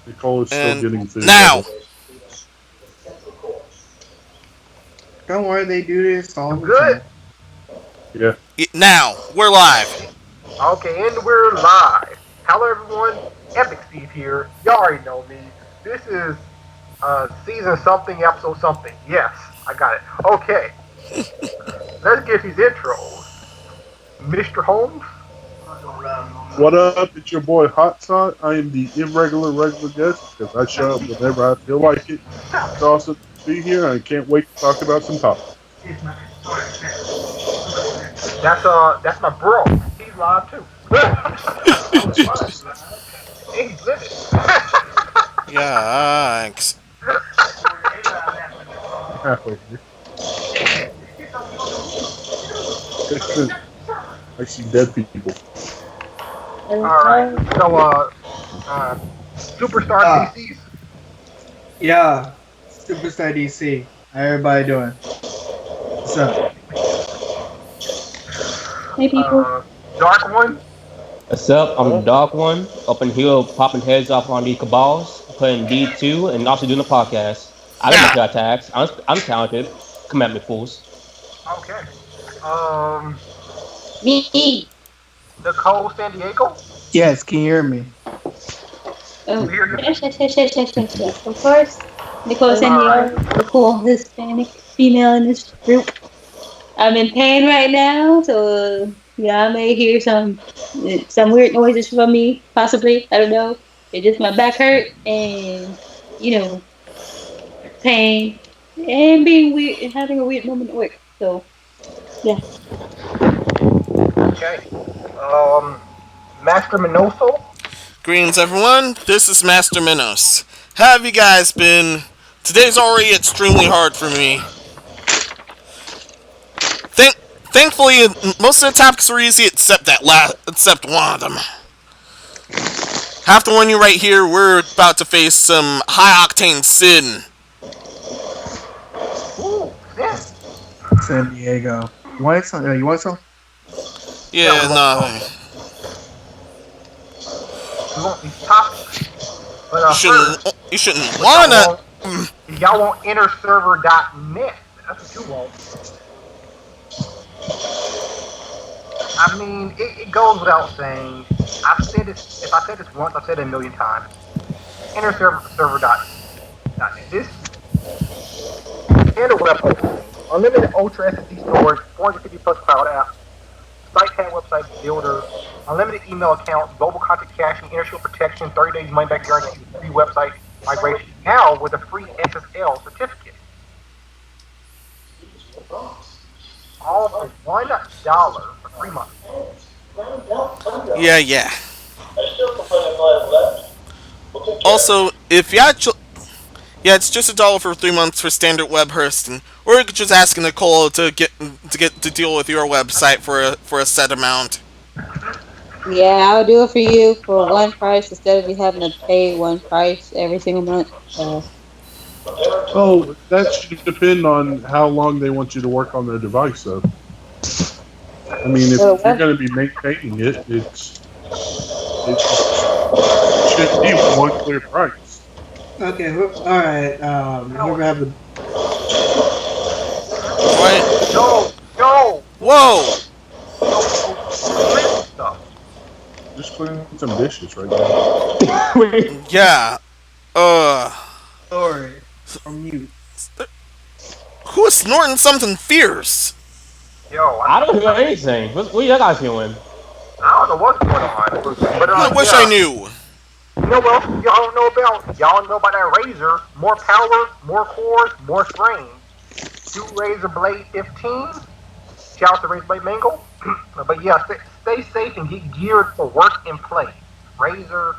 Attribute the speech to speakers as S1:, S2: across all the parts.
S1: Nicole is still
S2: And
S1: getting through
S2: now,
S1: level.
S3: Don't worry, they do this all
S4: You
S3: the
S4: good?
S3: time.
S1: Yeah.
S2: now we're live.
S4: Okay, and we're live. Hello, everyone. Epic Steve here. Y'all already know me. This is season something, episode something. Yes, I got it. Okay, let's get these intros. Mr. Holmes.
S1: What up? It's your boy Hot Sauce. I am the irregular regular guest because I show up whenever I feel like it. It's awesome to be here. I can't wait to talk about some topics.
S4: That's my bro. He's live too. And he's living.
S2: Yikes.
S1: I'm halfway here. Listen, I see dead people.
S4: All right. So uh, superstar
S3: Ah,
S4: DCs.
S3: yeah. Superstar DC. How everybody doing? What's up?
S5: Hey people.
S4: Dark one.
S6: What's up? I'm the
S4: Oh,
S6: Dark One, up in here popping heads off on these cabals, playing D2, and also doing a podcast. I got my
S2: Now,
S6: tail tags. I'm talented. Come at me, fools.
S4: okay. Um,
S5: Me.
S4: Nicole San Diego.
S3: Yes, can you hear me?
S5: Oh,
S4: We hear you.
S5: yes. Of course. Nicole
S4: All right.
S5: Sandiego, the cool Hispanic female in this group. I'm in pain right now, so yeah, I may hear some weird noises from me, possibly. I don't know. It's just my back hurt and pain and being weird and having a weird moment at work. So yeah.
S4: Okay. Um, Master Minoso.
S2: greetings everyone. This is Master Minos. How have you guys been? Today's already extremely hard for me. Thank, thankfully, most of the topics were easy except one of them. Have to warn you right here. We're about to face some high octane sin.
S4: Ooh, Sin.
S3: San Diego. You want some? You want some?
S4: Yeah,
S2: Yeah, no,
S4: we want these topics. But
S2: you
S4: first,
S2: shouldn't. You shouldn't
S4: what y'all
S2: wanna.
S4: want? Y'all want innerserver.net. That's what you want. I mean, it goes without saying. I've said this. If I said this once, I've said it a million times. Innerserver.net. This and a web hosting, unlimited ultra SSD storage, 450 plus cloud apps, site tag website builder, unlimited email accounts, global content caching, internet protection, 30 days money back guarantee, free website migration, now with a free SSL certificate. All for $1 for 3 months.
S2: Yeah. Also, if you actually, yeah, it's just $1 for 3 months for standard web hosting, or you could just ask Nicole to deal with your website for a set amount.
S5: Yeah, I'll do it for you for one price instead of you having to pay one price every single month.
S1: Oh, that should depend on how long they want you to work on their device, though. I mean, if
S5: So
S1: you're
S5: what?
S1: going to be maintaining it, it should be one clear price.
S3: Okay. All right. Whoever have the
S2: What?
S4: No,
S2: Whoa!
S4: cleaning stuff.
S1: Just cleaning some dishes right now.
S2: Yeah. Uh,
S3: story from mute.
S2: who is snorting something fierce?
S4: Yo,
S6: I don't hear anything. What you guys doing?
S4: I don't know what's going on, but
S2: I wish I
S4: yeah.
S2: knew.
S4: You know what else y'all don't know about? Y'all know about that razor. More power, more cores, more strain. Do Razor Blade 15. Shout out to Razor Blade Mango. But yeah, stay safe and get geared for work and play. Razor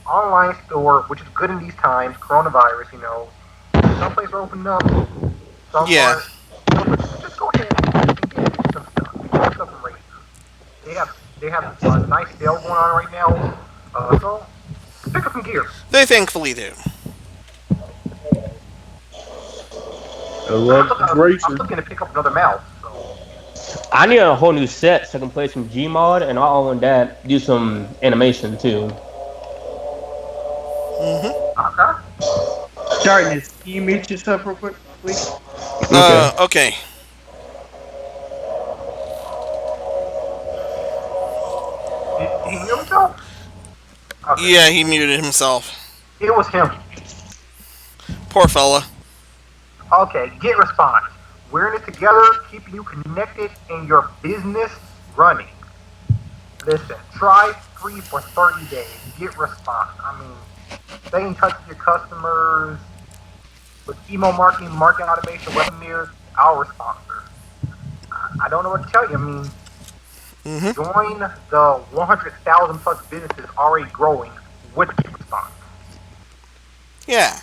S4: online store, which is good in these times, coronavirus, you know. Some places are opening up, some
S2: Yeah.
S4: aren't. Just go ahead and get some stuff. Get stuff from Razor. They have a nice sale going on right now. So pick up some gear.
S2: They thankfully do.
S1: I love
S4: I'm
S1: Racer.
S4: looking to pick up another mouse. So
S6: I need a whole new set so I can play some Gmod, and not only that, do some animation too.
S2: Mm-hmm.
S4: Okay.
S3: Darkness, can you mute yourself real quick, please?
S6: Okay.
S2: Okay.
S4: Did he mute himself? Okay.
S2: Yeah, he muted himself.
S4: It was him.
S2: Poor fella.
S4: Okay, get response. We're in it together, keeping you connected and your business running. Listen, try free for 30 days. Get response. I mean, stay in touch with your customers with email marketing, marketing automation, webinars, our sponsor. I don't know what to tell you. I mean,
S2: Hmm.
S4: join the 100,000 plus businesses already growing with response.
S2: Yeah.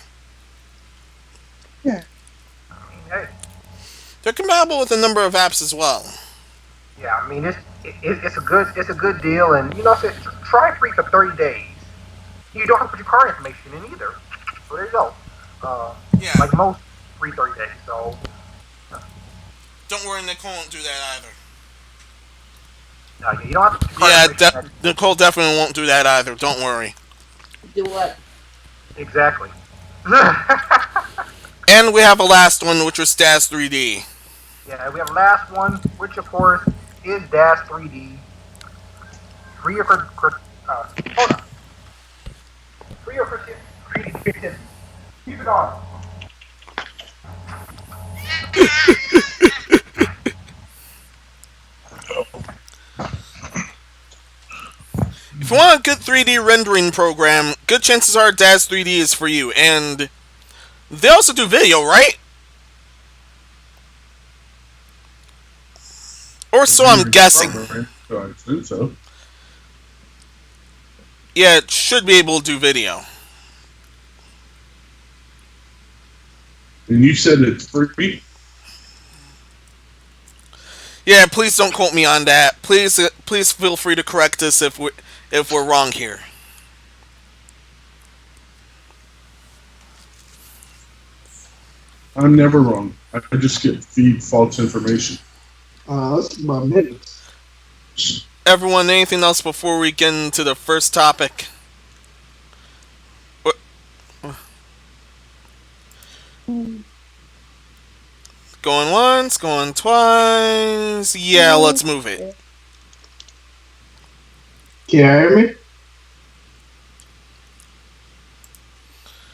S3: Yeah.
S4: I mean, hey,
S2: They're compatible with a number of apps as well.
S4: yeah, I mean, it's a good deal, and try free for 30 days. You don't have to put your card information in either. So there you go. Uh,
S2: Yeah.
S4: like most free 30 days. So
S2: Don't worry, Nicole won't do that either.
S4: you don't have to put your card
S2: Yeah,
S4: information in.
S2: Nicole definitely won't do that either. Don't worry.
S5: Do what?
S4: Exactly.
S2: And we have a last one, which was Daz 3D.
S4: Yeah, we have the last one, which of course is Dash 3D. Free of hold on. Free of creativity. Keep it on.
S2: If you want a good 3D rendering program, good chances are Daz 3D is for you. And they also do video, right? Or so I'm guessing.
S1: So I assume so.
S2: Yeah, it should be able to do video.
S1: And you said it's free?
S2: Yeah, please don't quote me on that. Please feel free to correct us if we're wrong here.
S1: I'm never wrong. I just get feed false information.
S3: Let's keep my minutes.
S2: Everyone, anything else before we get into the first topic? Going once, going twice. Yeah, let's move it.
S3: Can you hear me?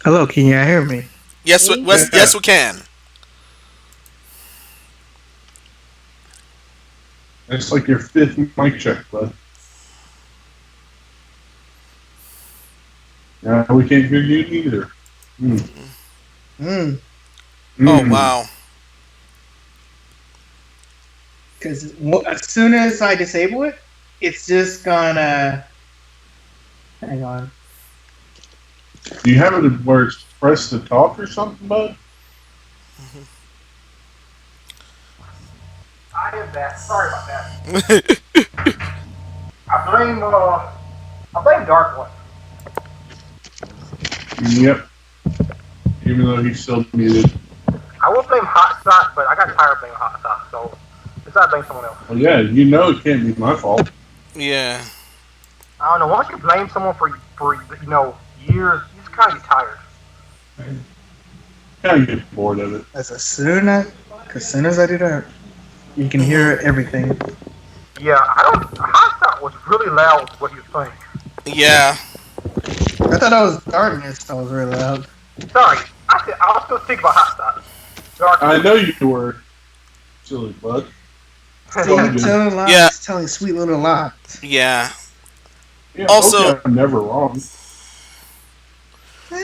S3: Hello, can you hear me?
S2: Yes, yes, we can.
S1: That's like your fifth mic check, bud. Yeah, we can't hear you either.
S2: Oh, wow.
S3: Because as soon as I disable it, it's just gonna. Hang on.
S1: Do you have it where it's press to talk or something, bud?
S4: I have that. Sorry about that. I blame Dark One.
S1: Yep. Even though he's still muted.
S4: I will blame Hot Sock, but I got tired of blaming Hot Sock, so I blame someone else.
S1: Well, yeah, you know it can't be my fault.
S2: Yeah.
S4: I don't know. Once you blame someone for years, you just kind of get tired.
S1: Kind of get bored of it.
S3: As soon as I do that, you can hear everything.
S4: Yeah, Hot Sock was really loud with what he was playing.
S2: Yeah.
S3: I thought that was Darkness that was really loud.
S4: Sorry, I'll still speak about Hot Sock. Dark
S1: I know you were. Silly bud.
S3: Telling lies,
S2: Yeah.
S3: telling sweet little lies.
S2: Yeah.
S1: Yeah,
S2: Also-
S1: okay, I'm never wrong.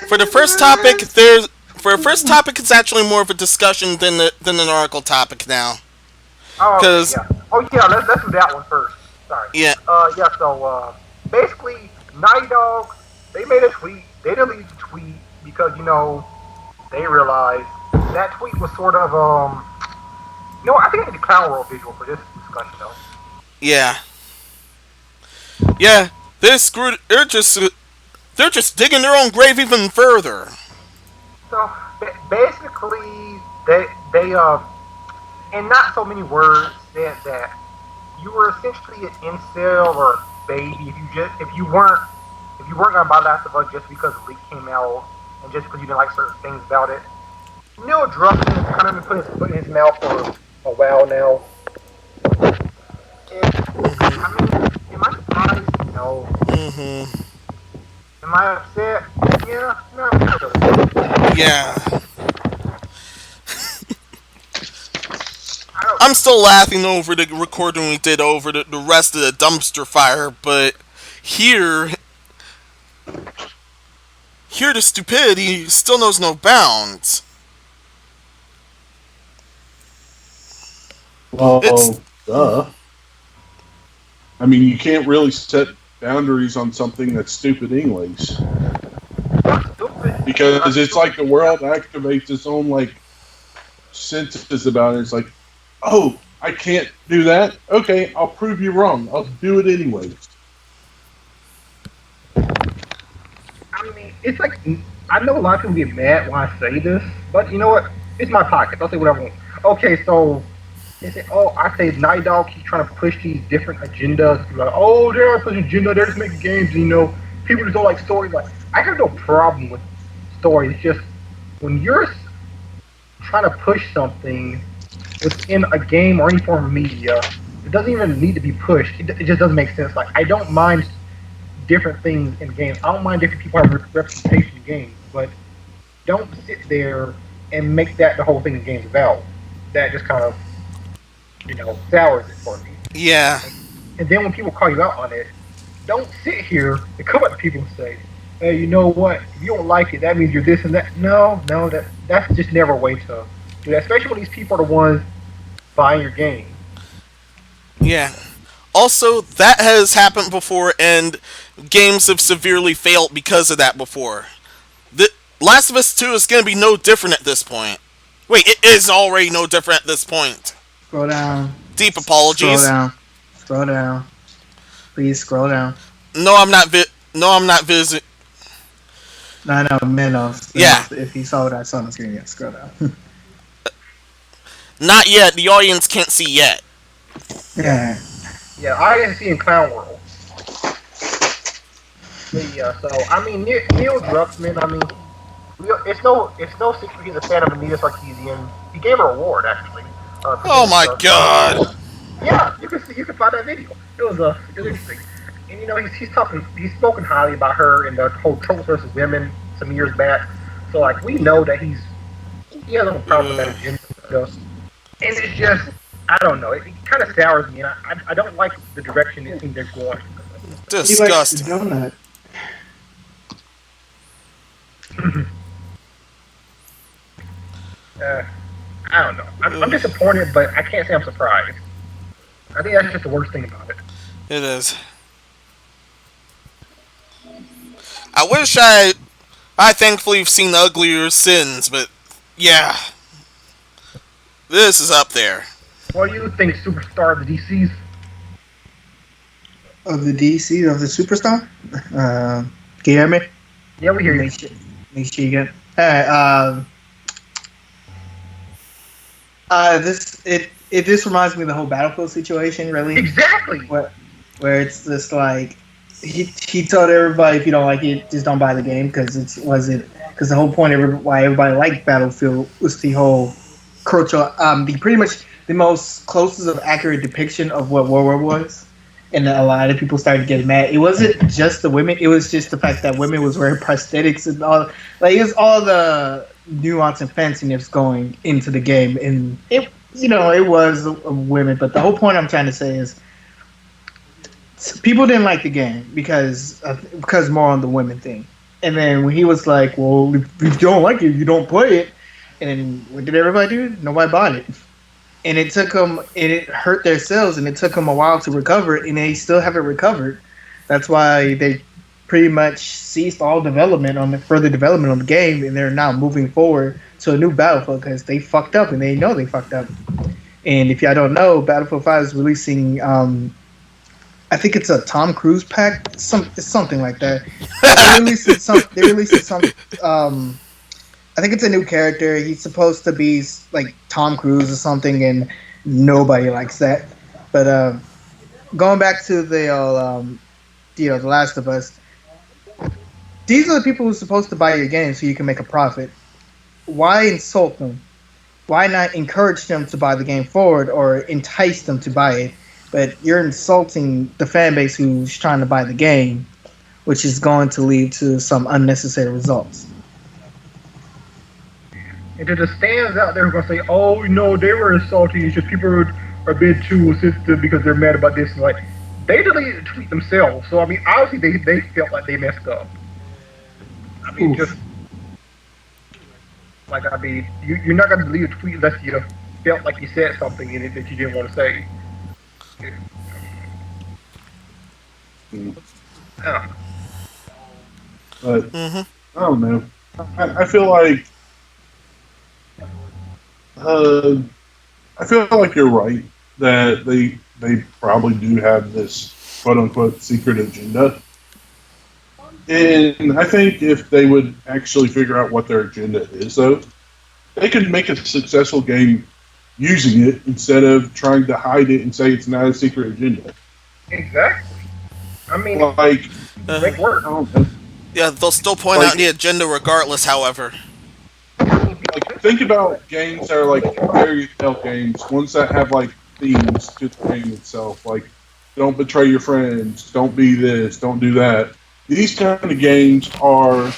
S2: For the first topic, it's actually more of a discussion than an article topic now.
S4: Oh, okay,
S2: 'Cause-
S4: yeah. Oh, yeah, let's do that one first. Sorry.
S2: Yeah.
S4: So, basically, Naughty Dog, they made a tweet. They deleted the tweet because, they realized that tweet was sort of, I think I need a Clown World visual for this discussion, though.
S2: Yeah. Yeah. They're screwed. They're just digging their own grave even further.
S4: So, basically, they in not so many words, said that you were essentially an incel or a baby if you weren't gonna buy Last of Us just because the leak came out, and just because you didn't like certain things about it. Neil Druckmann has kind of been putting his foot in his mouth for a while now. And,
S2: Mhm.
S4: I mean, am I surprised? No.
S2: Mhm.
S4: Am I upset? Yeah, no, not really.
S2: Yeah.
S4: I don't
S2: I'm
S4: know.
S2: still laughing over the recording we did over the rest of the dumpster fire, but here, here the stupidity still knows no bounds. It's
S1: Well, duh. I mean, you can't really set boundaries on something that's stupid, anyways.
S4: Not stupid.
S1: Because
S4: Not
S1: it's like
S4: stupid.
S1: the world activates its own like senses about it. It's like, oh, I can't do that. Okay, I'll prove you wrong. I'll do it anyways.
S4: I mean, it's like I know a lot of people get mad when I say this, but you know what? It's my pocket. I'll say whatever I want. Okay, so they say, oh, I say Night Dog keeps trying to push these different agendas. People are like, oh, they're not pushing agenda. They're just making games. And, you know, people just don't like stories. Like, I have no problem with stories. It's just when you're trying to push something within a game or any form of media, it doesn't even need to be pushed. It just doesn't make sense. Like, I don't mind different things in games. I don't mind different people have representation in games, but don't sit there and make that the whole thing the game's about. That just kind of, sours it for me.
S2: yeah,
S4: And then when people call you out on it, don't sit here and come up to people and say, "Hey, you know what? If you don't like it, that means you're this and that." No, no, that's just never a way to do that. Especially when these people are the ones buying your game.
S2: yeah. Also, that has happened before, and games have severely failed because of that before. The Last of Us 2 is going to be no different at this point. Wait, it is already no different at this point.
S3: Scroll down.
S2: Deep
S3: Scroll
S2: apologies.
S3: down. Scroll down. Please scroll down.
S2: No, I'm not. No, I'm not visiting.
S3: No, no, Minos.
S2: Yeah,
S3: If you saw what I saw on the screen, yeah, scroll down.
S2: not yet. The audience can't see yet.
S3: Yeah.
S4: Yeah, I didn't see in Clown World. But yeah, so I mean Neil Druckmann. I mean, it's no secret he's a fan of Anita Sarkeesian. He gave her a award actually. For
S2: Oh
S4: doing
S2: my
S4: stuff.
S2: god.
S4: Yeah, you can find that video. It was interesting. And he's spoken highly about her and the whole trolls versus women some years back. So like we know that he has no problem with that agenda stuff. And it's just I don't know. It kind of sours me, and I don't like the direction it seems they're going.
S3: He likes the
S2: Disgusting.
S3: donut.
S4: uh, I don't know. I'm disappointed, but I can't say I'm surprised. I think that's just the worst thing about it.
S2: It is. I wish I thankfully have seen uglier sins, but yeah, this is up there.
S4: What do you think, superstar of the DCs?
S3: Of the DC, of the superstar? Can you hear me?
S4: Yeah, we hear you.
S3: Make sure you get. Alright, this reminds me of the whole Battlefield situation, really.
S4: Exactly.
S3: Where it's just like he told everybody, if you don't like it, just don't buy the game because because the whole point of why everybody liked Battlefield was the whole cultural, the pretty much the most closest of accurate depiction of what World War was. And a lot of people started getting mad. It wasn't just the women; it was just the fact that women was wearing prosthetics and all. Like, it was all the nuance and fanciness going into the game, and it was women. But the whole point I'm trying to say is, people didn't like the game because more on the women thing. And then when he was like, "Well, if you don't like it, you don't play it," and then what did everybody do? Nobody bought it. And it took them, and it hurt their sales, and it took them a while to recover, and they still haven't recovered. That's why they pretty much ceased all further development on the game, and they're now moving forward to a new Battlefield because they fucked up, and they know they fucked up. And if y'all don't know, Battlefield 5 is releasing, I think it's a Tom Cruise pack, it's something like that. They released some. I think it's a new character. He's supposed to be like Tom Cruise or something, and nobody likes that. But going back to the The Last of Us, these are the people who're supposed to buy your game so you can make a profit. Why insult them? Why not encourage them to buy the game forward or entice them to buy it? But you're insulting the fan base who's trying to buy the game, which is going to lead to some unnecessary results.
S4: And to the stands out there who are going to say, oh, no, they were insulting. It's just people are being too sensitive because they're mad about this. And like, they deleted the tweet themselves. So, I mean, obviously they felt like they messed up. I mean,
S3: Oof.
S4: just, like, I mean, you're not going to delete a tweet unless you felt like you said something in it that you didn't want to say. Yeah.
S1: But
S2: Mm-hmm.
S1: I don't know. I feel like I feel like you're right that they probably do have this quote unquote secret agenda. And I think if they would actually figure out what their agenda is, though, they could make a successful game using it instead of trying to hide it and say it's not a secret agenda.
S4: Exactly. I mean,
S1: Like,
S4: make work.
S1: I don't know.
S2: Yeah, they'll still point out the agenda regardless, however.
S1: Like, think about games that are like fairy tale games, ones that have like themes to the game itself, like don't betray your friends, don't be this, don't do that. These kind of games are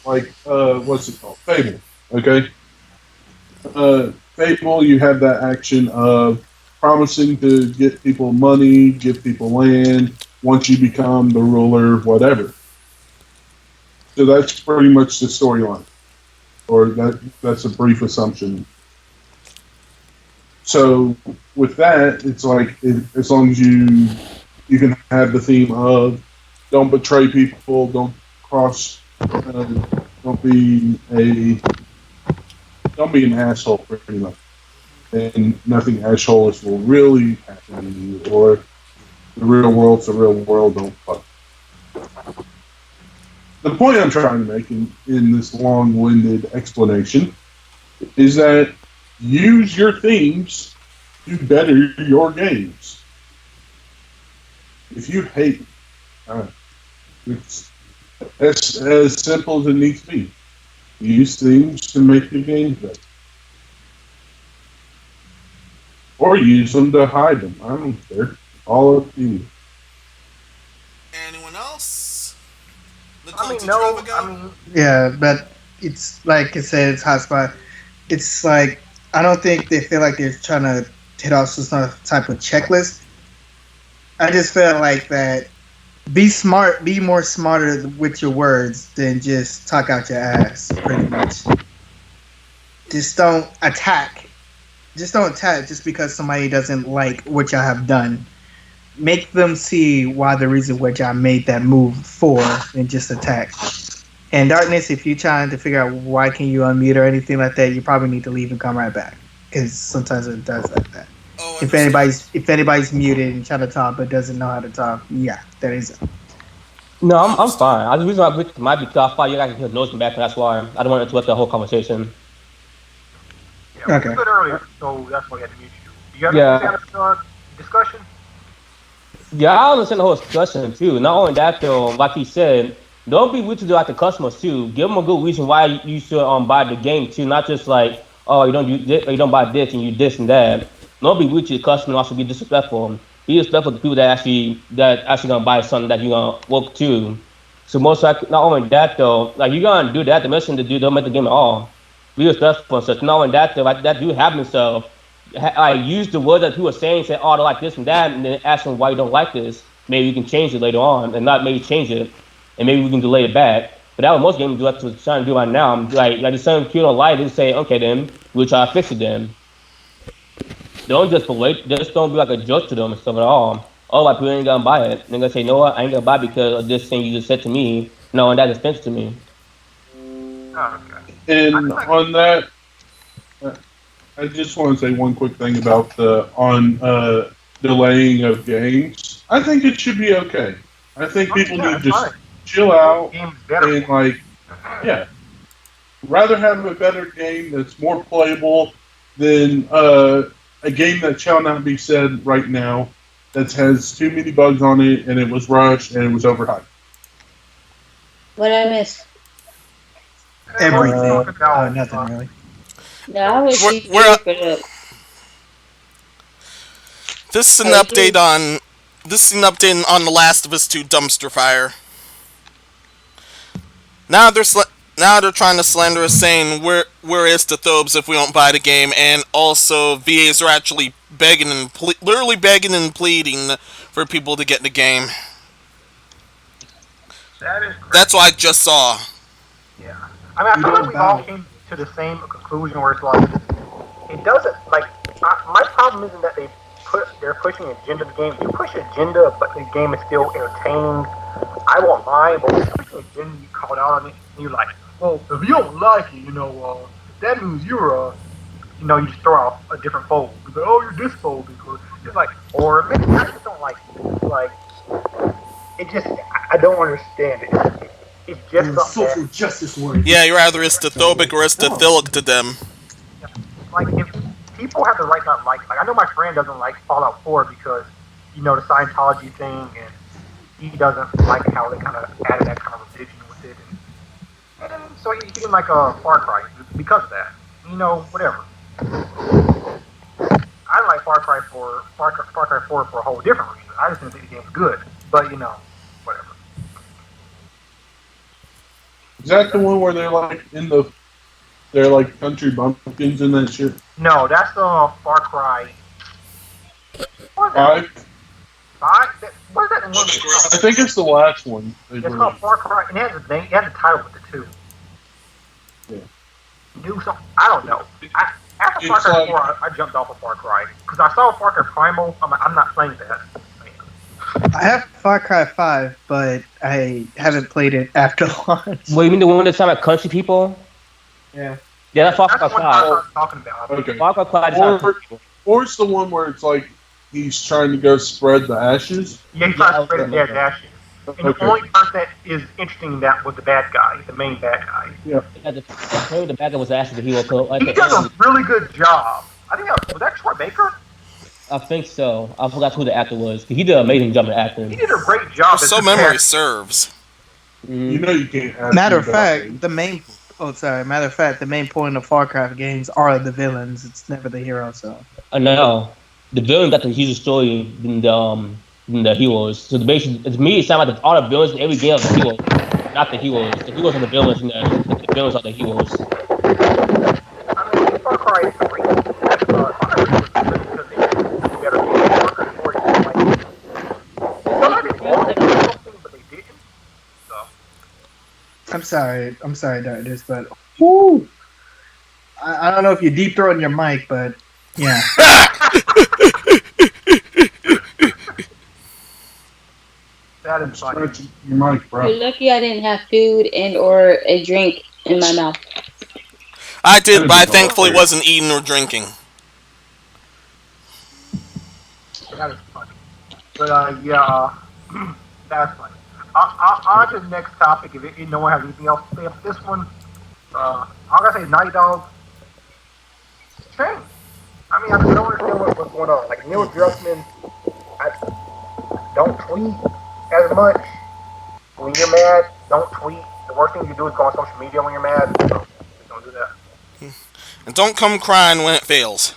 S1: like what's it called? Fable. Okay? Fable, you have that action of promising to get people money, give people land, once you become the ruler, whatever. So that's pretty much the storyline. Or that's a brief assumption. So with that, it's like as long as you can have the theme of don't betray people, don't cross, don't be an asshole pretty much, and nothing assholish will really happen to you, or the real world's the real world. Don't fuck. The point I'm trying to make in this long-winded explanation is that use your themes to better your games. If you hate, it's as simple as it needs to be. Use themes to make your games better. Or use them to hide them. I don't care. All up to you.
S2: Anyone else?
S4: I mean,
S2: did
S4: no,
S2: you have a go?
S4: I mean,
S3: Yeah, but it's like it said, it's hotspot. It's like I don't think they feel like they're trying to hit off some type of checklist. I just feel like that. Be smart. Be more smarter with your words than just talk out your ass. Pretty much. Just don't attack. Just don't attack just because somebody doesn't like what y'all have done. Make them see why the reason which I made that move for, and just attack. And Darkness, if you're trying to figure out why can you unmute or anything like that, you probably need to leave and come right back because sometimes it does like that.
S2: Oh,
S3: If anybody's muted and trying to talk but doesn't know how to talk, yeah, that is it.
S6: No, I'm fine. The reason why I might be tough, you guys can hear noise in the back, and that's why I don't want to interrupt the whole conversation.
S4: yeah, we
S3: Okay.
S4: were good earlier, so that's why I had to mute you. You got
S6: Yeah.
S4: anything discussion?
S6: Yeah, I understand the whole discussion too. Not only that though, like he said, don't be rude to like the customers too. Give them a good reason why you should buy the game too. Not just like, oh, you don't do this, or you don't buy this and you this and that. Don't be rude to the customer. Also be disrespectful. Be respectful to people that actually gonna buy something that you gonna work to. So most likely, not only that though, like you're gonna do that. The mission to do don't make the game at all. Be respectful and such. Not only that though, like that do have himself. I use the word that people are saying, say, oh, I don't like this and that, and then ask them why you don't like this. Maybe you can change it later on, and not maybe change it, and maybe we can delay it back. But that's what most games do. That's what I'm trying to do right now. I'm like the same kid on light and say, okay, then we'll try to fix it. Then don't just wait. Just don't be like a jerk to them and stuff at all. Oh, like people ain't gonna buy it. They're gonna say, no, I ain't gonna buy it because of this thing you just said to me. No, and that's expensive to me.
S4: Oh, okay.
S1: And on that, I just want to say one quick thing about the delaying of games. I think it should be okay. I think people need to just chill out
S4: Game's better.
S1: and yeah, rather have a better game that's more playable than a game that shall not be said right now that has too many bugs on it and it was rushed and it was overhyped.
S5: What I miss?
S3: Everything.
S4: Talking about,
S3: Nothing really.
S5: No, I was
S2: We're,
S5: here
S2: we're
S5: for the.
S2: this is
S5: I
S2: an
S5: was
S2: update
S5: here.
S2: on The Last of Us 2 dumpster fire. Now they're trying to slander us, saying where is the Thobes if we don't buy the game, and also VAs are actually literally begging and pleading for people to get the game.
S4: that is crazy.
S2: That's what I just saw.
S4: Yeah. I mean, I feel like we all came to the same conclusion where it's like, it doesn't, like, my problem isn't that they're pushing an agenda of the game. You push an agenda, but the game is still entertaining. I won't mind, but when you push an agenda, you call it out on it, and you're like, well, if you don't like it, that means you're, you just throw out a different fold. You're like, oh, you're dysphobic, or it's like, or maybe I just don't like it. Like, it just, I don't understand it. It's just something
S3: Social justice warrior.
S2: Yeah, you're either istothobic or istothilic to them.
S4: like if people have the right not like I know my friend doesn't like Fallout 4 because the Scientology thing, and he doesn't like how they kind of added that kind of religion with it, and so he didn't like a Far Cry because of that. Whatever. I like Far Cry 4 for a whole different reason. I just didn't think the game's good, but whatever.
S1: Is that the one where they're like country bumpkins and that shit?
S4: No, that's Far Cry. What is that? What is that one?
S1: I think it's the last one.
S4: It's called Far Cry, and it has a name. It has a title with it too.
S1: Yeah.
S4: Do something. I don't know. After Far Cry 4, I jumped off of Far Cry because I saw Far Cry Primal. I'm not playing that.
S3: I have Far Cry 5, but I haven't played it after launch.
S6: Well, you mean the one that's about country people?
S3: Yeah.
S6: Yeah, that's Far
S4: That's
S6: Cry
S4: the one I
S6: 5.
S4: was talking about.
S1: Okay.
S6: Far Cry 5 is about country people.
S1: Or it's the one where it's like he's trying to go spread the ashes.
S4: Yeah, he tried to spread his dad's ashes. And the
S1: Okay.
S4: only person that is interesting in that was the bad guy, the main bad guy.
S6: Yeah, the bad guy was actually the hero. So
S4: He does a really good job. I think was that Troy Baker?
S6: I think so. I forgot who the actor was. He did an amazing job in acting.
S4: He did a great job.
S2: So memory serves.
S1: You know you can't have
S3: Matter of fact, the main point of Far Cry games are the villains. It's never the hero. So
S6: I know. The villain got the huge story than the heroes. So basically, it's me. It sounds like all the villains in every game are the heroes, not the heroes. The heroes are the villains, and the villains are the heroes.
S4: I mean, Far Cry 3, that's Far Cry 3 was good because they did better games. Far Cry 4 is like, somebody wanted to do something, but they didn't. So,
S3: I'm sorry, Darkness, but whoo, I don't know if you're deep throating your mic, but yeah.
S4: that is funny.
S1: Stretch your mic, bro.
S5: You're lucky I didn't have food and or a drink in my mouth.
S2: I did, but I thankfully wasn't eating or drinking.
S4: That is funny. But, yeah, that's funny. On to the next topic. If no one has anything else to say about this one, I'm going to say Naughty Dog. Change. I mean, I don't understand what's going on. Like, Neil Druckmann, don't tweet as much. When you're mad, don't tweet. The worst thing you do is go on social media when you're mad. So, just don't do that.
S2: And don't come crying when it fails.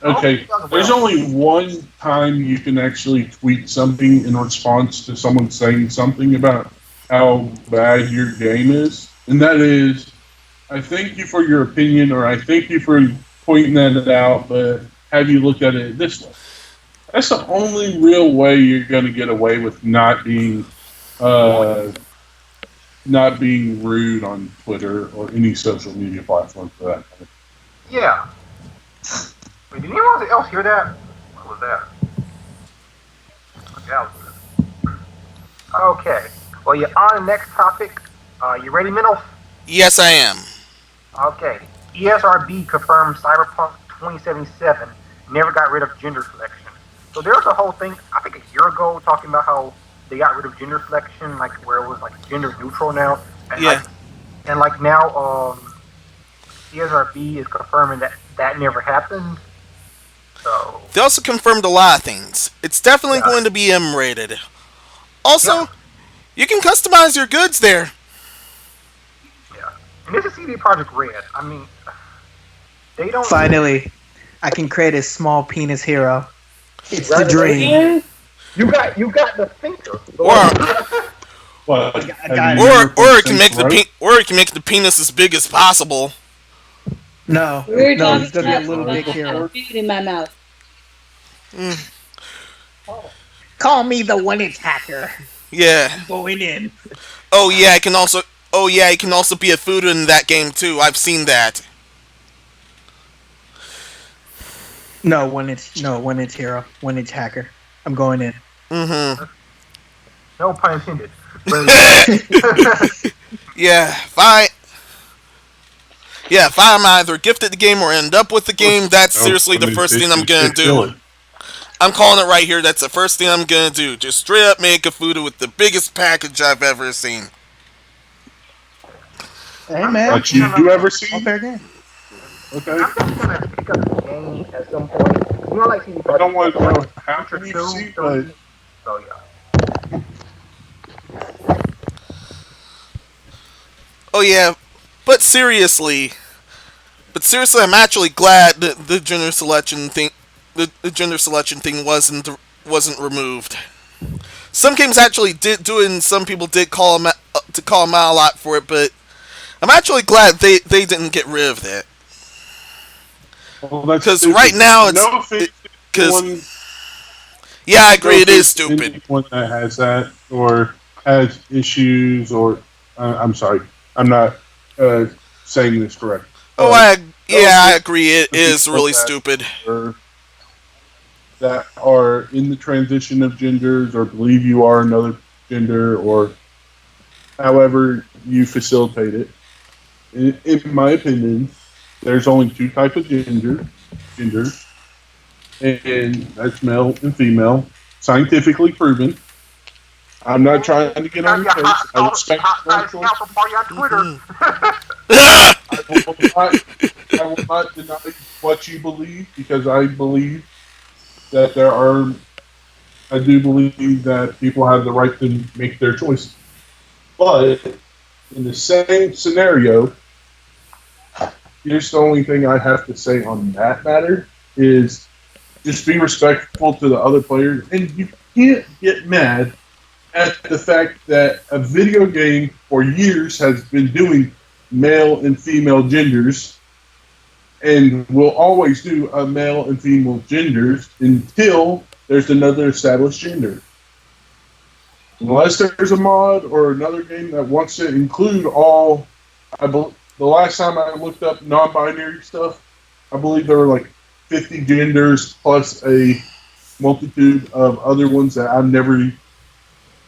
S1: Okay, there's only one time you can actually tweet something in response to someone saying something about how bad your game is, and that is, I thank you for your opinion, or I thank you for pointing that out, but have you looked at it this way? That's the only real way you're going to get away with not being rude on Twitter or any social media platform for that matter.
S4: Yeah. Wait, did anyone else hear that? What was that? Okay. Well, you're on the next topic. You ready, Minnow?
S2: Yes, I am.
S4: Okay. ESRB confirmed Cyberpunk 2077 never got rid of gender selection. So there was a whole thing, I think a year ago, talking about how they got rid of gender selection, like where it was like gender neutral now. And
S2: Yeah.
S4: Now ESRB is confirming that never happened. So
S2: They also confirmed a lot of things. It's definitely going to be M-rated. Also, You can customize your goods there.
S4: Yeah. And this is CD Project Red. I mean, they don't.
S3: Finally, I can create a small penis hero. It's the
S4: Right,
S3: dream.
S5: Yeah.
S4: You got the thinker.
S2: Or
S1: But
S3: I got
S1: have you ever
S2: or it
S1: played
S2: can make
S1: Saints Row?
S2: or it can make the penis as big as possible.
S3: No,
S5: We're
S3: no,
S5: talking
S3: it's gonna be a
S5: about
S3: little dick
S5: food
S3: hero.
S5: in my mouth.
S3: Call me the one-inch hacker.
S2: Yeah.
S3: Going in.
S2: Oh yeah, I can also. Oh yeah, it can also be a food in that game too. I've seen that.
S3: No, one-inch hero, one-inch hacker. I'm going in.
S2: Mm-hmm.
S4: No pun intended. But,
S2: Yeah. Fine. Yeah, if I'm either gifted the game or end up with the game, that's seriously the first thing I'm gonna do. I'm calling it right here. That's the first thing I'm gonna do. Just straight up make a food with the biggest package I've ever seen.
S3: Hey man,
S1: But you ever see?
S3: all fair game.
S1: Okay.
S4: I'm just gonna pick up the game at some point. You know, like CD Projekt.
S1: I don't want to know how
S4: Witcher
S1: many
S4: 2,
S1: you see,
S4: 3.
S1: but
S4: So yeah.
S2: Oh yeah, but seriously, I'm actually glad that the gender selection thing, the gender selection thing wasn't removed. Some games actually did do it, and some people did call them to call them out a lot for it. But I'm actually glad they didn't get rid of that.
S1: well, that's
S2: Because
S1: stupid.
S2: right now it's
S1: no offense to
S2: because
S1: anyone-
S2: yeah, I agree,
S1: no
S2: it is
S1: offense to
S2: stupid.
S1: Anyone that has that or has issues, or I'm sorry, I'm not saying this correct.
S2: Oh, I agree, it
S1: the
S2: is
S1: people
S2: really
S1: that
S2: stupid.
S1: That are in the transition of genders or believe you are another gender or however you facilitate it. In my opinion, there's only two types of gender, and that's male and female, scientifically proven. I'm not trying to get on your case. I respect your choice.
S4: Party on Twitter.
S1: I will not deny what you believe because I believe that I do believe that people have the right to make their choice. But in the same scenario, here's the only thing I have to say on that matter is just be respectful to the other players, and you can't get mad at the fact that a video game for years has been doing male and female genders and will always do a male and female genders until there's another established gender. Unless there's a mod or another game that wants to include all, the last time I looked up non-binary stuff, I believe there were like 50 genders plus a multitude of other ones that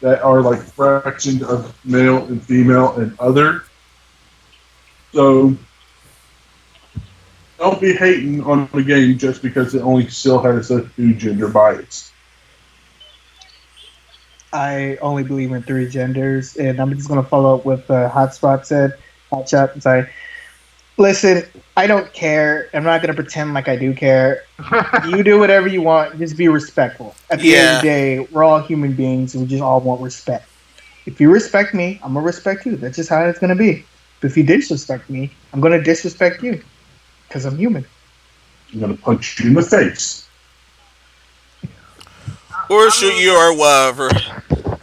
S1: that are like fractions of male and female and other. So don't be hating on the game just because it only still has a two gender bias.
S3: I only believe in three genders, and I'm just gonna follow up with Hotspot said. Hotshot, sorry. Listen, I don't care. I'm not gonna pretend like I do care. You do whatever you want. Just be respectful. At the end of the day, we're all human beings, and we just all want respect. If you respect me, I'm gonna respect you. That's just how it's gonna be. But if you disrespect me, I'm gonna disrespect you because I'm human.
S1: I'm gonna punch you in the face.
S2: Or shoot you or whatever.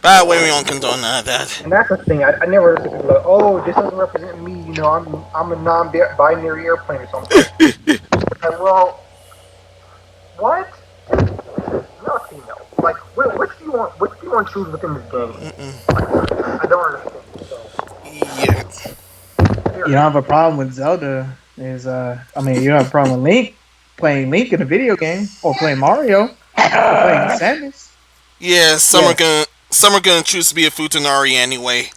S2: That way we don't condone none of that.
S4: And that's the thing. I never listen to people like, oh, this doesn't represent me. You know, I'm a non-binary airplane or something. Like, well, what? Not female. Like, which do you want? Which do you want to choose within this game? Like, I don't understand. So,
S2: Yeah.
S3: You don't have a problem with Zelda. You don't have a problem with Link playing Link in a video game or playing Mario or playing Samus.
S2: Yeah, some are gonna choose to be a Futanari anyway.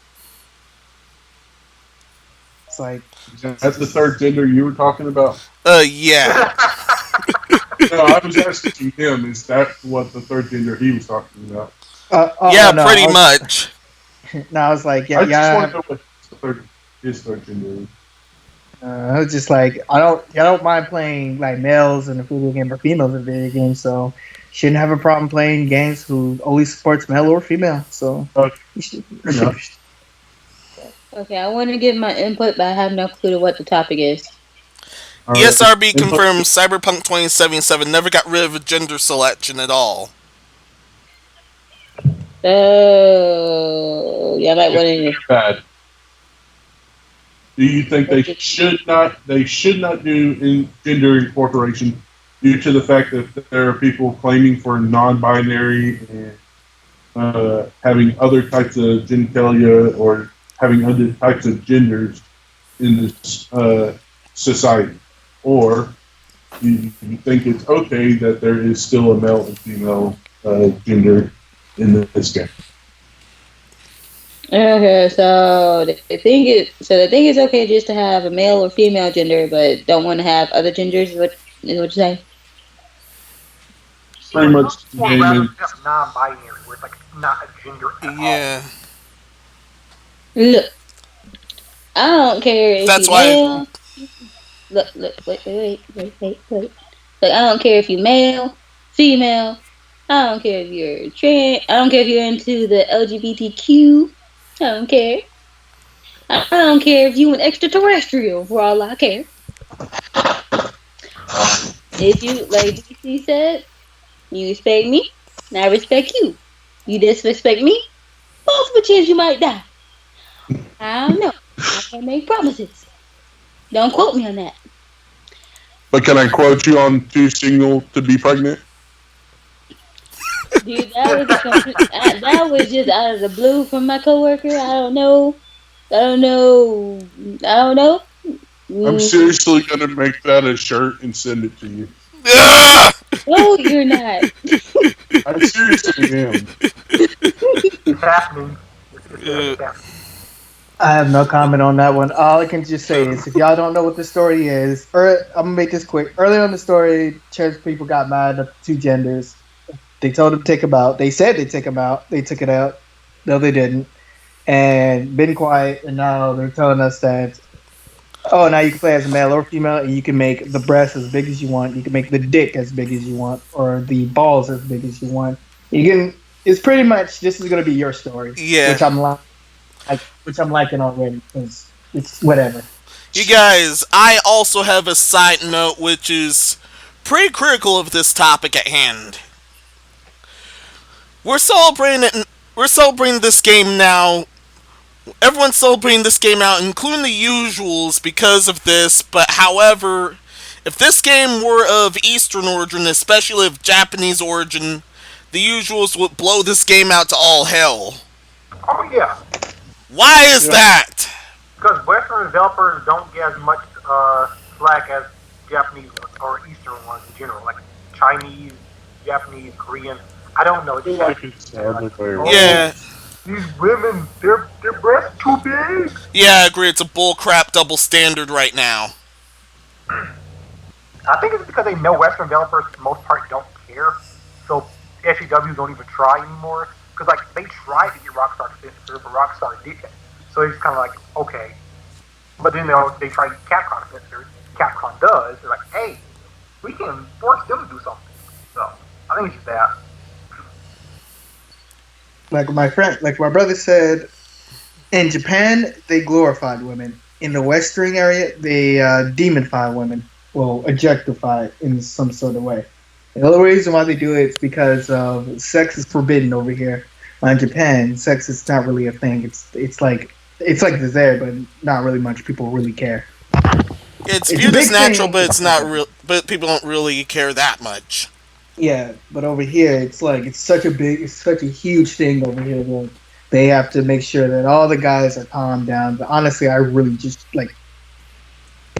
S3: It's like
S1: That's the third gender you were talking about.
S2: Yeah.
S1: No, I was asking him. Is that what the third gender he was talking about?
S2: Yeah, pretty much.
S3: No, I was like,
S1: I just want to know what his third gender is.
S3: I was just like, I don't mind playing like males in a video game or females in a video game, so shouldn't have a problem playing games who only supports male or female. So you should.
S5: Okay, I want to give my input, but I have no clue to what the topic is.
S1: All right.
S2: ESRB confirms Cyberpunk 2077 never got rid of gender selection at all.
S5: Oh, yeah, I might want to.
S1: Bad. Do you think they should not? They should not do in gender incorporation due to the fact that there are people claiming for non-binary and having other types of genitalia or having other types of genders in this society, or do you think it's okay that there is still a male and female gender in this game?
S5: Okay, so the thing is okay just to have a male or female gender, but don't want to have other genders. Is what you're saying?
S1: Pretty much.
S4: Or rather, just non-binary, where it's like not a gender at
S2: Yeah.
S5: Look, I don't care if
S2: That's
S5: you
S2: why-
S5: male. Look, wait. Look, I don't care if you male, female. I don't care if you're trans. I don't care if you're into the LGBTQ. I don't care. I don't care if you an extraterrestrial. For all I care. If you, like DC said, you respect me, and I respect you. You disrespect me, both of a chance you might die. I don't know. I can't make promises. Don't quote me on that.
S1: But can I quote you on Too Signal to be pregnant?
S5: Dude, that was just out of the blue from my coworker. I don't know.
S1: I'm seriously gonna make that a shirt and send it to you.
S5: No, you're not.
S1: I seriously am.
S4: It's happening. It's happening.
S3: I have no comment on that one. All I can just say is, if y'all don't know what the story is, I'm gonna make this quick. Early on in the story, church people got mad at the two genders. They told them to take them out. They said they'd take them out. They took it out. No, they didn't. And been quiet. And now they're telling us that, oh, now you can play as a male or female, and you can make the breast as big as you want. You can make the dick as big as you want, or the balls as big as you want. You can. It's pretty much this is gonna be your story.
S2: Yeah.
S3: Which I'm liking already, because it's whatever.
S2: You guys, I also have a side note which is pretty critical of this topic at hand. We're celebrating this game now. Everyone's celebrating this game now, including the usuals, because of this. But however, if this game were of Eastern origin, especially of Japanese origin, the usuals would blow this game out to all hell.
S4: Oh yeah.
S2: Why is that?
S4: Because Western developers don't get as much slack as Japanese or Eastern ones in general, like Chinese, Japanese, Korean. I don't know.
S2: Yeah.
S4: These women, their breasts too big.
S2: Yeah, I agree. It's a bullcrap double standard right now.
S4: I think it's because they know Western developers, for the most part, don't care. So SJWs don't even try anymore. Because like they tried to get Rockstar to censor, but Rockstar didn't. So it's kind of like, okay. But then they try to get Capcom to censor. Capcom does. They're like, hey, we can force them to do something. So I think it's just that.
S3: Like my brother said, in Japan they glorified women. In the Western area, they demonify women. Well, objectify in some sort of way. The only reason why they do it is because sex is forbidden over here. In Japan, sex is not really a thing. It's like it's there, but not really much people really care.
S2: It's viewed as natural, but it's not real. But people don't really care that much.
S3: Yeah, but over here, it's such a huge thing over here that they have to make sure that all the guys are calmed down. But honestly, I really just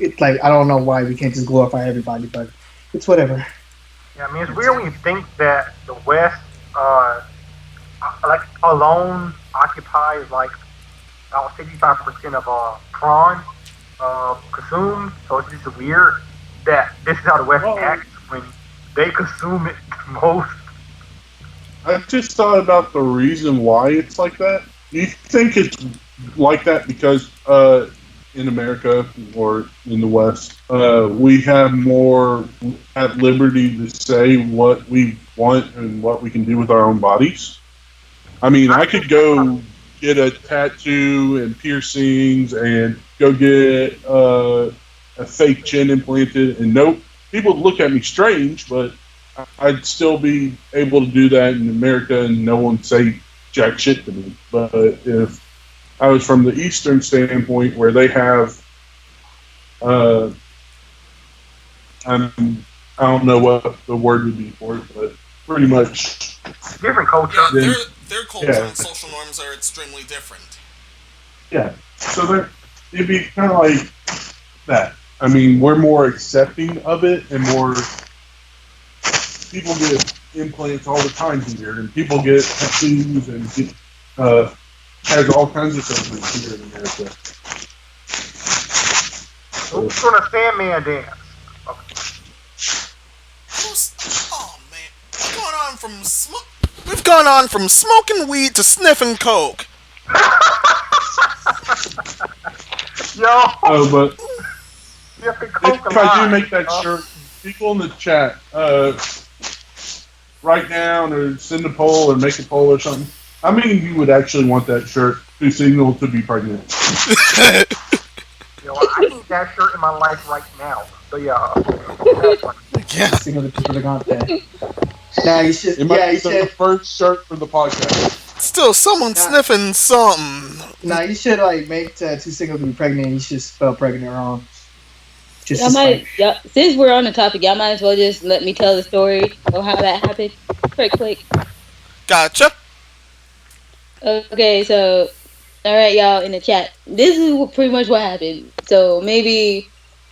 S3: it's like I don't know why we can't just glorify everybody, but it's whatever.
S4: Yeah, I mean, it's weird when you think that the West, alone occupies about 65% of prawn consumed. So it's just weird that this is how the West acts when they consume it the most.
S1: I just thought about the reason why it's like that. Do you think it's like that because in America or in the West, we have more at liberty to say what we want and what we can do with our own bodies. I mean, I could go get a tattoo and piercings and go get a fake chin implanted, and nope, people would look at me strange, but I'd still be able to do that in America and no one say jack shit to me. But if I was from the Eastern standpoint where they have, I'm, I don't know what the word would be for it, but pretty much.
S4: Different culture.
S2: Yeah,
S1: Then-
S2: their culture
S1: yeah.
S2: and social norms are extremely different.
S1: Yeah. So it'd be kind of like that. I mean, we're more accepting of it, and more people get implants all the time here, and people get tattoos and get has all kinds of surgeries here in America.
S4: Who's gonna Sandman dance?
S2: Oh man, we've gone on from smoking weed to sniffing coke.
S4: Yo,
S1: Oh, but
S4: different
S1: if
S4: coke
S1: I do
S4: alive.
S1: make that shirt, people in the chat, write down or send a poll or make a poll or something. How many of you would actually want that shirt to signal to be pregnant?
S4: Yo, I need that shirt in my life right now. So yeah.
S2: Yeah.
S3: Single the people that got that. Nah, you should.
S1: It might
S3: Yeah,
S1: be
S3: you
S1: the
S3: should.
S1: first shirt for the podcast.
S2: Still, someone
S3: Yeah.
S2: sniffing something.
S3: Nah, you should like make too single to be pregnant. You should spell pregnant wrong. Just
S5: Y'all
S3: to
S5: might,
S3: spite.
S5: since we're on the topic, y'all might as well just let me tell the story of how that happened. Quick.
S2: Gotcha.
S5: Okay, so, alright, y'all in the chat. This is pretty much what happened. So, maybe,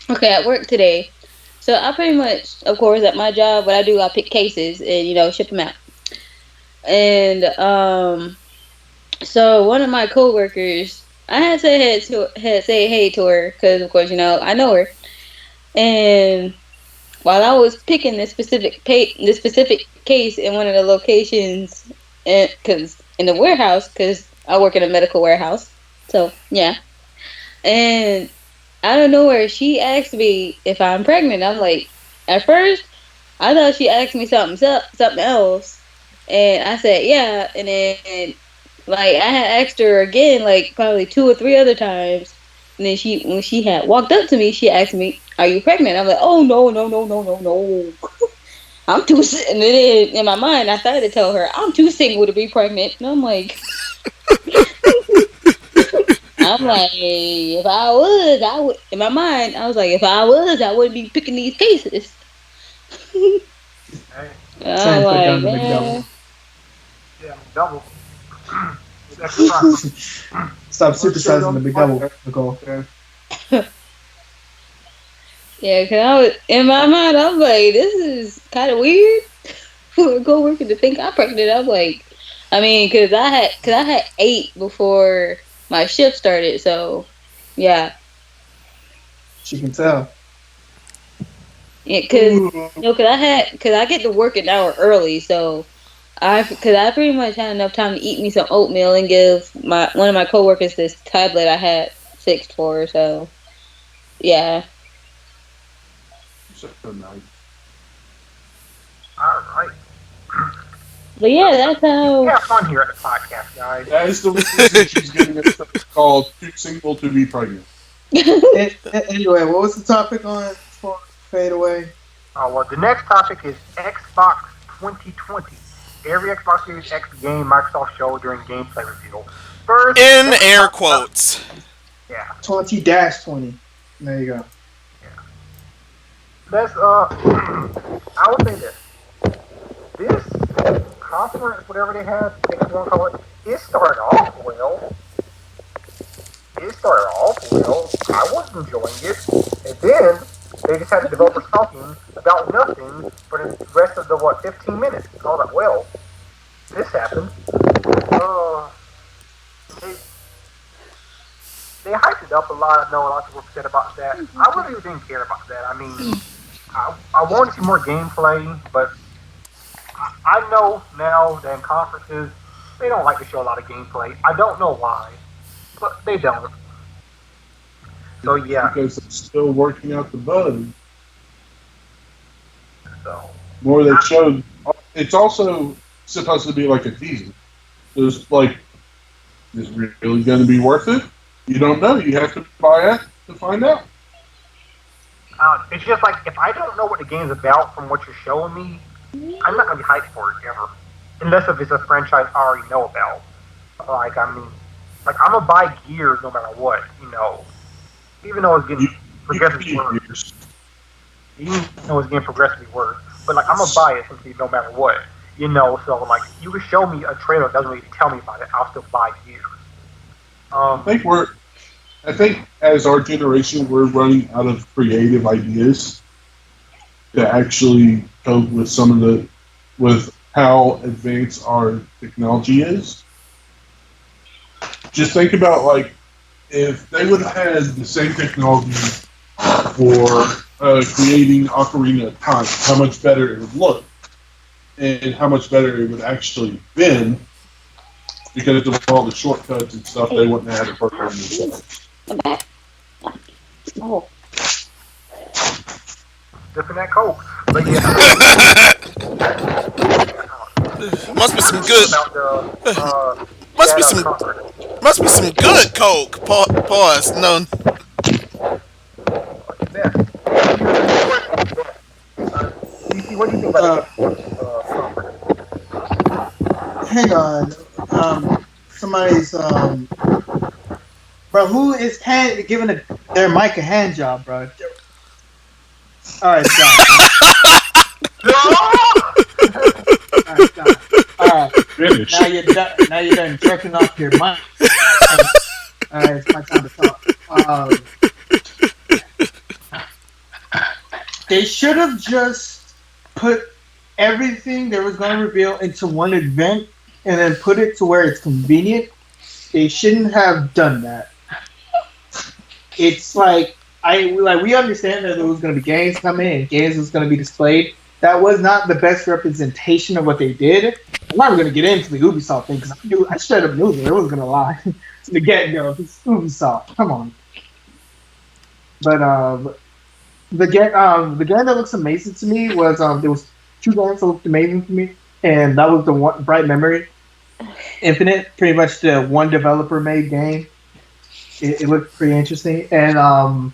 S5: okay, at work today. So, I pretty much, of course, at my job, what I do, I pick cases and, ship them out. And, so one of my coworkers, I had say hey to her, because, of course, I know her. And while I was picking this specific case in one of the locations, because in the warehouse, because I work in a medical warehouse, so yeah. And out of nowhere, she asked me if I'm pregnant. I'm like, at first, I thought she asked me something else, and I said yeah. And then, like, I had asked her again, like probably 2 or 3 other times. And then when she had walked up to me, she asked me, "Are you pregnant?" I'm like, "Oh no. I'm too." And then in my mind, I started to tell her, "I'm too single to be pregnant." And I'm like, if I was, I would. In my mind, I was like, if I was, I wouldn't be picking these cases.
S4: Hey,
S3: Trying
S5: I'm
S3: to put down
S5: like,
S3: the big
S5: man.
S4: yeah, double. It's extra process.
S3: Stop supersizing the big double, Nicole.
S5: Yeah, cause I was in my mind, I was like, this is kind of weird for a coworker to think I'm pregnant. I'm like, I mean, cause I had 8 before my shift started, so yeah,
S3: She can tell.
S5: cause I get to work an hour early, so cause I pretty much had enough time to eat me some oatmeal and give one of my coworkers this tablet I had fixed for her. So yeah.
S1: So nice.
S4: Alright.
S5: But yeah, that's how.
S4: Have fun here at the podcast, guys.
S1: That is the reason she's getting it called "Too Single to Be Pregnant."
S3: Anyway, what was the topic on for Fade Away?
S4: Oh, well, the next topic is Xbox 2020. Every Xbox Series X game Microsoft showed during gameplay reveal. First,
S2: In
S4: let's
S2: air
S4: talk about-
S2: quotes.
S4: Yeah.
S3: 20-20. There you go.
S4: Let's, I would say this. This conference, whatever they had, they want to call it, it started off well. I was enjoying it. And then, they just had the developers talking about nothing for the rest of the, 15 minutes. I was like, well, this happened. They hyped it up a lot. I know a lot of people upset about that. I really didn't care about that. I mean, I wanted to see more gameplay, but I know now that in conferences, they don't like to show a lot of gameplay. I don't know why, but they don't. So yeah.
S1: because it's still working out the bug.
S4: So
S1: More they showed. It's also supposed to be like a teaser. There's like, is it really going to be worth it? You don't know. You have to buy it to find out.
S4: it's just like if I don't know what the game's about from what you're showing me, I'm not gonna be hyped for it ever, unless if it's a franchise I already know about. Like I mean, like I'm gonna buy Gears no matter what, even though it's getting progressively worse. Even though it's getting progressively worse, but like I'm gonna buy it simply no matter what, So like you can show me a trailer that doesn't really tell me about it, I'll still buy Gears.
S1: I think as our generation, we're running out of creative ideas to actually cope with with how advanced our technology is. Just think about like if they would have had the same technology for creating Ocarina of Time, how much better it would look, and how much better it would actually have been because of all the shortcuts and stuff. They wouldn't have had to program themselves.
S5: I'm back. Oh.
S4: Dipping that Coke. But yeah.
S2: Must be some good. Must be some good Coke. Pause. No.
S4: DC, what do you think about
S3: Hang on. Somebody's bro, who is giving their mic a hand job, bro? Alright, stop. Alright, stop. Alright.
S1: Finish.
S3: Now you're done jerking off your mic. Alright, it's my time to talk. They should have just put everything they was going to reveal into one event and then put it to where it's convenient. They shouldn't have done that. It's like we understand that there was going to be games coming and games was going to be displayed. That was not the best representation of what they did. I'm not going to get into the Ubisoft thing because I straight up knew it. I wasn't going to lie. To the get-go, it's Ubisoft. Come on. But the game that looks amazing to me was there was two games that looked amazing to me, and that was the one Bright Memory Infinite, pretty much the one developer made game. It looked pretty interesting, and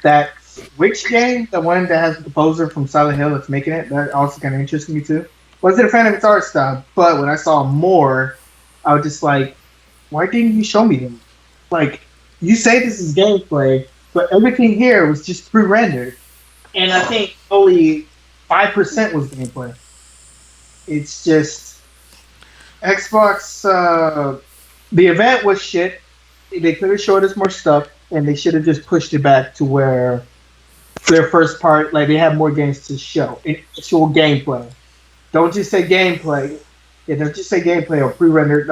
S3: that Witch game, the one that has the composer from Silent Hill that's making it, that also kind of interested me too. Wasn't a fan of its art style, but when I saw more, I was just like, why didn't you show me them? Like, you say this is gameplay, but everything here was just pre-rendered, and I think only 5% was gameplay. It's just Xbox. The event was shit. They could have showed us more stuff, and they should have just pushed it back to where their first part, like they have more games to show, actual gameplay. Don't just say gameplay. Yeah, don't just say gameplay or pre-rendered.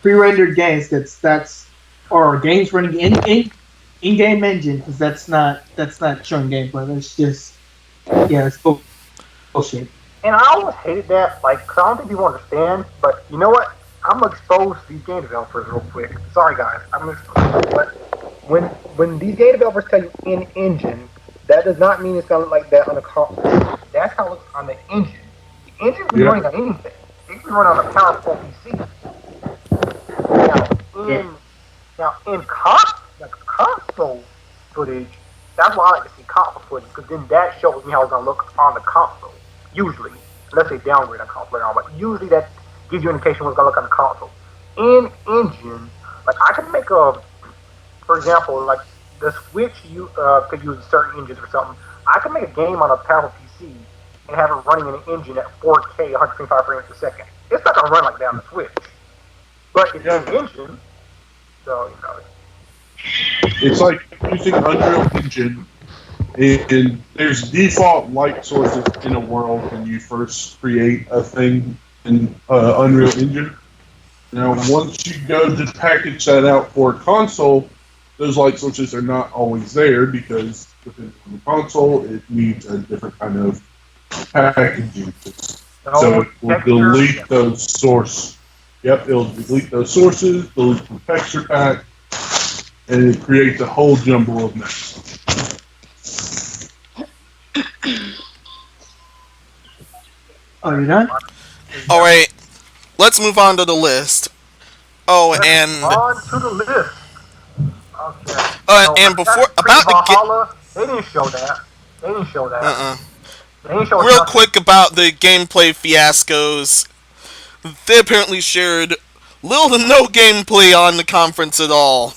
S3: Pre-rendered games. That's or games running in-game engine, because that's not showing gameplay. That's just it's bullshit.
S4: And I always hated that, like, cause I don't think people understand, but you know what? I'm gonna expose these game developers real quick. Sorry guys, I'm gonna expose them. But when these game developers tell you in engine, that does not mean it's gonna look like that on the console. That's how it looks on the engine. The engine can be running on anything. It can be running on a powerful PC. Now in console footage, that's why I like to see console footage, because then that shows me how it's gonna look on the console. Usually, unless they downgrade on console later on, but usually that gives you an indication what's gonna look on the console. In engine, like I can make for example, like the Switch, you could use certain engines or something. I can make a game on a powerful PC and have it running in an engine at 4K, 125 frames per second. It's not gonna run like that on the Switch, but it's an engine, so
S1: It's like using Unreal Engine, and there's default light sources in a world when you first create a thing in Unreal Engine. Now, once you go to package that out for a console, those light sources are not always there because within the console, it needs a different kind of packaging. So it will delete those sources. Yep, it'll delete those sources, delete the texture pack, and it creates a whole jumble of mess.
S3: Oh, you're done?
S2: All right, let's move on to the list. Oh, and
S4: On to the list. Okay.
S2: and before
S4: Assassin's Creed
S2: about the
S4: Valhalla, they didn't show that. They didn't show that. They didn't show us
S2: real
S4: nothing.
S2: quick about the gameplay fiascos, they apparently shared little to no gameplay on the conference at all.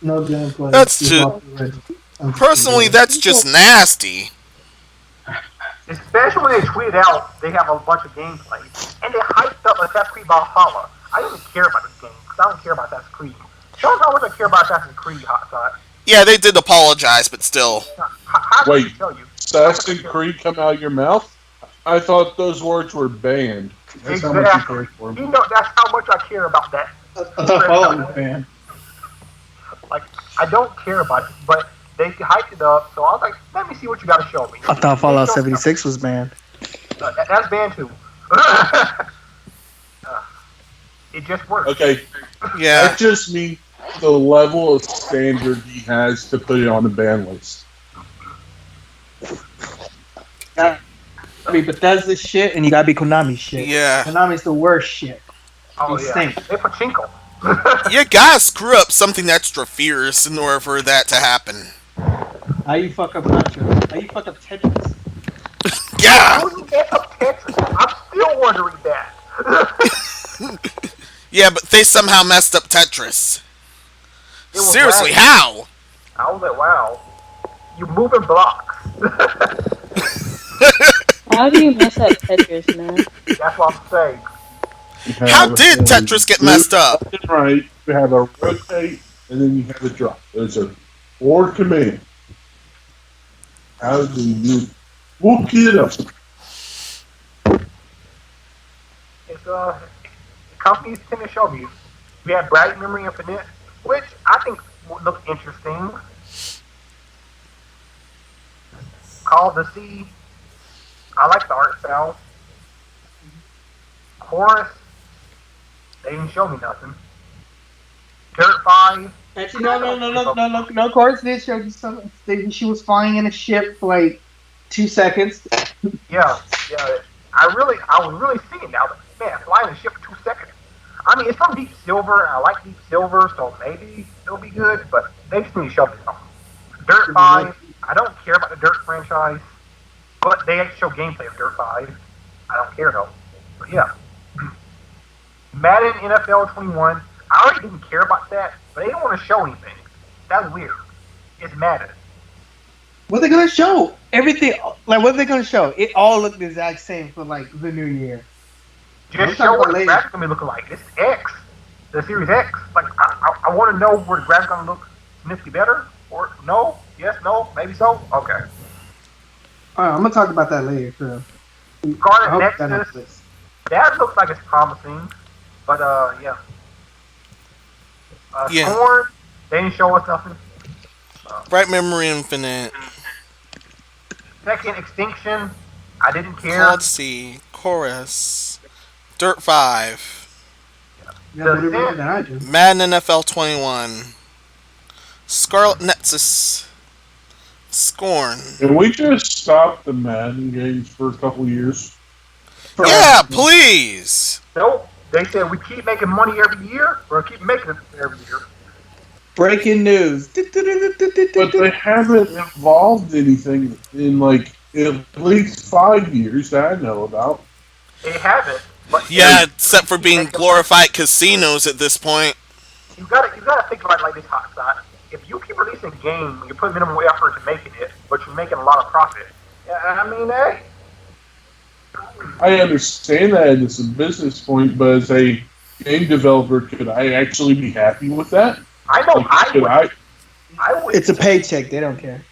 S3: No gameplay.
S2: That's personally, that's just nasty.
S4: Especially when they tweeted out they have a bunch of gameplay. And they hyped up Assassin's Creed Valhalla. I didn't even care about this game, because I don't care about Assassin's Creed. Show us how much I care about Assassin's Creed, Hot.
S2: Yeah, they did apologize, but still.
S4: How
S1: Wait.
S4: did I tell you?
S1: Assassin's Creed come out of your mouth? I thought those words were banned. That's how much you
S4: Exactly.
S1: care for them.
S4: You know, that's how much I care about that.
S3: I thought Fallout was banned.
S4: Like, I don't care about it, but they hyped it up, so I was like, let me see what you got to show me.
S3: I thought Fallout 76 was banned.
S4: That's banned too. It just works.
S1: Okay,
S2: Yeah.
S1: that just means the level of standard he has to put it on the ban list.
S3: Gotta be Bethesda shit, and you gotta be Konami shit.
S2: Yeah.
S3: Konami's the worst shit.
S4: Oh,
S3: They
S4: yeah.
S3: stink.
S4: They pachinko.
S2: You gotta screw up something extra fierce in order for that to happen.
S3: How you fuck up Nacho? How you fuck up Tetris?
S2: Yeah!
S4: How do you get up Tetris? I'm still wondering that.
S2: Yeah, but they somehow messed up Tetris.
S4: It was
S2: Seriously,
S4: wacky.
S2: how?
S4: I was like, wow. You're moving blocks.
S5: How do you mess up Tetris, man?
S4: That's what I'm saying.
S1: You
S2: How
S1: have
S2: did
S1: a
S2: Tetris get
S1: move
S2: messed up?
S1: left and right, you have a rotate, and then you have a drop. Those are 4 commands. How do you look it up?
S4: It's companies tend to show you. We have Bright Memory Infinite, which I think would look interesting. Call of the Sea. I like the art style. Chorus. They didn't show me nothing. Dirt 5.
S3: Actually, no. Chorus did show you something. She was flying in a ship for like 2 seconds.
S4: Yeah. I was really seeing that. I was like, man, flying a ship for 2 seconds. I mean, it's from Deep Silver, and I like Deep Silver, so maybe it'll be good, but they just need to show me something. Dirt 5, I don't care about the Dirt franchise, but they actually show gameplay of Dirt 5. I don't care, though. But yeah. Madden NFL 21, I already didn't care about that, but they don't want to show anything. That's weird. It's Madden.
S3: What are they gonna show? Everything. Like, what are they gonna show? It all looked the exact same for like the new year.
S4: Just show what the graphics gonna be looking like. This is X, the Series X. Like, I want to know where the graphics gonna look significantly better, or no, yes, no, maybe so. Okay.
S3: All right, I'm gonna talk about that later, too.
S4: Scarlet Nexus. That looks like it's promising, but yeah.
S2: Yeah.
S4: Scorn, they didn't show us nothing.
S2: Bright Memory Infinite.
S4: Second Extinction, I didn't care.
S2: Cloud Sea. Chorus. Dirt 5. Madden NFL 21. Scarlet Nexus. Scorn.
S1: Can we just stop the Madden games for a couple of years?
S2: Yeah, please!
S4: Nope. They said we keep making money every year. We're gonna keep making it every year.
S3: Breaking news.
S1: But they haven't involved anything in like at least 5 years that I know about.
S4: They haven't. But
S2: Yeah, except for being glorified casinos at this point.
S4: You gotta think about it like this, Hot Shot. If you keep releasing a game, you put minimal effort to making it, but you're making a lot of profit. I mean, hey.
S1: I understand that as a business point, but as a game developer, could I actually be happy with that?
S4: I know
S1: Like,
S4: I would.
S3: It's a paycheck. They don't care.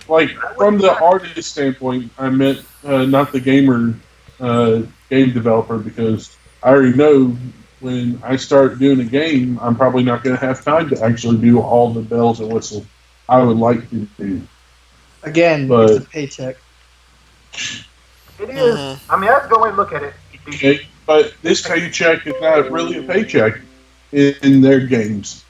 S1: Like, from the artist standpoint, I meant not the gamer game developer, because I already know when I start doing a game, I'm probably not going to have time to actually do all the bells and whistles I would like to do.
S3: Again,
S1: But-
S3: it's a paycheck.
S4: It is. I mean, that's the way to look at it.
S1: Okay, but this paycheck is not really a paycheck in their games.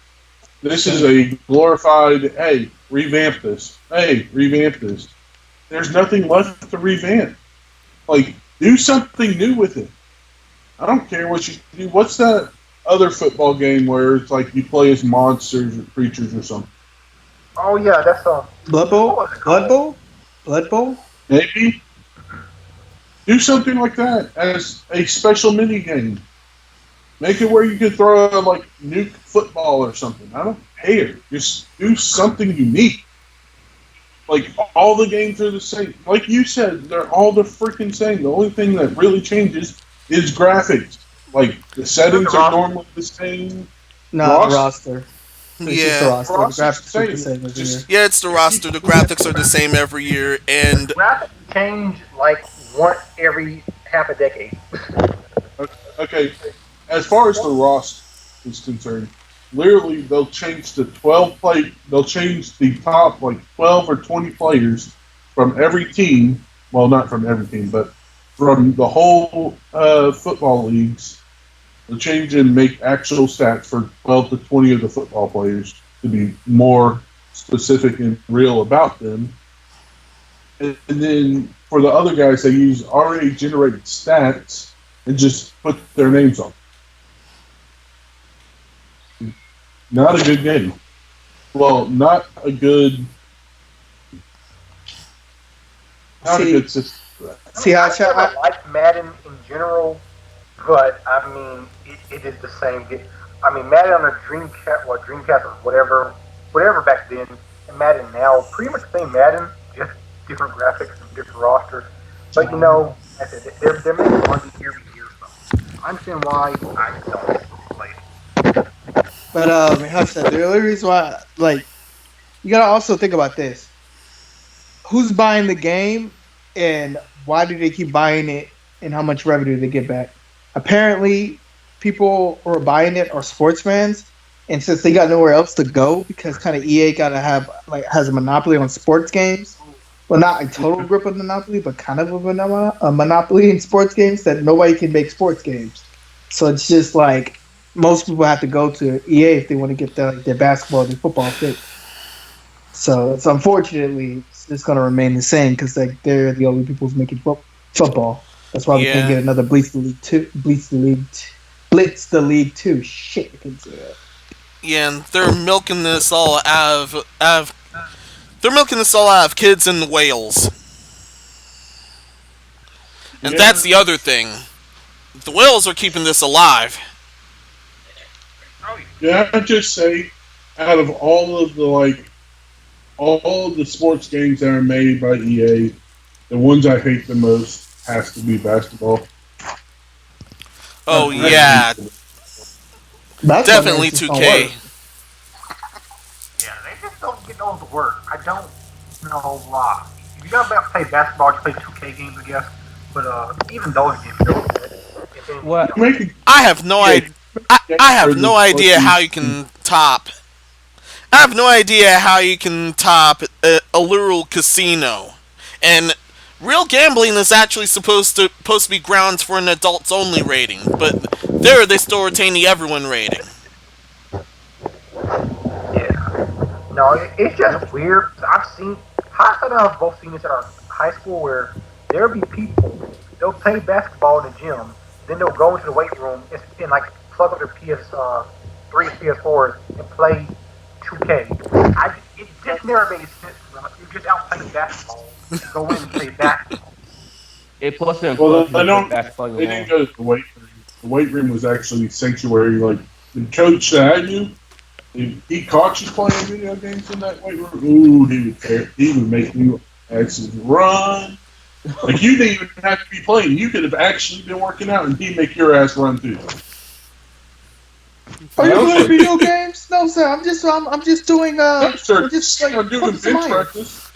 S1: This is a glorified, hey, revamp this. Hey, revamp this. There's nothing left to revamp. Like, do something new with it. I don't care what you do. What's that other football game where it's like you play as monsters or creatures or something?
S4: Oh yeah, that's
S3: Blood Bowl? Blood Bowl? Blood Bowl?
S1: Maybe. Do something like that as a special mini game. Make it where you can throw like nuke football or something. I don't care. Just do something unique. Like all the games are the same. Like you said, they're all the freaking same. The only thing that really changes is graphics. Like the settings are normally the same.
S3: No, the roster. It's just the
S2: Yeah.
S3: roster. The graphics are the same every year.
S1: Just
S2: Yeah, it's the roster. The graphics are the same every year, and
S4: graphics change like once every half a decade.
S1: okay. As far as the roster is concerned, literally they'll change the 12 play. They'll change the top like 12 or 20 players from every team. Well, not from every team, but from the whole football leagues. They'll change and make actual stats for 12 to 20 of the football players to be more specific and real about them. And then for the other guys, they use already generated stats and just put their names on. Not a good game. Well, not a good system.
S3: See how
S4: I like Madden in general, but I mean it is the same. I mean Madden on a Dreamcast or whatever back then, and Madden now, pretty much the same Madden, just different graphics and different rosters. But you know, they're making money every year, so I understand why I don't play it.
S3: But hush that. The only reason why, like, you gotta also think about this: who's buying the game, and why do they keep buying it, and how much revenue they get back? Apparently, people who are buying it are sports fans, and since they got nowhere else to go, because kind of EA has a monopoly on sports games. Well, not a total grip of monopoly, but kind of a monopoly in sports games that nobody can make sports games. So it's just like most people have to go to EA if they want to get their basketball and football fixed. So it's unfortunately it's going to remain the same because they're the only people who's making football. That's why we can't get another Blitz the League 2. Shit, I can say that.
S2: yeah, and they're milking this all out of they're milking this all out of kids in Wales. And that's the other thing. The Wales are keeping this alive.
S1: Yeah, I'd just say, out of all of the sports games that are made by EA, the ones I hate the most has to be basketball.
S2: Oh yeah, definitely 2K.
S4: Yeah, they just don't get those to work. I don't know why. If you gotta play basketball, you play 2K games, I guess. But even those games don't.
S6: What?
S2: I have no idea. I have no idea how you can top. I have no idea how you can top a literal casino, and real gambling is actually supposed to be grounds for an adults only rating, but there they still retain the everyone rating.
S4: Yeah. No, it's just weird. I've both seen this at our high school where there'll be people, they'll play basketball in the gym, then they'll go into the weight room and like plug up their PS3, PS4s and play 2K. It just never made sense. You're just out playing basketball. Go in and play basketball.
S6: It plus them.
S1: Well, they didn't go to the weight room. The weight room was actually sanctuary. Like the coach that I knew, he caught you playing video games in that weight room. Ooh, he would make you actually run. Like you didn't even have to be playing. You could have actually been working out, and he'd make your ass run too.
S3: Are you playing video games? No, sir. I'm just doing
S1: No, sir.
S3: I'm
S1: doing bench practice.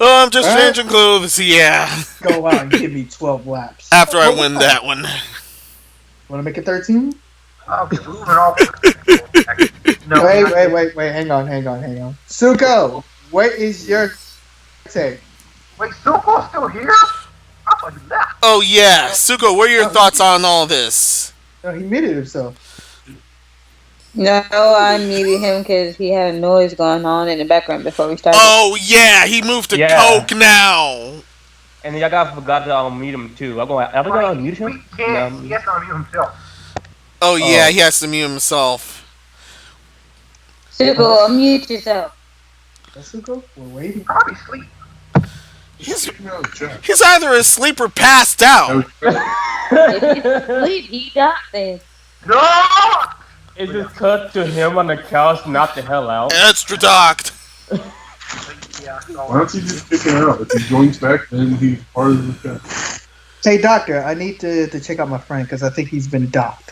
S2: Oh, I'm just changing clothes. Yeah.
S3: Go out and give me 12 laps.
S2: After I win that one.
S3: Want to make it 13?
S4: Okay, moving on. No,
S3: wait. Hang on. Suko, what is your take?
S4: Wait, Suko's still here? I thought he left.
S2: Oh yeah, Suko, what are your thoughts on all this?
S3: No, he muted himself.
S5: No, I muted him because he had a noise going on in the background before we started.
S2: Oh yeah, he moved to
S6: Yeah.
S2: Coke now.
S6: And then y'all guys forgot to mute him too. I'm going. Are we gonna mute him?
S4: He can't. He has to unmute himself.
S2: Oh yeah,
S6: Oh.
S2: he has to mute himself.
S5: Suko, unmute yourself.
S3: Suko, we're waiting.
S4: Probably sleep.
S2: He's either asleep or passed out.
S5: If he's asleep, he got this.
S4: No.
S6: It just cut to him on the couch, knocked the hell out.
S2: Extra docked.
S4: Yeah.
S1: Why don't you just kick him out? If he joins back, then he's part of the chat.
S3: Hey, doctor, I need to check out my friend because I think he's been docked.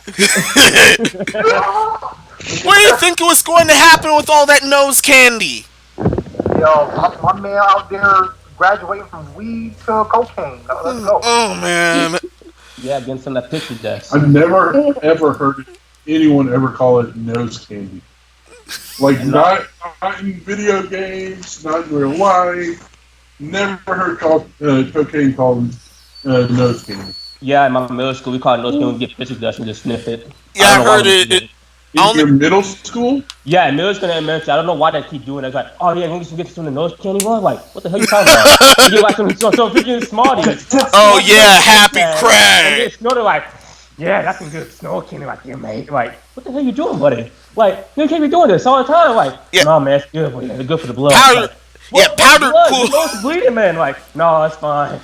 S2: What do you think was going to happen with all that nose candy?
S4: Yo, my man out there graduating from weed to cocaine. Let's go.
S2: Oh man.
S6: Yeah, against some of that picture dust.
S1: I've never ever heard anyone ever call it nose candy. Like not in video games, not in real life. Never heard cocaine called nose candy.
S6: Yeah, in my middle school, we call it nose candy. We get picture dust and just sniff it.
S2: Yeah, I heard it.
S1: In your middle school?
S6: Yeah, middle school and elementary. I don't know why they keep doing it. It's like, oh yeah, we get some of the nose candy. Well, like, what the hell you talking about? You get like some freaking Smarties.
S2: Oh yeah, happy
S6: And
S2: crack.
S6: they snorted like, yeah, that's some good snow candy. Like, yeah, mate. Like, what the hell you doing, buddy? Like, you can't be doing this all the time. Like,
S2: Yeah.
S6: no, man, it's good. It's good for the blood.
S2: Powder,
S6: Like,
S2: yeah, powder
S6: blood?
S2: cool.
S6: Your nose is bleeding, man. Like, no, it's fine.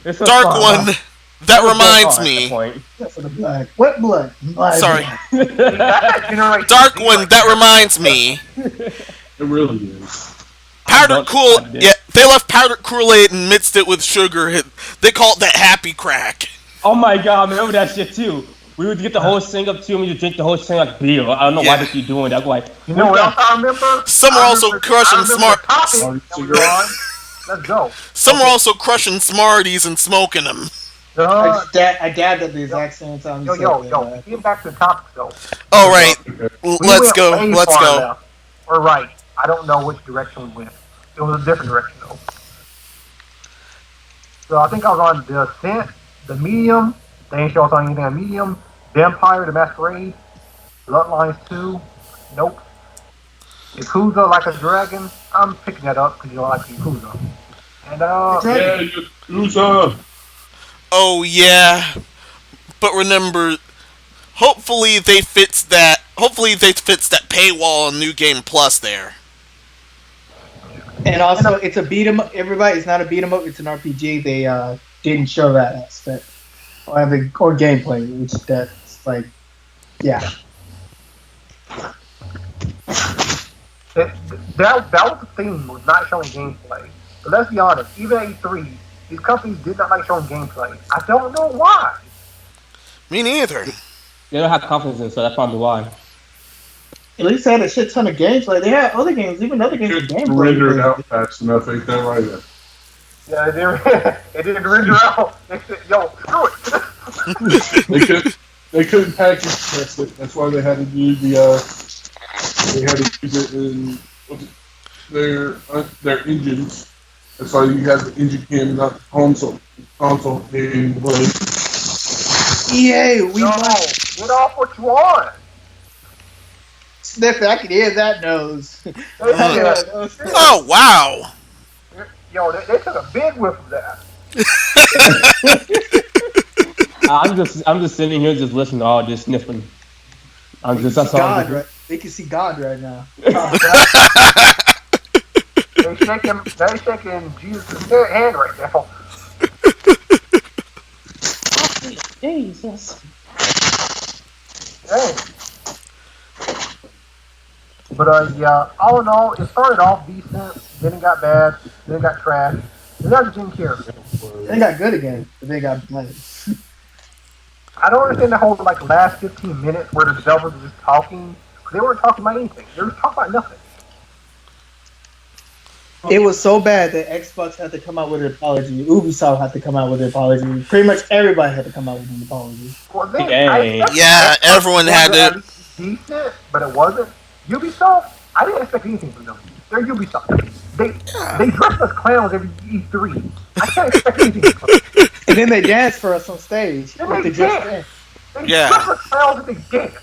S6: It's just
S2: Dark
S6: fine.
S2: one. That reminds
S6: At that
S2: me.
S6: point.
S3: For the blood. What blood? Blood.
S2: Sorry.
S4: Generation
S2: Dark
S4: Z,
S2: one.
S4: like,
S2: That reminds me.
S1: It really is.
S2: Powdered Kool.
S6: I did.
S2: Yeah, they left powdered Kool-Aid and mixed it with sugar. They call it that happy crack.
S6: Oh my god, I remember that shit too. We would get the whole thing up too, and we would drink the whole thing like beer. I don't know why
S2: Yeah.
S6: they keep doing that. Like,
S4: You know what else I remember?
S2: Some are
S4: I
S2: also
S4: remember-
S2: crushing
S4: I remember
S2: smart-
S4: the topic
S1: Smart
S4: that we were on. Let's go.
S2: Some are also crushing Smarties and smoking them.
S4: Uh,
S3: I dabbed at the exact same time. you
S4: yo,
S3: said
S4: yo.
S3: that.
S4: Get back to the topic though.
S2: All right,
S1: Okay.
S4: We
S2: let's
S4: went
S2: go.
S4: way
S2: Let's
S4: far
S2: go.
S4: left or right. I don't know which direction we went. It was a different direction though. So I think I was on the Ascent, the Medium. They ain't show us on anything on Medium. Vampire, the Masquerade, Bloodlines 2. Nope. Yakuza like a dragon. I'm picking that up because you don't like Yakuza. And
S1: Yeah, Yakuza.
S2: Oh yeah, but remember, hopefully they fix that. Hopefully they fix that paywall on New Game Plus there.
S3: And also, it's a beat 'em up. Everybody, it's not a beat 'em up. It's an RPG. They didn't show that aspect or gameplay, which that's like, yeah.
S4: that was the thing, was not showing gameplay. But let's be honest, even at E3, these companies did not like showing gameplay. I don't know why.
S2: Me neither.
S6: they don't have confidence in it, so that's probably why.
S3: At least they had a shit ton of gameplay. They had other games, even other games with
S1: Just
S3: gameplay.
S1: rendered out fast enough, ain't that right?
S4: Yeah, it didn't render out. They said, yo, screw it.
S1: They couldn't package test it. That's why they had to do they had to use it in their engines. That's why you have the engine cam, not the console gameplay.
S3: EA, we
S4: No,
S3: won.
S4: get off what you want.
S3: Sniff it. I can hear that nose.
S2: Oh wow.
S4: Yo, they took a big whiff of that.
S6: I'm just sitting here just listening to all this sniffing. That's all.
S3: God, right? They can see God right now.
S4: They shaking Jesus' hand right now.
S5: Jesus.
S4: Dang. But yeah, all in all, it started off decent, then it got bad, then it got trash, then I just didn't care.
S3: They got good again, but they got blank.
S4: I don't understand the whole like last 15 minutes where the developers were just talking. They weren't talking about anything. They were talking about nothing.
S3: It was so bad that Xbox had to come out with an apology. Ubisoft had to come out with an apology. Pretty much everybody had to come out with an apology.
S4: Well, then,
S6: Dang.
S2: Yeah, everyone had
S4: to.
S2: to.
S4: Decent, but it wasn't. Ubisoft, I didn't expect anything from them. They're Ubisoft. They dress as clowns every E3. I can't expect anything from them.
S3: And then they danced for us on stage.
S4: Then
S3: With
S4: they
S3: the Just
S4: dance.
S3: Dance.
S4: They
S2: Yeah.
S4: dress as clowns and they dance.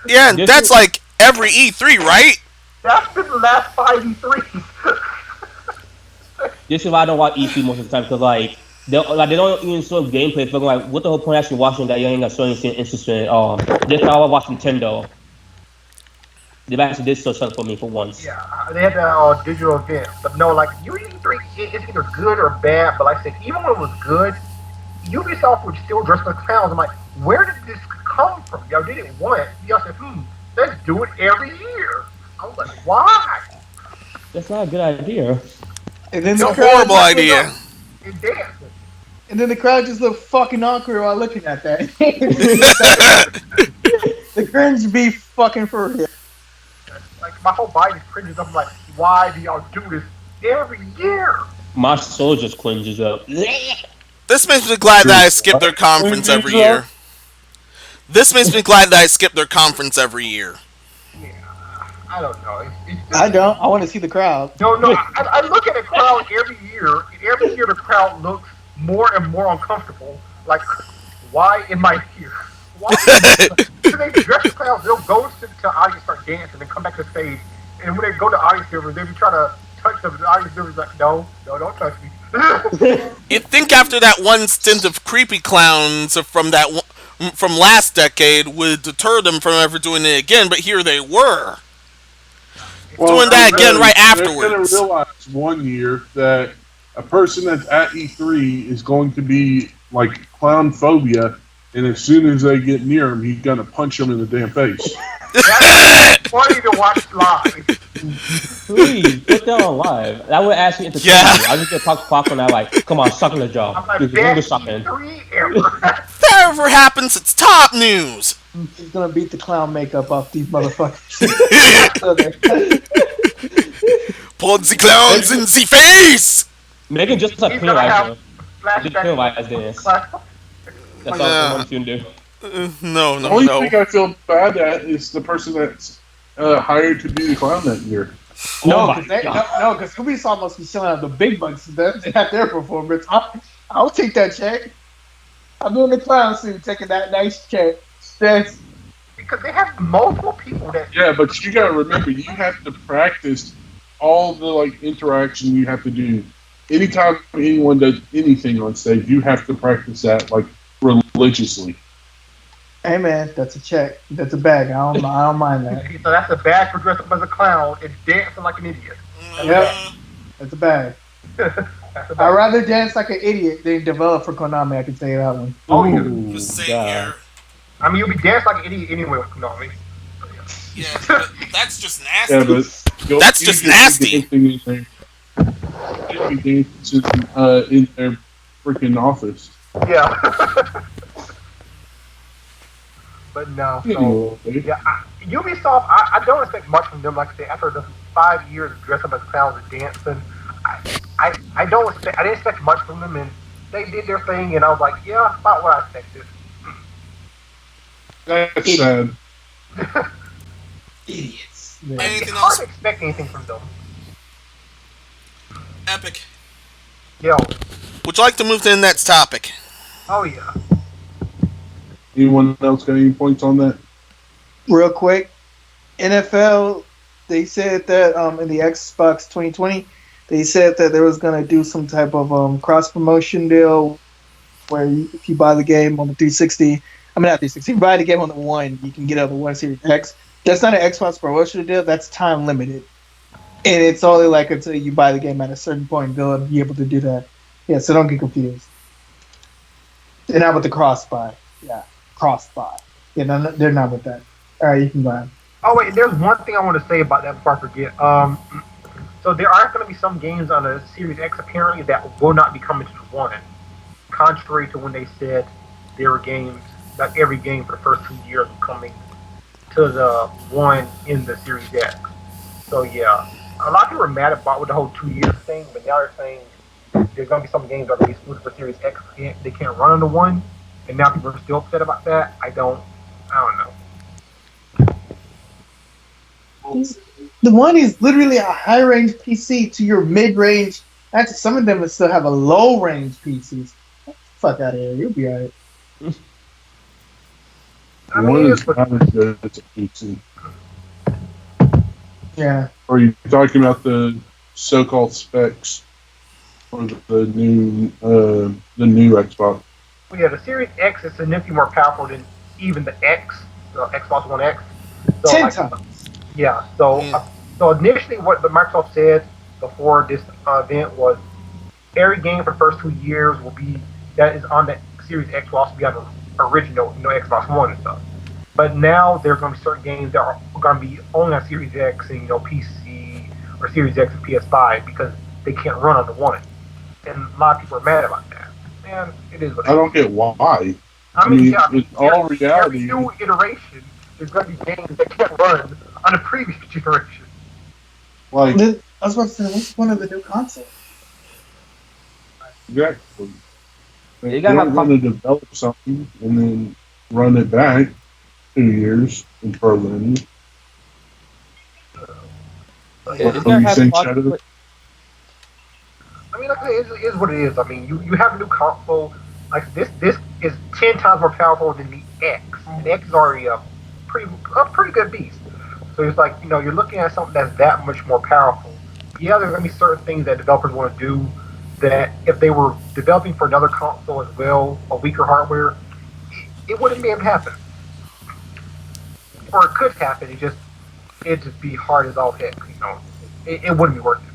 S2: Yeah, and that's like every E3, right?
S4: That's been the last 5 E3s.
S6: This is why I don't watch E3 most of the time because they don't even show gameplay. So I'm like, what the whole point actually watching that? You ain't got showing anything interesting. Just how I watch Nintendo. They actually did show something for me for once.
S4: Yeah, they had the digital event, but no, like E3 is either good or bad. But like I said, even when it was good, Ubisoft would still dress like clowns. I'm like, where did this come from? Y'all did it once. Y'all said, let's do it every year. I was like, why?
S6: That's not a good idea.
S3: And then
S2: It's
S3: the
S2: a
S3: crowd
S2: horrible idea.
S4: It dancing.
S3: And then the crowd just looked fucking awkward while looking at that. The cringe be fucking for real.
S4: Like my whole body cringes. I'm like, why do y'all do this every year?
S6: My soul just cringes up.
S2: This makes me glad that I skip their conference every year. This makes me glad that I skip their conference every year.
S4: Yeah, I don't know. It's just,
S3: I don't. I want to see the crowd.
S4: No. I look at the crowd every year. And every year the crowd looks more and more uncomfortable. Like, why am I here? Why? So they dress the crowd. They'll go to the audience, start dancing, and come back to the stage. And when they go to audience members, they be trying to touch them. The audience members like, no, don't touch me.
S2: You'd think after that one stint of creepy clowns from last decade would deter them from ever doing it again, but here they were. Doing that again right afterwards.
S1: They're going to realize one year that a person that's at E3 is going to be like clown phobia, and as soon as they get near him, he's going to punch them in the damn face.
S4: That's funny to watch live.
S6: Please, put that on live. That would actually entertain me. I just get popcorn and I'm like, come on, suck on the jaw.
S4: I'm like,
S6: Just
S4: best
S6: sucking.
S4: E3 ever.
S2: If that ever happens, it's top news.
S3: He's gonna beat the clown makeup off these motherfuckers.
S2: Pulled the clowns in the face.
S6: Make it just a
S4: He's
S6: pin
S4: gonna have
S6: right Just pin right dance. That's all I want you to do.
S2: No.
S1: The only thing I feel bad at is the person that's hired to be the clown that year.
S3: No, because Ubisoft must be selling out the big bucks at their performance. I'll take that check. I'm doing the clown suit, taking that nice check. That's
S4: because they have multiple people that.
S1: Yeah, but you gotta remember, you have to practice all the like interaction you have to do. Anytime anyone does anything on stage, you have to practice that like religiously.
S3: Hey man, that's a check. That's a bag. I don't mind that.
S4: So that's a bag for dressing up as a clown and dancing like an idiot.
S3: Yep, that's a bag.
S4: That's a bag.
S3: I'd rather dance like an idiot than develop for Konami. I can say that one.
S4: Oh yeah.
S2: Just saying here.
S4: I mean, you'll be dancing like an idiot anyway with Konami.
S2: Yeah, but that's just nasty.
S1: Yeah, but
S2: That's just nasty.
S1: In their freaking office.
S4: Yeah. But no. So,
S1: Anyway.
S4: yeah, Ubisoft, I don't expect much from them. Like I said, after the 5 years of dressing up as clowns and dancing, I didn't expect much from them, and they did their thing, and I was like, yeah, about what I expected.
S1: That's sad.
S3: Idiots.
S2: Anything
S4: It's hard
S2: else?
S4: to expect anything from them.
S2: Epic.
S4: Yo,
S2: Would you like to move to the next topic?
S4: oh yeah.
S1: Anyone else got any points on that?
S3: Real quick, NFL, they said that in the Xbox 2020, they said that they was gonna do some type of cross promotion deal where if you buy the game on the 360, I mean not 360, you buy the game on the One, you can get it on the One Series X. That's not an Xbox promotional deal. That's time limited, and it's only like until you buy the game at a certain point, they'll be able to do that. Yeah, so don't get confused. They're not with the cross buy. Yeah, cross buy. Yeah, no, they're not with that. All right, you can buy them.
S4: Oh wait, there's one thing I want to say about that before I forget. So there are going to be some games on the Series X apparently that will not be coming to the One, contrary to when they said there were games, like every game for the first 2 years was coming to the One in the Series X. So yeah, a lot of people are mad about with the whole 2 years thing, but now they're saying there's going to be some games that are going to be exclusive for Series X. They can't run on the One, and now people are still upset about that. I don't know.
S3: The One is literally a high range PC to your mid range. Actually, some of them will still have a low range PCs. Fuck out of here, you'll be alright.
S4: I
S1: One
S4: mean,
S1: is not as good as a PC.
S3: Yeah.
S1: Or are you talking about the so-called specs for the new Xbox?
S4: yeah, the Series X is significantly more powerful than even the X, the Xbox One X. So
S3: 10
S4: like,
S3: times.
S4: yeah. So
S2: Yeah.
S4: so initially, what the Microsoft said before this event was every game for the first 2 years will be that is on the Series X will also be on the original, Xbox One and stuff. But now there's going to be certain games that are going to be only on Series X and PC or Series X and PS5 because they can't run on the One, and a lot of people are mad about that. And it is what
S1: I
S4: it is.
S1: don't get why.
S4: I mean, yeah,
S1: In all
S4: every
S1: reality,
S4: new iteration, there's going to be games that can't run on the previous generation.
S1: like
S3: I was about to say, what's one of the new consoles?
S1: exactly,
S6: You
S1: they
S6: gotta
S1: don't
S6: have
S1: want to develop something and then run it back 2 years in programming.
S6: you
S1: What
S6: gotta
S1: are you
S6: have
S1: saying,
S6: possible-
S1: Shadow?
S4: I mean, like I said, it is what it is. I mean, you have a new console. Like this is 10 times more powerful than the X. And the X is already a pretty good beast. So it's like you're looking at something that's that much more powerful. Yeah, there's gonna be certain things that developers want to do that if they were developing for another console as well, a weaker hardware, it wouldn't be able to happen. Or it could happen. It'd just be hard as all heck. It wouldn't be worth it.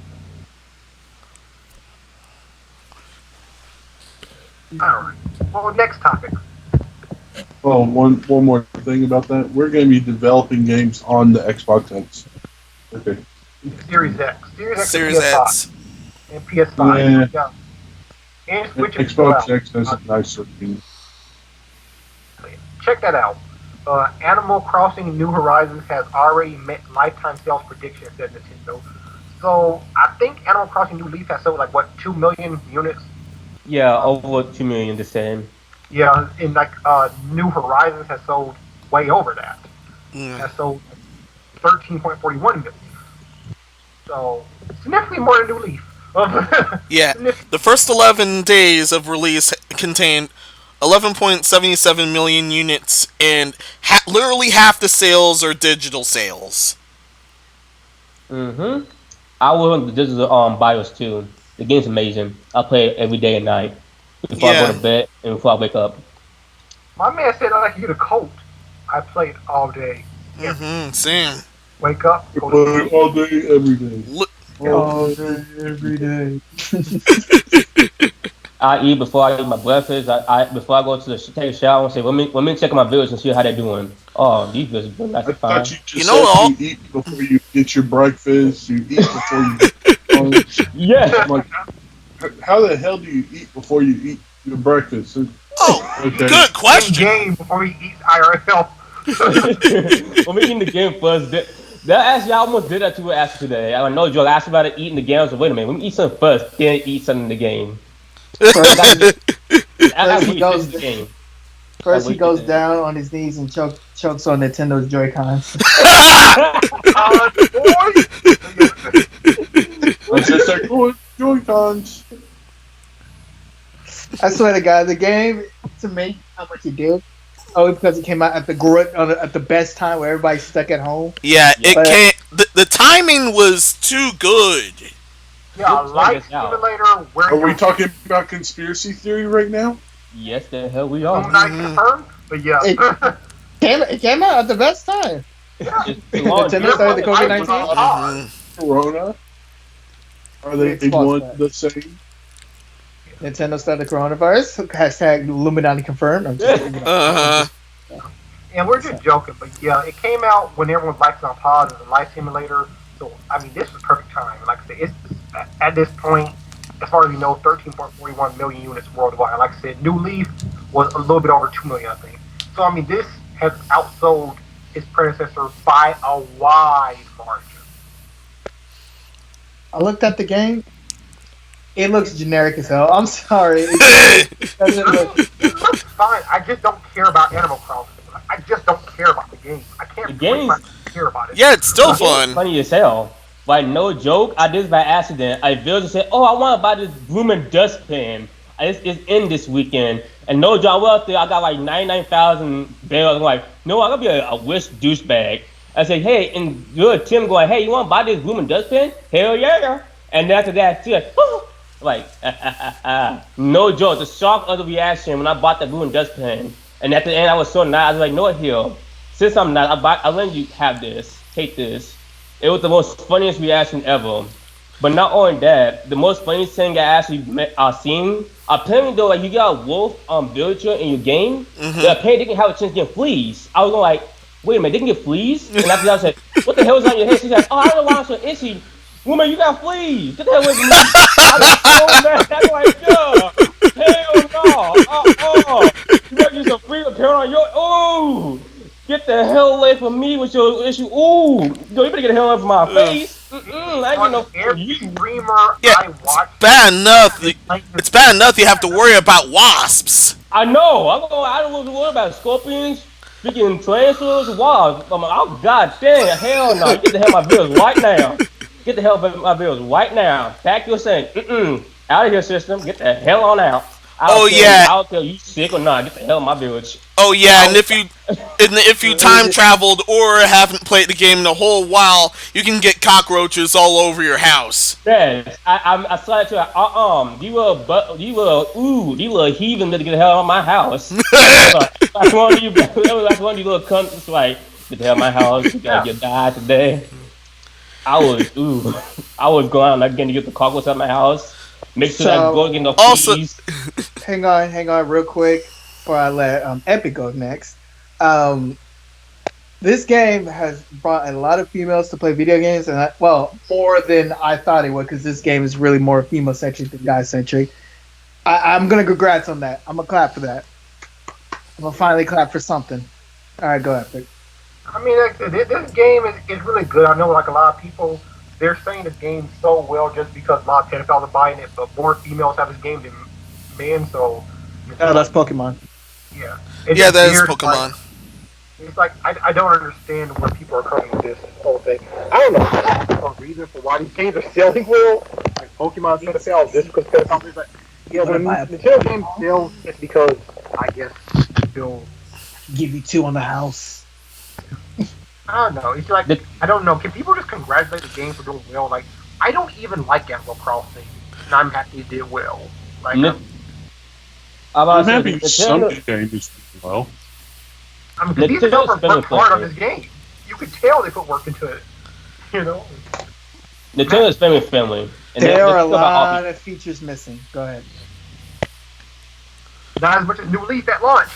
S4: All right. Well, next topic.
S1: Oh, one more thing about that. We're going to be developing games on the Xbox X. Okay.
S4: Series X. Series X
S2: Series
S4: and PS5.
S2: X.
S4: And PS5. Yeah. And Switch is still
S1: Xbox
S4: out.
S1: X has a nicer game.
S4: Check that out. Animal Crossing New Horizons has already met lifetime sales predictions, said Nintendo. So I think Animal Crossing New Leaf has sold like what 2 million units.
S6: Yeah, over 2 million the same.
S4: Yeah, and like New Horizons has sold way over that.
S2: Yeah.
S4: Has sold 13.41 million. So significantly more than New Leaf.
S2: Yeah. The first 11 days of release contained 11.77 million units, and literally half the sales are digital sales.
S6: Mm-hmm. I was on the digital BIOS too. The game's amazing. I play it every day and night before I go
S2: Yeah.
S6: to bed and before I wake up.
S4: My man said I can get a cold. I play it all day.
S2: Same.
S4: Wake up,
S1: We
S4: go
S1: play
S4: to
S1: it all day, every day.
S3: All day, every day.
S6: I eat before I eat my breakfast. I before I go to take a shower and say, let me check my videos and see how they're doing. Oh, these videos are doing nice
S1: I
S6: and fine.
S1: thought you just
S2: You know
S1: said
S2: all-
S1: you eat before you get your breakfast. You eat before you get lunch.
S6: Yeah.
S1: I'm like, how the hell do you eat before you eat your breakfast?
S2: Oh,
S1: Okay.
S2: good question.
S4: game before he eats IRL.
S6: Let me eat the game first. That actually, I almost did that to an ask today. I know Joel asked about it eating the game. I was like, wait a minute, let me eat something first, then eat something in the game.
S3: First,
S6: I
S3: he goes-
S6: the game.
S3: first he goes down on his knees and chokes on Nintendo's Joy-Cons.
S1: I just like, Joy-Cons.
S3: I swear to God, the game, to me, how much it did. Oh, because it came out at the best time where everybody's stuck at home.
S2: Yeah, it
S3: But-
S2: can't. The timing was too good.
S4: Yeah,
S6: Oops,
S4: Life
S6: I guess now.
S4: Simulator. Where
S1: Are we talking about conspiracy theory right now?
S6: Yes, the hell we are.
S4: Not confirmed, but yeah.
S3: It came out at the best time.
S6: It's too long.
S3: Nintendo started the COVID-19.
S1: Corona? Are they
S3: It's
S1: one
S3: false,
S1: the same?
S3: Nintendo started the coronavirus. Hashtag Illuminati confirmed. I'm just,
S4: And we're just joking, but yeah, it came out when everyone's life was on pause as a Life Simulator. So I mean, this was perfect time. Like I said, it's at this point, as far as we know, 13.41 million units worldwide. Like I said, New Leaf was a little bit over 2 million, I think. So I mean, this has outsold its predecessor by a wide margin.
S3: I looked at the game. It looks generic as hell. I'm sorry. It doesn't look.
S4: It looks fine. I just don't care about Animal Crossing. I just don't care about the game. I can't
S6: The
S4: bring
S6: game-
S4: myself to care about it.
S2: Yeah, it's still
S6: It's
S2: fun.
S6: funny as hell. Like, no joke, I did this by accident. I visually said, oh, I want to buy this blooming dustpan. it's in this weekend. And no John Wells there, I got like 99,000 bells. I'm like, no, I'm gonna be a wish douchebag. I said, hey, and good Tim going, hey, you want to buy this Bloom and Dustpan? Hell yeah! And after that, too, like, no joke. The shock of the reaction when I bought that Bloom and Dustpan, and at the end, I was so nice. I was like, no, Hill, since I'm not, I'll let you have this. Take this. It was the most funniest reaction ever. But not only that, the most funniest thing I actually seen, apparently though, like you got a wolf villager in your game, but apparently they can have a chance to get fleas. I was like, wait a minute, they can get fleas? And after that I said, what the hell is on your head? She said, oh, I don't know why I'm so itchy. Woman, you got fleas. Get the hell away from me. I was so mad. I was like, hell no. You got to use some free apparel on your, get the hell away from me with your issue. Ooh, yo, you better get the hell away from my face. I ain't no
S4: every streamer I watch.
S2: It's bad enough you have to worry about wasps.
S6: I know. I don't want to worry about scorpions, freaking tarantulas, wasps. I'm like, oh god dang, hell no! You get the hell out of my bills right now. Get the hell out of my bills right now. Pack your thing. Out of here, system. Get the hell on out. I'll tell you sick or not. Get the hell in my village.
S2: Oh yeah, and if you time traveled or haven't played the game in a whole while, you can get cockroaches all over your house.
S6: Yes, I saw it too. You were a heathen to get the hell out of my house. That's one of you little cunts. It's like, get the hell out of my house. You gotta get died today. I was going out again to get the cockroaches out of my house. Make sure I go get the fleas.
S3: Hang on, real quick before I let Epic go next. This game has brought a lot of females to play video games, and more than I thought it would, because this game is really more female-centric than guy-centric. I'm gonna congrats on that. I'm gonna clap for that. I'm gonna finally clap for something. All right, go Epic.
S4: I mean, this game is really good. I know, like a lot of people, they're saying this game so well just because a lot of pedophiles are buying it, but more females have this game than men. So
S3: that's Pokemon.
S4: Yeah.
S2: That is Pokemon.
S4: It's like I don't understand where people are coming with this whole thing. I don't know a reason for why these games are selling well. Like Pokemon's gonna sell this because pedophiles. Like, when Nintendo games sell, it's because I guess they'll
S3: give you 2 on the house.
S4: I don't know. It's like I don't know. Can people just congratulate the game for doing well? Like I don't even like Animal Crossing, and I'm happy it did well. Like
S1: I'm happy some games did well.
S4: I mean, these developers worked hard on this game. You could tell they put work into it. You know.
S6: Nintendo is family friendly.
S3: There are a lot of features missing. Go ahead.
S4: Not as much as New Leaf at launch.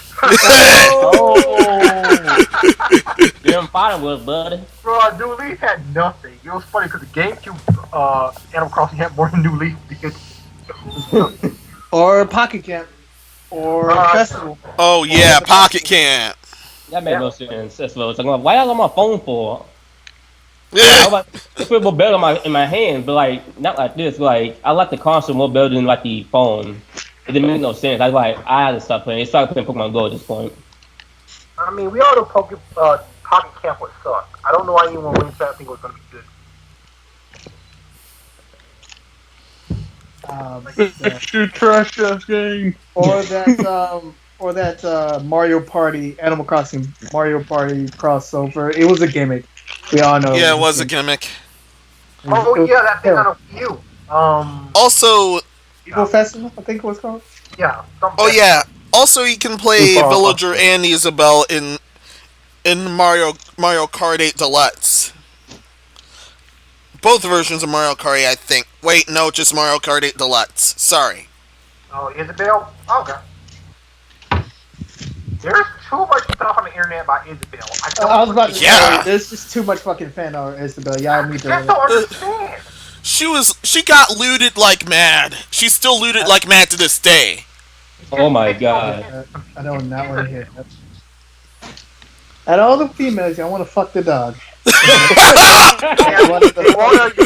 S6: You didn't find it with, buddy.
S4: Bro, New Leaf had nothing. It was funny because the GameCube Animal Crossing had more than New Leaf did.
S3: Or Pocket Camp. Or Festival.
S2: Oh yeah, Pocket Camp.
S6: That made no sense. That's what I was like, why y'all on my phone for?
S2: Yeah.
S6: I was like, it's more better in my hand, but like not like this. Like I like the console more better than like the phone. It didn't make no sense. I was like, I had to stop playing. I started playing Pokemon Go at this point.
S4: I mean, we all know Pocket Camp would suck. I don't know why anyone wouldn't say I think it was going to be good.
S1: Shoot trash that game.
S3: Or that Mario Party, Animal Crossing Mario Party crossover. It was a gimmick. We all know.
S2: Yeah, it was a gimmick.
S4: Oh yeah, that thing on Wii U.
S2: Also,
S3: Evo Festival, I think it was called.
S4: Yeah.
S2: Yeah. Also, you can play Villager and Isabelle in Mario Kart 8 Deluxe. Both versions of Mario Kart 8, I think. Wait, no, just Mario Kart 8 Deluxe. Sorry.
S4: Oh, Isabelle? Okay. There's too much stuff on the internet about Isabelle.
S3: I was about to say, there's just too much fucking fan art of Isabelle. Y'all need to...
S4: I don't understand.
S2: She got looted like mad. She's still looted like mad to this day.
S6: Oh my god.
S3: I don't not want to hear that. At all the females, y'all want to fuck the dog.
S4: You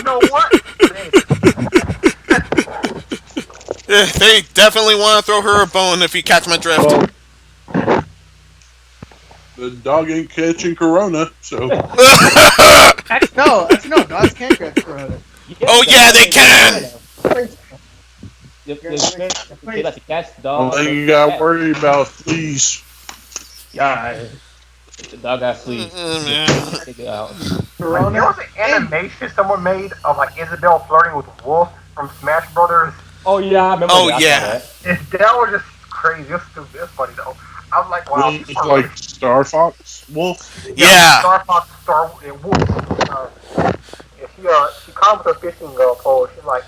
S4: know what?
S2: They definitely want to throw her a bone if you catch my drift.
S1: Well, the dog ain't catching corona, so...
S3: No, dogs can't catch corona.
S2: Oh yeah, they can!
S6: They like the cats,
S1: One
S6: dog.
S1: thing you gotta worry about, fleas.
S6: Yeah. The dog got sleep.
S2: Man.
S6: Take it out.
S4: Like, there was an animation someone made of like Isabel flirting with Wolf from Smash Brothers.
S6: Oh yeah, I remember
S2: Oh,
S6: that.
S2: yeah.
S6: I saw that.
S4: That was just crazy. It was stupid. It's funny though. I was like, wow.
S1: Wolf is like Star Fox Wolf.
S2: Yeah.
S4: Star Fox, Star and Wolf. She comes with a fishing pole. She's like,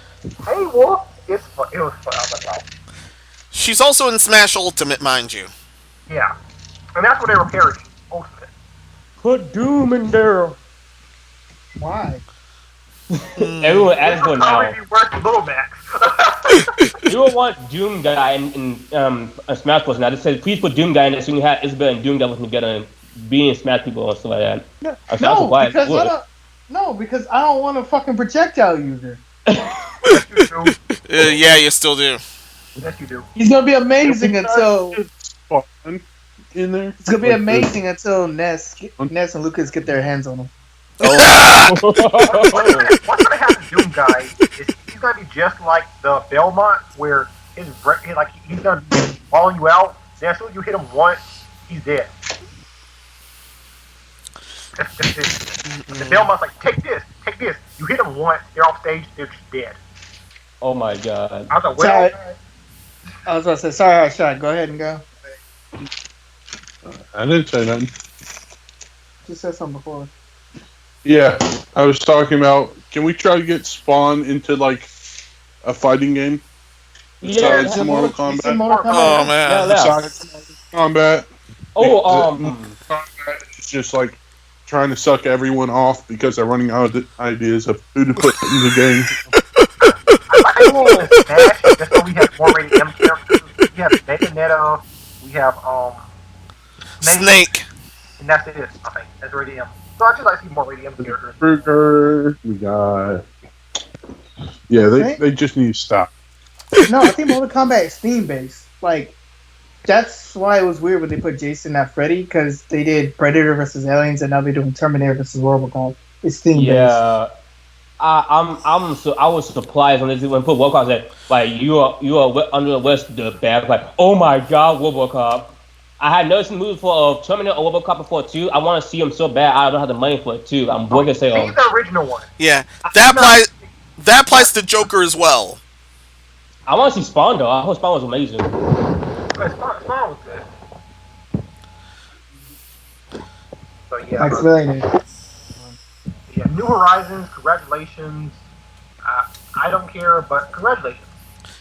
S4: "Hey, Wolf." It was fun. I was like, wow.
S2: She's also in Smash Ultimate, mind you.
S4: Yeah, and that's what they were parodying. Ultimate.
S6: Put Doom in there.
S3: Why?
S6: Everyone asks for it now.
S4: Comedy worth Little Max.
S6: You don't want Doom guy in Smash Bros. Now. They said please put Doom guy in there so you can have Isabel and Doom guy working together and being Smash people and stuff like that.
S3: No, because I don't. No, because I don't want a fucking projectile user.
S4: Yes, you do.
S2: Yeah, you still do.
S4: Yes, you do.
S3: He's gonna be amazing until
S1: Spawn in there.
S3: it's gonna be amazing until Ness and Lucas get their hands on him.
S4: What's gonna happen to Doom guy is he's gonna be just like the Belmont, where he's gonna be balling you out. Then as soon as you hit him once, he's dead. The Belmont's like, take this. You hit them once, they're off stage, they're just dead.
S6: Oh my god.
S4: I was like,
S3: Sorry.
S4: well,
S3: I was about to say, sorry, Sean. Go ahead and go.
S1: I didn't say nothing.
S3: You said something before.
S1: Yeah, I was talking about. Can we try to get Spawn into like a fighting game
S6: Yeah,
S1: besides Mortal Kombat?
S2: Oh, man.
S1: Besides Mortal Kombat.
S6: Oh,
S1: It's just like trying to suck everyone off because they're running out of ideas of who to put in the game.
S4: I like Smash, just so we have more rated M characters. We have Bayonetta, we have
S2: Snake.
S4: and that's it, I think. That's rated M. So I just like to see more rated M characters.
S1: Burger, we got. Yeah, they just need to stop.
S3: No, I think Mortal Kombat is theme based. Like, that's why it was weird when they put Jason not Freddy, because they did Predator versus Aliens, and now they're doing Terminator versus Robocop. It's theme based.
S6: yeah. I was surprised when they put Robocop said like you are under the West the bad like oh my god Robocop. I had noticed the movie for Terminator or Robocop before too. I want to see him so bad. I don't have the money for it too. I'm going to say
S4: He's the original one.
S2: Yeah, that applies to Joker as well.
S6: I want to see Spawn though. I hope Spawn was amazing.
S4: Spawn was good. So yeah.
S3: Max Millionaire.
S4: Yeah, New Horizons, congratulations. I don't care, but congratulations.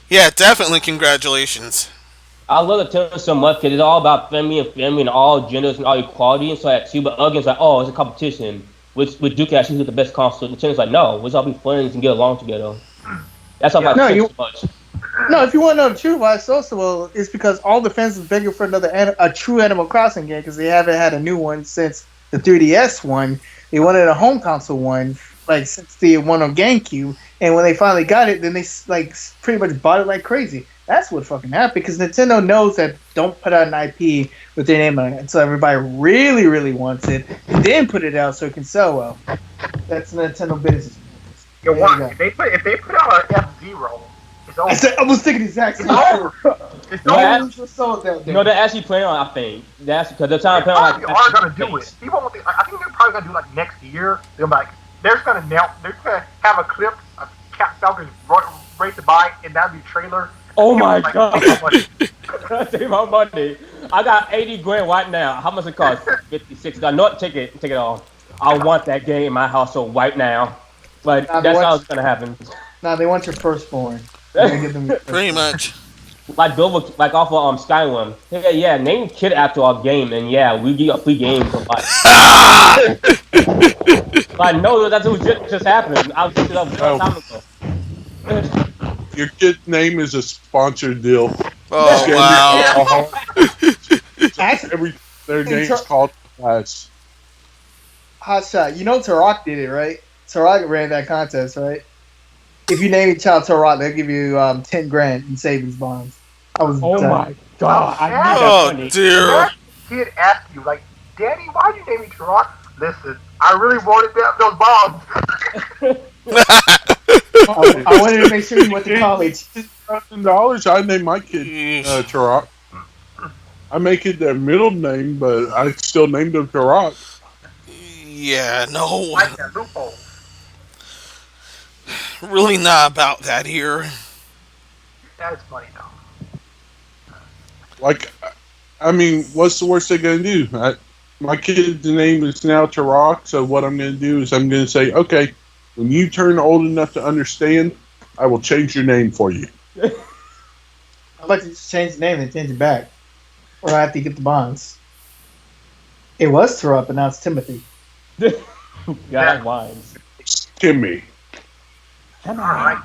S2: Yeah, definitely congratulations.
S6: I love the Nintendo so much because it's all about family and all genders and all equality and so that too. But again, it's like oh, it's a competition. With Duke actually who's the best console. Nintendo's like no, let's all be friends and get along together. That's all about so much.
S3: No, if you want to know the truth why it's so well, it's because all the fans is begging for a true Animal Crossing game because they haven't had a new one since the 3DS one. They wanted a home console one, like since the one on GameCube, and when they finally got it, then they like pretty much bought it like crazy. That's what fucking happened because Nintendo knows that don't put out an IP with their name on it until everybody really, really wants it, and then put it out so it can sell well. That's Nintendo business.
S4: Yeah, why? If they put out an F-Zero, it's over.
S3: I was thinking exactly.
S4: It's over. It's over.
S6: No, they're actually planning on. I think that's because they're trying to
S4: They
S6: plan
S4: probably
S6: on.
S4: are gonna do it. People won't think. I think they're probably gonna do like next year. They're like, they're gonna have a clip of Cap Falcon's Race to Buy, and that'll be a trailer.
S6: Oh my
S4: Like,
S6: god!
S4: how much-
S6: Save my money. I got 80 grand right now. How much it cost? $56. No, take it all. I want that game in my household right now. But that's how it's gonna happen.
S3: Nah, they want your firstborn. Give them your
S2: Pretty much.
S6: Like off of Skyrim. Yeah, name kid after our game, and yeah, we get a free game for life. But no, that's what just happened. I was looking it up a long time ago.
S1: Your kid name is a sponsored deal.
S2: Oh wow.
S1: Their name's called Flash.
S3: Hotshot. You know Turok did it, right? Turok ran that contest, right? If you name your child Turok, they'll give you 10 grand in savings bonds. I was
S6: Oh my god! I need
S2: Oh
S6: that money.
S2: dear.
S4: That kid asked you, like, Daddy, why you name me Turok? Listen, I really wanted those bombs.
S3: I wanted to make sure you went to college.
S1: $1,000, I'd name my kid
S2: Yeesh.
S1: Turok. I make it their middle name, but I still named him Turok.
S2: Yeah, no.
S4: Like that loophole.
S2: Really not about that here.
S4: That's funny though.
S1: Like, I mean, what's the worst they're gonna do? My kid's name is now Turok, so what I'm gonna do is I'm gonna say, okay, when you turn old enough to understand, I will change your name for you.
S3: I'd like to just change the name and change it back. Or I have to get the bonds. It was Turok, but now it's Timothy.
S6: God wines.
S1: Timmy.
S4: Alright.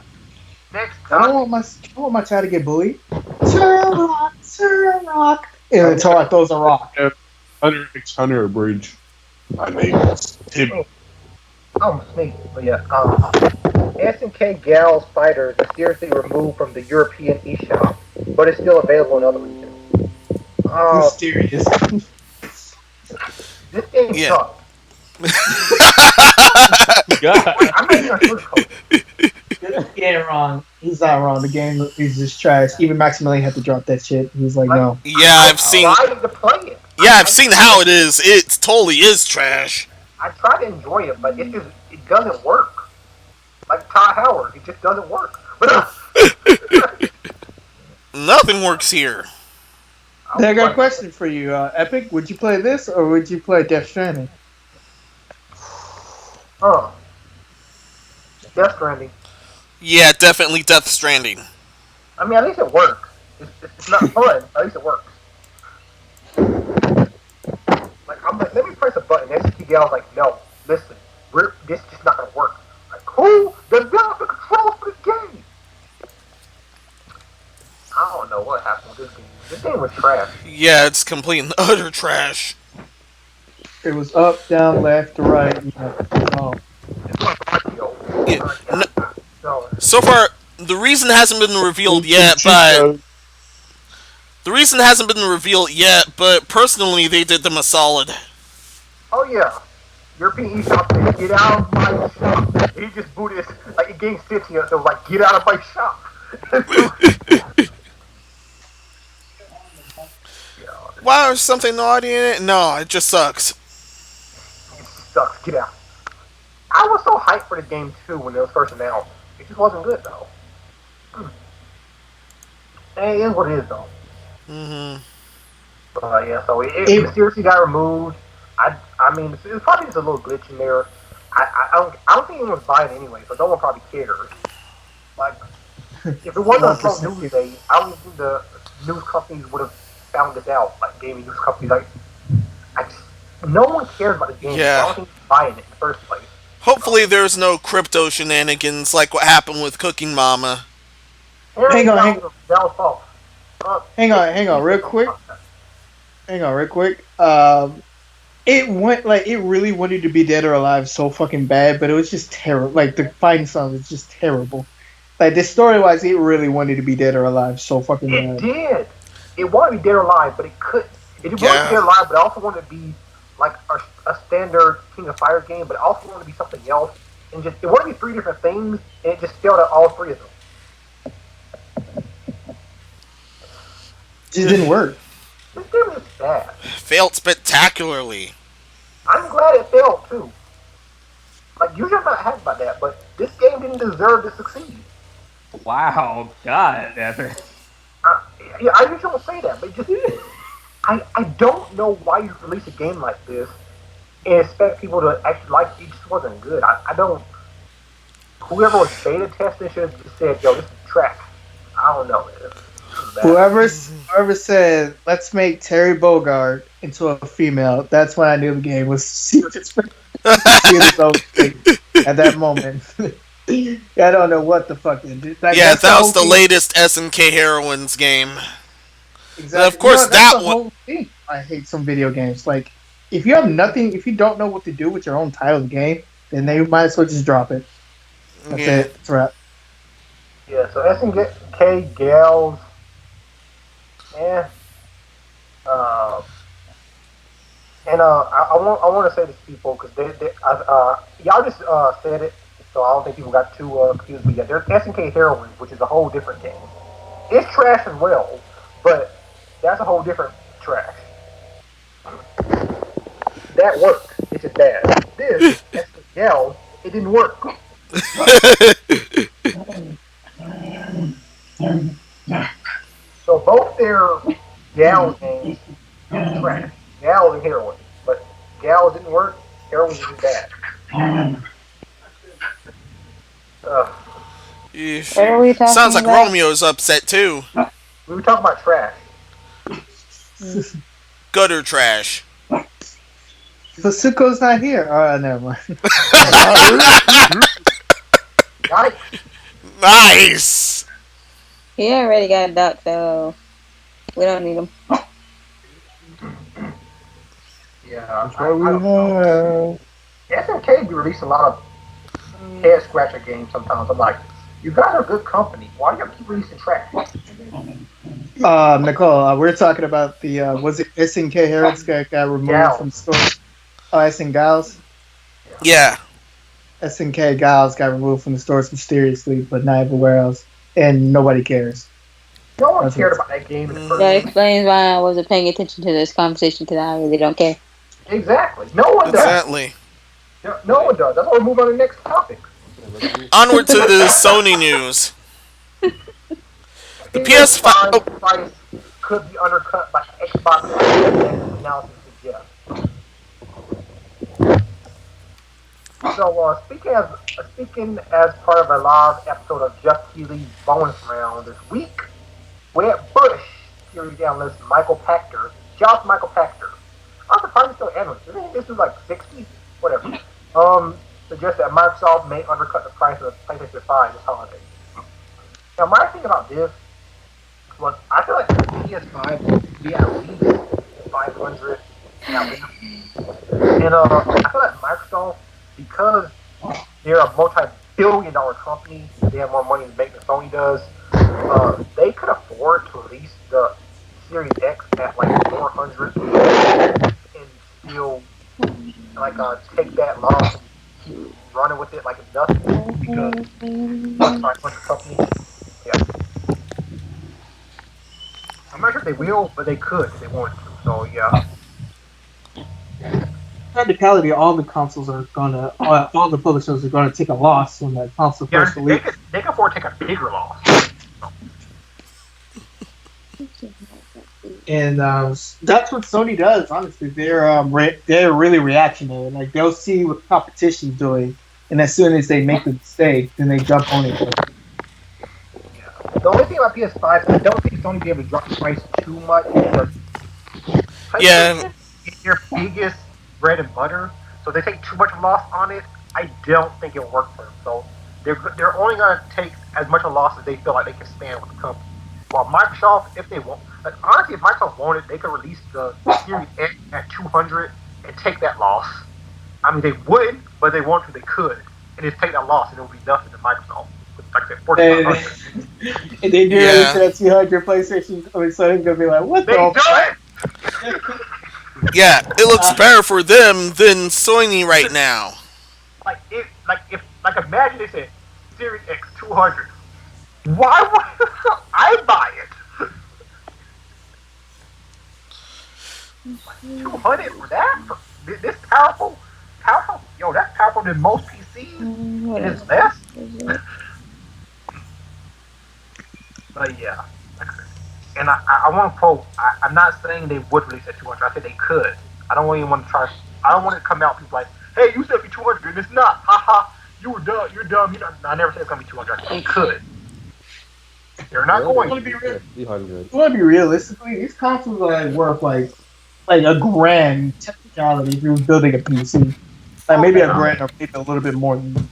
S4: Next
S3: I don't
S4: time.
S3: want my child to get bullied. Turok, Turok. And Turok throws a rock.
S1: Hunter X Hunter Bridge. My name is Timmy.
S4: I'm sneaky, but yeah. SNK Gals Fighters is seriously removed from the European eShop, but it's still available in other regions.
S3: Mysterious.
S4: This game
S2: Yeah.
S4: sucks.
S6: God.
S4: I'm not even sugarcoat.
S3: He ain't wrong. He's not wrong. The game is just trash. Even Maximilian had to drop that shit. He's like, no.
S2: Yeah, I've seen.
S4: tried to play it.
S2: Yeah, I've seen how it is. It totally is trash.
S4: I try to enjoy it, but it doesn't work. Like Todd Howard, it just doesn't work.
S2: Nothing works here.
S3: I got a question for you, Epic. Would you play this or would you play Death Stranding?
S4: Death Stranding.
S2: Yeah, definitely Death Stranding.
S4: I mean, at least it works. It's not fun, but at least it works. Like, I'm like, let me press a button. STGL's like, no, listen, this is not gonna work. Like, who developed the controls for this game? I don't know what happened with this game. This game was trash.
S2: Yeah, it's complete and utter trash.
S3: It was up, down, left, to right. You know.
S4: It's like Mario.
S2: Yeah,
S4: No.
S2: So far, the reason hasn't been revealed yet,
S1: Cheat
S2: but
S1: code.
S2: the reason hasn't been revealed yet. But personally, they did them a solid.
S4: Oh yeah. European eShop said, get out of my shop. He just booted his, like, it gained sentient, so it was like, get out of my shop.
S2: Wow, there's something naughty in it? No, it just sucks.
S4: It sucks. Get out. I was so hyped for the game too when it was first announced. It just wasn't good though. It is what it is though.
S2: Mm-hmm.
S4: Yeah, so it seriously got removed. I mean, it's probably just a little glitch in there. I don't think anyone's buying it anyway, so no one probably cares. Like, if it wasn't a slow news day, I don't think the news companies would have found this out. Like gaming news companies, no one cares about the game.
S2: Yeah.
S4: So I don't think they're buying it in the first place.
S2: Hopefully, there's no crypto shenanigans like what happened with Cooking Mama.
S3: Hang on.
S4: Hang
S3: on, real quick. It went like it really wanted to be Dead or Alive so fucking bad, but it was just terrible. Like the fighting song was just terrible. Like the story wise, it really wanted to be Dead or Alive so fucking bad.
S4: It did. It wanted to be Dead or Alive, but it couldn't. It wanted to be Dead or Alive, but it also wanted to be like a standard King of Fighters game, but it also wanted to be something else. And just it wanted to be three different things, and it just failed at all three of them.
S3: It just didn't work.
S4: This game was bad.
S2: Failed spectacularly.
S4: I'm glad it failed too. Like usually I'm not happy about that, but this game didn't deserve to succeed.
S6: Wow, God, Epic.
S4: Yeah, I usually don't say that, but it just I don't know why you release a game like this and expect people to actually like it. It just wasn't good. I don't. Whoever was beta testing should have just said, "Yo, this is trash." I don't know.
S3: Whoever said, "Let's make Terry Bogard into a female," that's when I knew the game was serious. At that moment. I don't know what the fuck it did. Like,
S2: Yeah, that was the latest SNK Heroines game.
S3: Exactly.
S2: Of course,
S3: that's
S2: that
S3: the whole thing. I hate some video games. Like, if you have nothing, if you don't know what to do with your own title of the game, then they might as well just drop it. That's it. That's right.
S4: Yeah, so SNK Gals, I want to say this to people because y'all just said it, so I don't think people got too confused. But yeah, there's SNK Heroines, which is a whole different game. It's trash as well, but that's a whole different trash. That worked. It's just bad. This, Gals, it didn't work. So both their Gals games trash. Gals and heroin. But Gals didn't work, heroin was just bad. Uh,
S2: Yeesh.
S5: What are we talking
S2: Sounds like
S5: about?
S2: Romeo's upset too.
S4: we were talking about trash.
S2: Gutter trash.
S3: Fasuko's not here. Oh, never mind.
S4: Yikes.
S2: Nice.
S5: He already got ducked, so we don't need him.
S4: Yeah,
S3: That's
S4: I
S3: what we
S4: don't know.
S3: have.
S4: SNK be releasing a lot of head scratcher games sometimes. I'm like, you guys are good company. Why do you keep releasing trash?
S3: Nicole, we're talking about the was it SNK Heralds got removed
S4: Gals.
S3: from stores? Oh, SN Gals.
S2: Yeah.
S3: SNK Gals got removed from the stores mysteriously, but not everywhere else, and nobody cares.
S4: No one
S3: That's
S4: cared
S3: what-
S4: about that game in the
S2: Mm.
S4: first
S5: That
S4: place.
S5: explains why I wasn't paying attention to this conversation because I really don't care.
S4: Exactly. No one does.
S2: Exactly.
S4: No one does. That's why we move on to the next topic.
S2: Onward to the Sony news. The PS5. Oh,
S4: price could be undercut by Xbox announcement suggest. So, speaking as part of a live episode of Jeff Keighley's bonus round this week, Webb Bush, series analyst Michael Pachter, shout out to Michael Pachter. I'm surprised he's still analyst. I think this is like 60, whatever. Suggests that Microsoft may undercut the price of the PlayStation 5 this holiday. Now, my thing about this was I feel like the PS5 would be at least 500 at least. And I feel like Microsoft, because they're a multi-billion-dollar company, they have more money to make than Sony does. They could afford to release the Series X at like 400 and still like take that loss and keep running with it like it's nothing because it's not much company. Yeah. I'm not sure if they will, but they could if they wanted to. So yeah.
S3: Practicality, all the consoles are gonna, all the publishers are gonna take a loss when that console
S4: Yeah,
S3: first
S4: they
S3: release.
S4: can afford to take a bigger loss.
S3: And that's what Sony does. Honestly, they're really reactionary. Like they'll see what the competition's doing, and as soon as they make the mistake, then they jump on it.
S4: The only thing about PS5 is I don't think Sony be able to drop the price too much because
S2: Yeah.
S4: PlayStation is their biggest bread and butter. So if they take too much loss on it, I don't think it'll work for them. So they're only gonna take as much a loss as they feel like they can stand with the company. While Microsoft, if they want, like honestly, if Microsoft wanted, they could release the Series X at 200 and take that loss. I mean, they wouldn't, but they want to, they could, and just take that loss, and it would be nothing to Microsoft. Like I said, 4,500.
S3: And they do
S2: Yeah.
S3: release that 200 PlayStation. I mean, Sony's gonna be like, "What
S4: They
S3: the
S4: do
S3: fuck?"
S4: it.
S2: Yeah, it looks better for them than Sony right now.
S4: Like imagine they said Series X 200. Why would I buy it? 200 for that? For this powerful? Yo, that's powerful than most PCs. And it's less. But yeah, like I said. And I want to quote. I'm not saying they would release at 200. I said they could. I don't even want to try. I don't want it to come out people like, hey, you said it'd be 200 and it's not. Haha. You were dumb. You're dumb. I never said it's gonna be 200. I said they could. They're not going to.
S3: be real.
S6: 300.
S3: You want to be realistically, these consoles are like worth like a grand technicality if you're building a PC. Like maybe a grand or maybe a little bit more than that.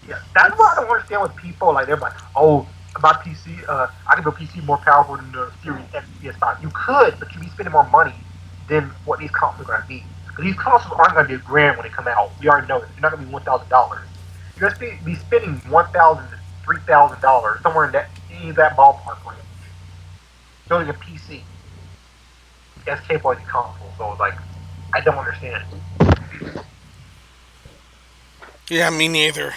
S4: Yeah, that's what I don't understand with people. Like they're like, oh, my PC, I can build PC more powerful than the Series X PS5. You could, but you'd be spending more money than what these consoles are going to be. Because these consoles aren't going to be a grand when they come out. We already know that. They're not going to be $1,000. You're going to be spending $1,000 to $3,000 somewhere in that ballpark range. Building a PC as capable as a console. So like, I don't understand.
S2: Yeah, me neither.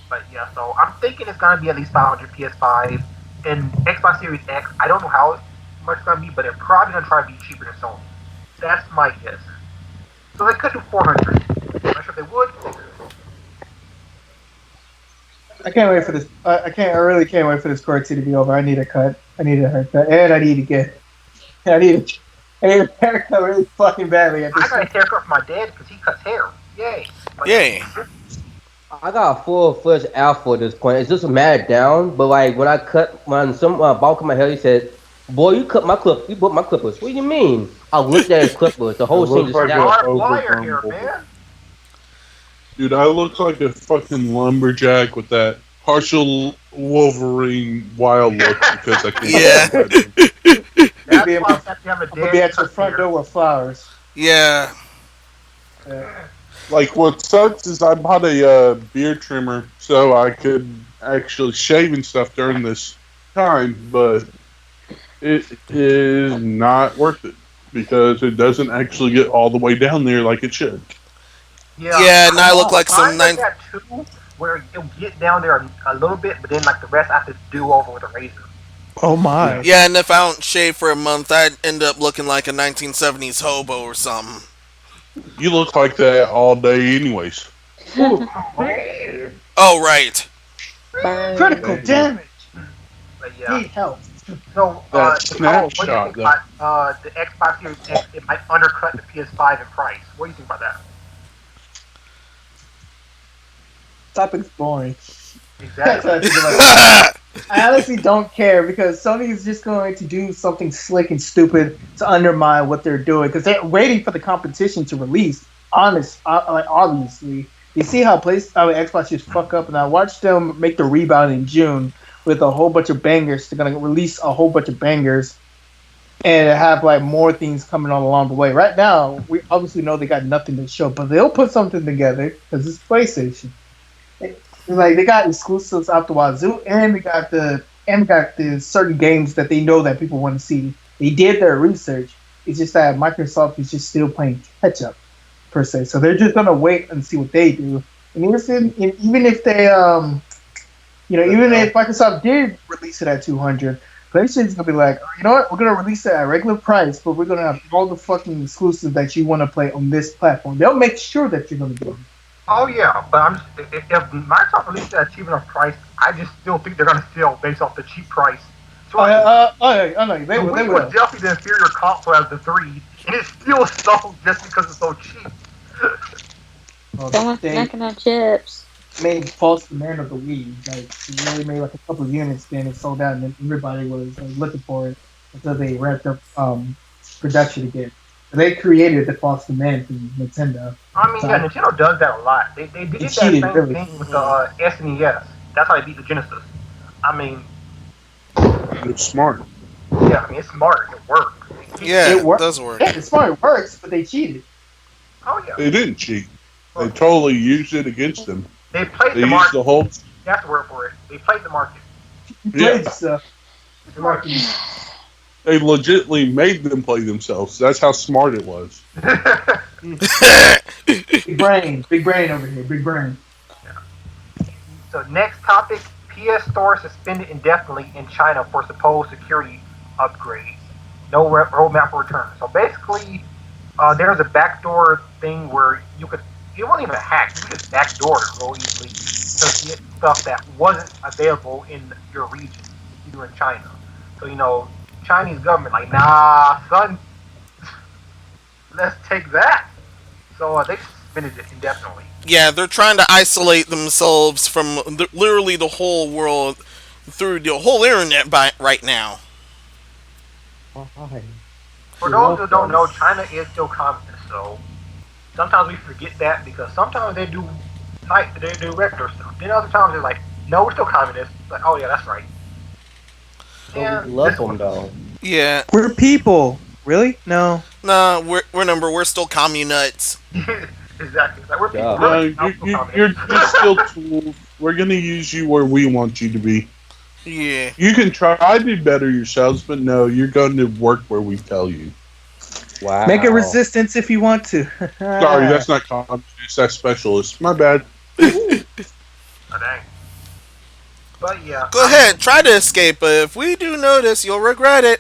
S4: But yeah, so I'm thinking it's gonna be at least 500 PS5. and Xbox Series X, I don't know how much it's gonna be, but they're probably gonna try to be cheaper than Sony. That's my guess. So they could do 400. I'm not sure if they would. They could.
S3: I can't wait for this. I really can't wait for this court to be over. I need a cut. I need a haircut, and I need to get. I need a haircut really fucking badly at this
S4: I got a
S3: point.
S4: haircut for my dad because he cuts hair. Yay! But
S2: Yay.
S6: I got a full-fledged afro at this point. It's just matted down, but like when some ball cut my hair, he said, "Boy, you cut my clip. You put my clippers." What do you mean? I looked at his clippers. The whole
S1: It
S6: thing
S1: looks
S6: just
S1: like
S6: snapped.
S4: Hard wire
S1: overgrown
S4: hair,
S1: bull.
S4: man.
S1: Dude, I look like a fucking lumberjack with that partial Wolverine wild look because I can't.
S2: Yeah.
S4: That's
S3: Be
S4: why
S3: able-
S4: I have to have a
S3: I'm gonna be
S4: dad
S3: at your
S4: cut
S3: front
S4: hair.
S3: door with flowers.
S2: Yeah.
S1: Like, what sucks is I bought a beard trimmer so I could actually shave and stuff during this time, but it is not worth it because it doesn't actually get all the way down there like it should.
S2: Yeah, and I look like some
S4: Mine does that too, where it'll get down there a little bit, but then like the rest I have to do over with a razor.
S3: Oh my!
S2: Yeah, and if I don't shave for a month, I'd end up looking like a 1970s hobo or something.
S1: You look like that all day, anyways.
S2: Oh, right.
S3: Critical damage.
S4: But yeah.
S3: Need help.
S4: So,
S1: That
S4: Nicole,
S1: snapshot,
S4: what do you think about the Xbox Series X? It might undercut the PS5 in price. What do you think about that?
S3: Topic's boring.
S4: Exactly.
S3: I honestly don't care because Sony is just going to do something slick and stupid to undermine what they're doing because they're waiting for the competition to release. Obviously, you see how Xbox just fuck up, and I watched them make the rebound in June with a whole bunch of bangers. They're gonna release a whole bunch of bangers and have like more things coming on along the way. Right now, we obviously know they got nothing to show, but they'll put something together because it's PlayStation. Like they got exclusives out the wazoo, and they got the certain games that they know that people want to see. They did their research. It's just that Microsoft is just still playing catch up, per se. So they're just gonna wait and see what they do. And even if they, even if Microsoft did release it at 200, PlayStation's gonna be like, you know what? We're gonna release it at regular price, but we're gonna have all the fucking exclusives that you want to play on this platform. They'll make sure that you're gonna do it.
S4: Oh yeah, but if Microsoft released it at a cheap enough price, I just still think they're gonna sell based off the cheap price. So
S3: I know they
S4: the
S3: will.
S4: Wii was definitely the inferior console as the 3, and it's still sold just because it's so cheap.
S5: Someone's
S3: They
S5: snacking on chips.
S3: made false demand of the Wii. Like they really made like a couple of units, then it sold out, and then everybody was looking for it until they ramped up production again. They created the false demand from Nintendo.
S4: I mean, yeah, Nintendo does that a lot. They did that same
S3: cheated, really.
S4: thing with the SNES. That's how they beat the Genesis. I mean,
S1: It's smart.
S4: yeah, I mean, it's smart. It works.
S2: Yeah, it
S3: worked.
S2: does work.
S3: Yeah, it's smart. It works, but they cheated.
S4: Oh yeah.
S1: They didn't cheat. They totally used it against them.
S4: They played
S1: They
S4: the
S1: used
S4: market.
S1: the whole.
S4: That's the word for it. They played the market.
S3: You
S1: Yeah.
S3: played stuff.
S1: They legitimately made them play themselves. That's how smart it was.
S3: Big brain over here. Big brain.
S4: So next topic, PS Store suspended indefinitely in China for supposed security upgrades. No roadmap for return. So basically, there's a backdoor thing where you wasn't even a hack, you could just backdoor it real easily to get stuff that wasn't available in your region, if you were in China. So, Chinese government, like, nah, son, let's take that. So they suspended it indefinitely.
S2: Yeah, they're trying to isolate themselves from literally the whole world through the whole internet right now.
S4: For those who don't know, China is still communist, so sometimes we forget that because sometimes they do regular stuff. Then other times they're like, no, we're still communist. Like, oh yeah, that's right.
S6: We love them though.
S2: Yeah.
S3: We're people. Really? No.
S2: Nah, we're still communuts.
S4: Exactly. Like, we're people.
S6: Yeah.
S4: Really,
S1: You're still tools. We're gonna use you where we want you to be.
S2: Yeah.
S1: You can try to better yourselves, but no, you're going to work where we tell you.
S6: Wow.
S3: Make a resistance if you want to.
S1: Sorry, that's not communist. That's specialist. My bad.
S4: Oh, dang. But yeah,
S2: Go ahead, try to escape, but if we do notice, you'll regret it.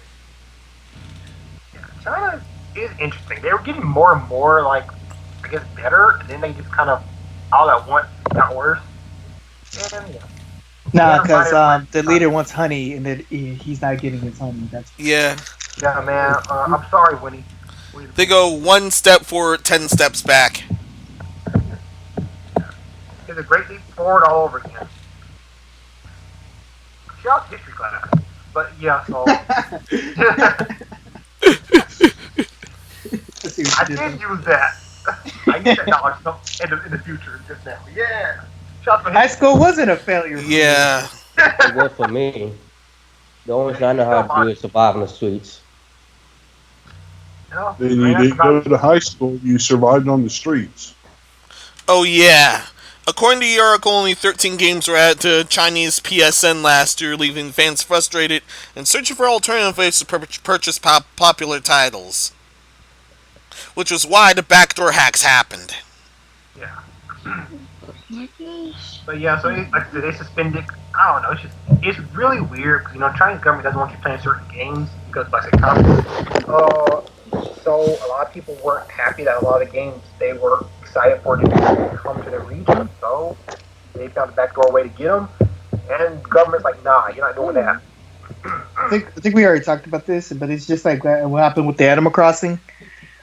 S4: China is interesting. They were getting more and more like, I guess, better, and then they just kind of all at once got worse. And yeah,
S3: Nah, because
S4: everybody
S3: the leader wants honey, and that he's not getting his honey. That's
S2: Yeah.
S4: yeah, man. I'm sorry, Winnie.
S2: They go 1 step forward, 10 steps back.
S4: It's a great leap forward all over again. Shout out to history class. But yeah, so I did use that. I used that knowledge in the future just now. Yeah.
S3: High school wasn't a failure.
S2: Yeah.
S6: It was for me. The only thing I know how to do is survive in the streets.
S4: No,
S1: Then you didn't go to high school. You survived on the streets.
S2: Oh, yeah. According to the article, only 13 games were added to Chinese PSN last year, leaving fans frustrated and searching for alternative ways to purchase popular titles. Which was why the backdoor hacks happened.
S4: Yeah. But yeah, so like I said, they suspended. I don't know. It's really weird because Chinese government doesn't want you playing certain games because by say conflict. So a lot of people weren't happy that a lot of the games they were excited for to come to the region. So they found a backdoor way to get them, and the government's like, nah, you're not doing that.
S3: I think we already talked about this, but it's just like what happened with the Animal Crossing.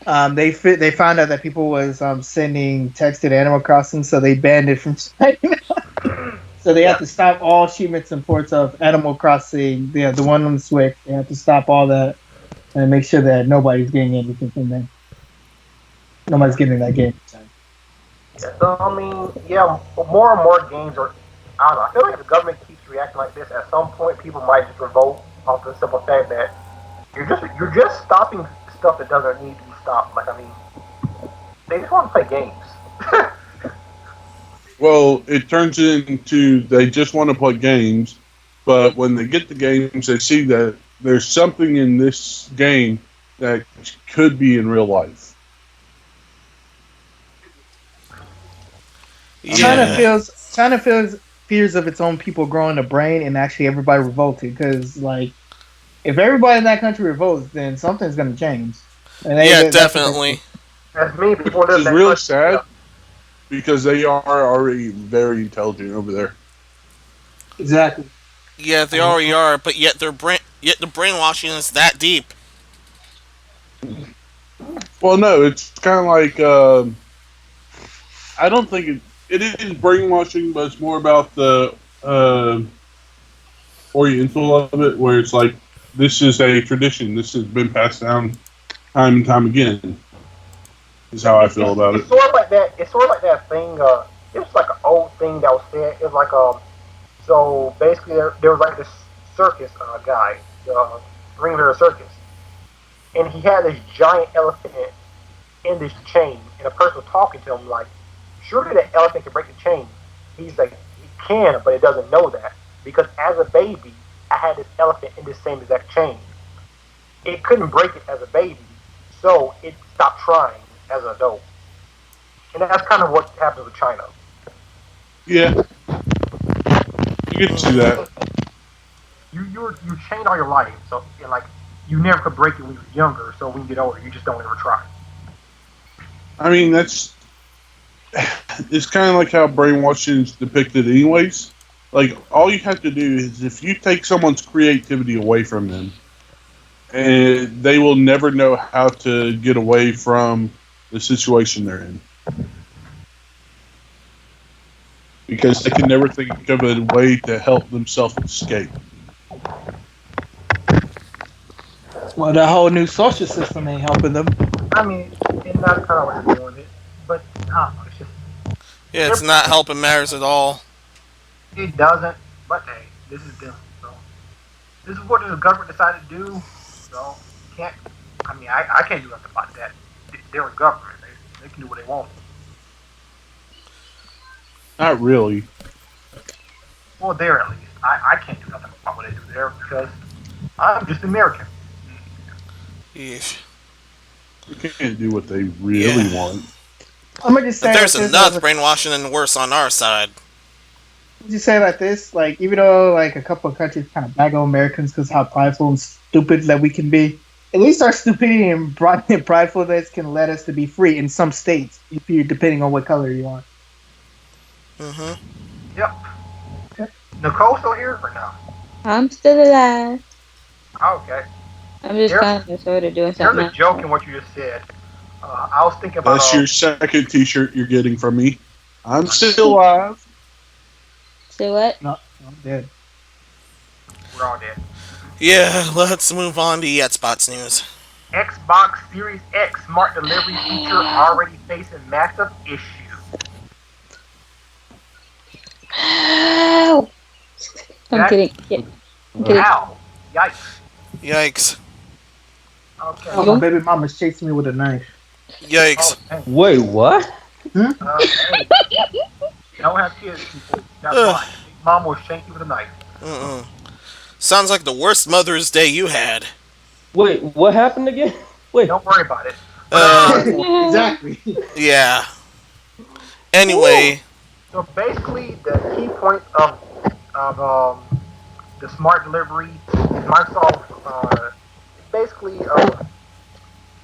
S3: They found out that people was sending text to Animal Crossing, so they banned it from China. So they have to stop all shipments and ports of Animal Crossing. The one on the Switch. They have to stop all that and make sure that nobody's getting anything from them. Nobody's getting that game.
S4: Yeah, so I mean, yeah, more and more games are. I don't know. I feel like if the government keeps reacting like this, at some point people might just revolt off the simple fact that you're just stopping stuff that doesn't need to be stopped. Like, I mean, they just want to play games.
S1: Well, it turns into they just want to play games, but when they get the games, they see that there's something in this game that could be in real life.
S2: Yeah.
S3: China feels fears of its own people growing a brain, and actually everybody revolted because, like, if everybody in that country revolts, then something's going to change. And
S2: Definitely.
S4: As many people
S1: Which is really sad because they are already very intelligent over there.
S3: Exactly.
S2: Yeah, they already are, but yet the brainwashing is that deep.
S1: Well, no, it's kind of like I don't think it is brainwashing, but it's more about the oriental of it, where it's like this is a tradition. This has been passed down time and time again. Is how I feel about it.
S4: It's sort of like that. It's sort of like that thing. It's like an old thing that was said. It's like So basically, there was like this circus guy, ringleader circus, and he had this giant elephant in this chain, and a person was talking to him like, "Surely that elephant can break the chain." He's like, "He can, but it doesn't know that because as a baby, I had this elephant in this same exact chain. It couldn't break it as a baby, so it stopped trying as an adult." And that's kind of what happens with China.
S1: Yeah, you can see that.
S4: You chain all your life, so and like you never could break it when you were younger. So when you get older, you just don't ever try.
S1: I mean, it's kind of like how brainwashing is depicted, anyways. Like, all you have to do is if you take someone's creativity away from them, and they will never know how to get away from the situation they're in. Because they can never think of a way to help themselves escape.
S3: Well, the whole new social system ain't helping them.
S4: I mean, and that's kind of what they're doing it, but I don't know, it's just
S2: Yeah, it's not helping matters at all.
S4: it doesn't. But hey, this is them. So this is what the government decided to do. So can't. I mean, I can't do nothing about that. They're a government. They can do what they want.
S1: Not really.
S4: Well, there at least. I can't do nothing about what they do there because I'm just American.
S2: Yeesh.
S1: You can't do what they really want.
S3: I'm gonna just say
S2: If there's
S3: this
S2: enough
S3: as a-
S2: brainwashing and worse on our side.
S3: Would you say like this? Like, even though like a couple of countries kind of bag on Americans because how prideful and stupid that we can be, at least our stupidity and pridefulness can let us to be free in some states, if you depending on what color you are.
S2: Mm-hmm.
S4: Yep. Nicole still here or no?
S5: I'm still alive.
S4: Okay.
S5: I'm just
S4: There,
S5: kind of sort of doing
S4: there's
S5: something
S4: a
S5: else.
S4: joke in what you just said. I was thinking about
S1: That's your second T-shirt you're getting from me. I'm still alive.
S5: Say what?
S3: No, I'm dead.
S4: we're all dead.
S2: Yeah, let's move on to Yetspots news.
S4: Xbox Series X smart delivery feature already facing massive issue.
S5: Ow! I'm
S4: That
S5: kidding. Yeah, I'm kidding.
S4: Ow! Yikes!
S2: Yikes.
S4: Okay.
S3: Oh, my baby mama's chasing me with a knife.
S2: Yikes.
S4: Oh, dang.
S6: Wait, what?
S4: Hey, don't have kids, people. That's
S2: Ugh.
S4: why. Mom will shank you with a knife.
S2: Mm-mm. Sounds like the worst Mother's Day you had.
S6: Wait, what happened again? Wait.
S4: Don't worry about it.
S3: Exactly.
S2: Yeah. Anyway,
S4: So basically, the key point of the smart delivery is Microsoft. Basically,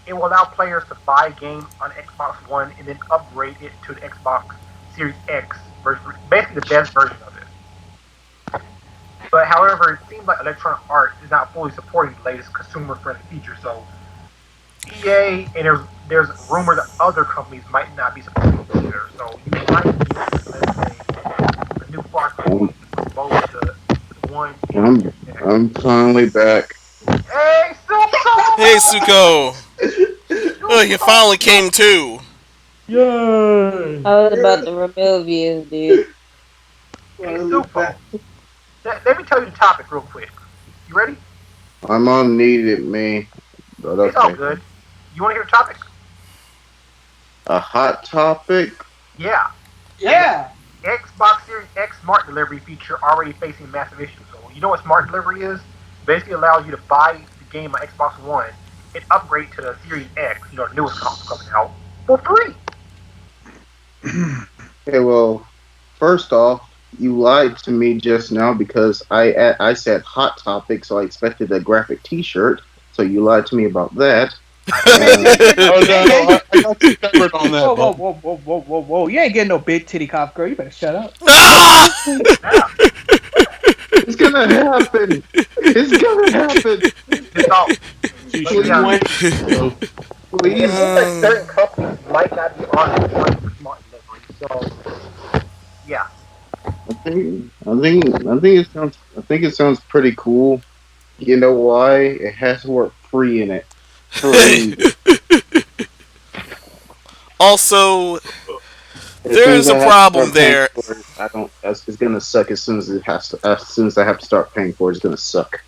S4: it will allow players to buy a game on Xbox One and then upgrade it to the Xbox Series X version, basically the best version of it. But however, it seems like Electronic Arts is not fully supporting the latest consumer-friendly feature. So EA and there's rumor that other companies might not be supporting it either. So you might get, let's say, a new Far Cry from both the one.
S7: I'm finally back.
S4: Hey, Suko!
S2: hey Suko. Oh, you finally came to.
S6: Yay!
S5: I was about to remove you, dude.
S4: Hey, Suko. Let me tell you the topic real quick. You ready?
S7: I'm on needed me, but
S4: It's all
S7: okay.
S4: good. You want to hear the topic?
S7: A hot topic.
S4: Yeah.
S3: Yeah.
S4: Xbox Series X smart delivery feature already facing massive issues. So you know what smart delivery is? Basically allows you to buy the game on Xbox One and upgrade to the Series X, the newest console coming out, for free.
S7: Okay, well, first off, you lied to me just now because I said hot topic, so I expected a graphic T-shirt. So you lied to me about that.
S1: Oh no, I got you covered on that.
S3: Whoa, whoa,
S1: Bub.
S3: whoa, whoa, whoa, whoa, whoa! You ain't getting no big titty cop girl. You better shut up.
S2: Ah!
S4: Yeah.
S7: It's gonna happen. It's gonna happen.
S4: It's all.
S1: T-shirt.
S4: Yeah.
S1: So,
S4: It
S7: Please.
S4: seems like certain companies might not be on the train for smart delivery. So, yeah.
S7: I think it sounds pretty cool. You know why? It has the word free in it. Free.
S2: Also,
S7: As soon
S2: there's
S7: as
S2: a
S7: I have to
S2: problem
S7: start paying
S2: there.
S7: for it, I don't. It's gonna suck as soon as it has to. As soon as I have to start paying for it, it's gonna suck.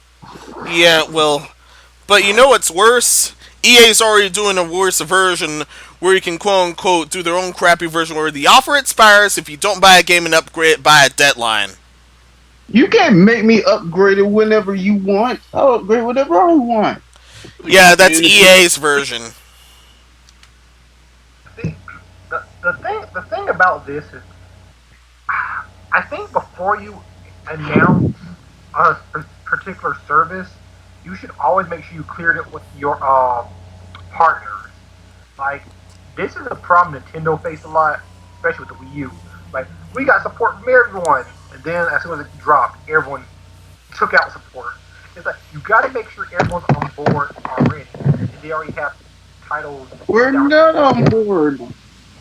S2: Yeah, well, but you know what's worse? EA's already doing a worse version where you can quote unquote do their own crappy version where the offer expires if you don't buy a game and upgrade by a deadline.
S7: You can't make me upgrade it whenever you want. I'll upgrade whatever I want.
S2: Yeah, that's EA's version.
S4: See, the thing about this is, I think before you announce a particular service, you should always make sure you cleared it with your partners. Like, this is a problem Nintendo faced a lot, especially with the Wii U. Like, we got support from everyone, and then as soon as it dropped, everyone took out support. It's like you got to make sure everyone's on board already, and they already have titles.
S7: We're not on board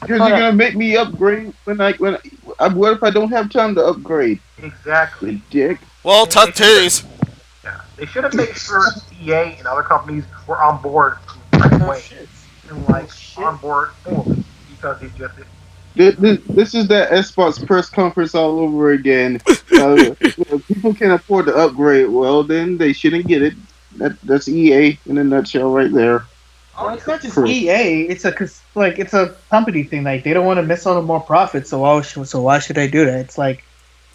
S7: because
S5: Hold
S7: you're
S5: up.
S7: gonna make me upgrade what if I don't have time to upgrade?
S4: Exactly.
S7: You dick.
S2: Well, tuck titties.
S4: Yeah, they should have made sure EA and other companies were on board right away and like on board fully because it's just
S7: This is that Xbox press conference all over again. People can't afford to upgrade. Well, then they shouldn't get it. That's EA in a nutshell, right there.
S3: Well, it's not just
S7: Correct.
S3: EA. It's a company thing. Like they don't want to miss out on more profit. So why should they do that? It's like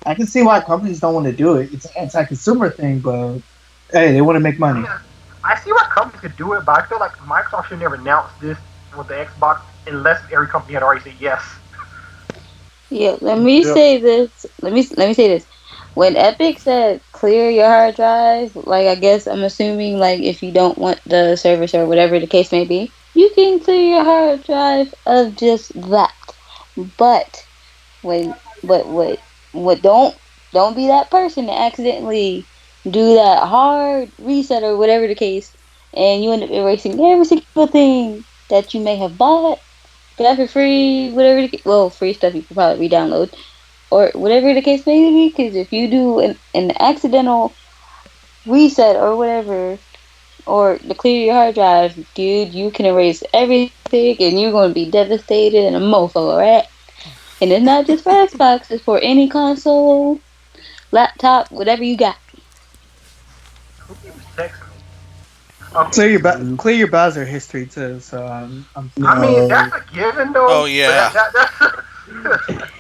S3: I can see why companies don't want to do it. It's an anti-consumer thing, but hey, they want to make money.
S4: I see why companies could do it, but I feel like Microsoft should never announce this with the Xbox unless every company had already said yes.
S5: Yeah, let me
S1: Yep.
S5: say this. Let me say this. When Epic said clear your hard drive, like I guess I'm assuming like if you don't want the service or whatever the case may be, you can clear your hard drive of just that. But when what don't be that person to accidentally do that hard reset or whatever the case, and you end up erasing every single thing that you may have bought, got for free, whatever. Well, free stuff you can probably re-download or whatever the case may be. Because if you do an accidental reset or whatever, or to clear your hard drive, dude, you can erase everything, and you're gonna be devastated and a mofo, right? And it's not just for Xbox; it's for any console, laptop, whatever you got.
S4: Who keeps texting me? Okay.
S3: Clear your browser history too. So
S4: I mean,
S1: No.
S4: that's a given though.
S2: Oh, yeah.
S4: But that's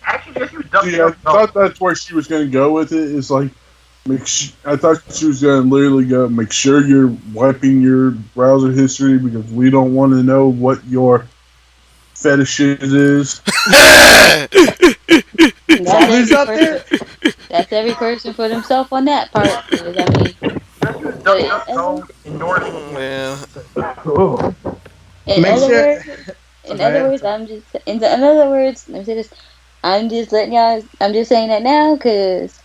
S4: actually just you duck
S1: See, I thought that's where she was going to go with it. Is like, I thought she was going to literally go make sure you're wiping your browser history because we don't want to know what your fetishes is.
S3: Fathers out there.
S5: That's every person for themselves on that part. 'Cause, I mean,
S4: just use
S5: but
S4: DuckDuckGo and NordVPN.
S2: Yeah.
S3: Oh.
S5: in
S3: Make
S5: other
S3: sure.
S5: words, in other words, in other words, let me say this. I'm just letting y'all. I'm just saying that now because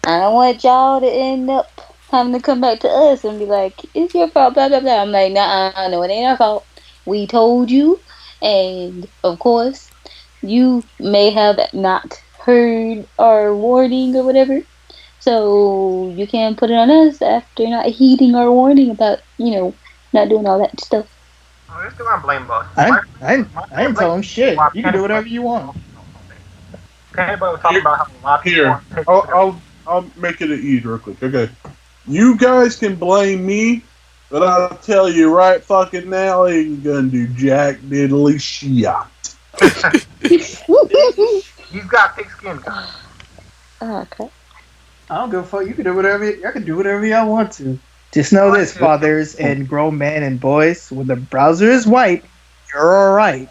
S5: I don't want y'all to end up having to come back to us and be like, "It's your fault." Blah blah blah. I'm like, nah, no, it ain't our fault. We told you, and of course, you may have not heard our warning or whatever. So you can put it on us after not heeding our warning about, not doing all that stuff.
S4: We're still gonna blame us.
S3: I didn't tell him shit. You can do whatever you want.
S4: Everybody was talking about how a lot of people
S1: Here,
S4: want to take
S1: I'll make it an ease real quick. Okay, you guys can blame me, but I'll tell you right fucking now, ain't gonna do jack diddly shit.
S4: He's got thick skin, guys.
S5: Okay.
S3: I don't give a fuck. You can do whatever. I can do whatever y'all want to. Just know this, fathers and grown men and boys. When the browser is white, you're all right.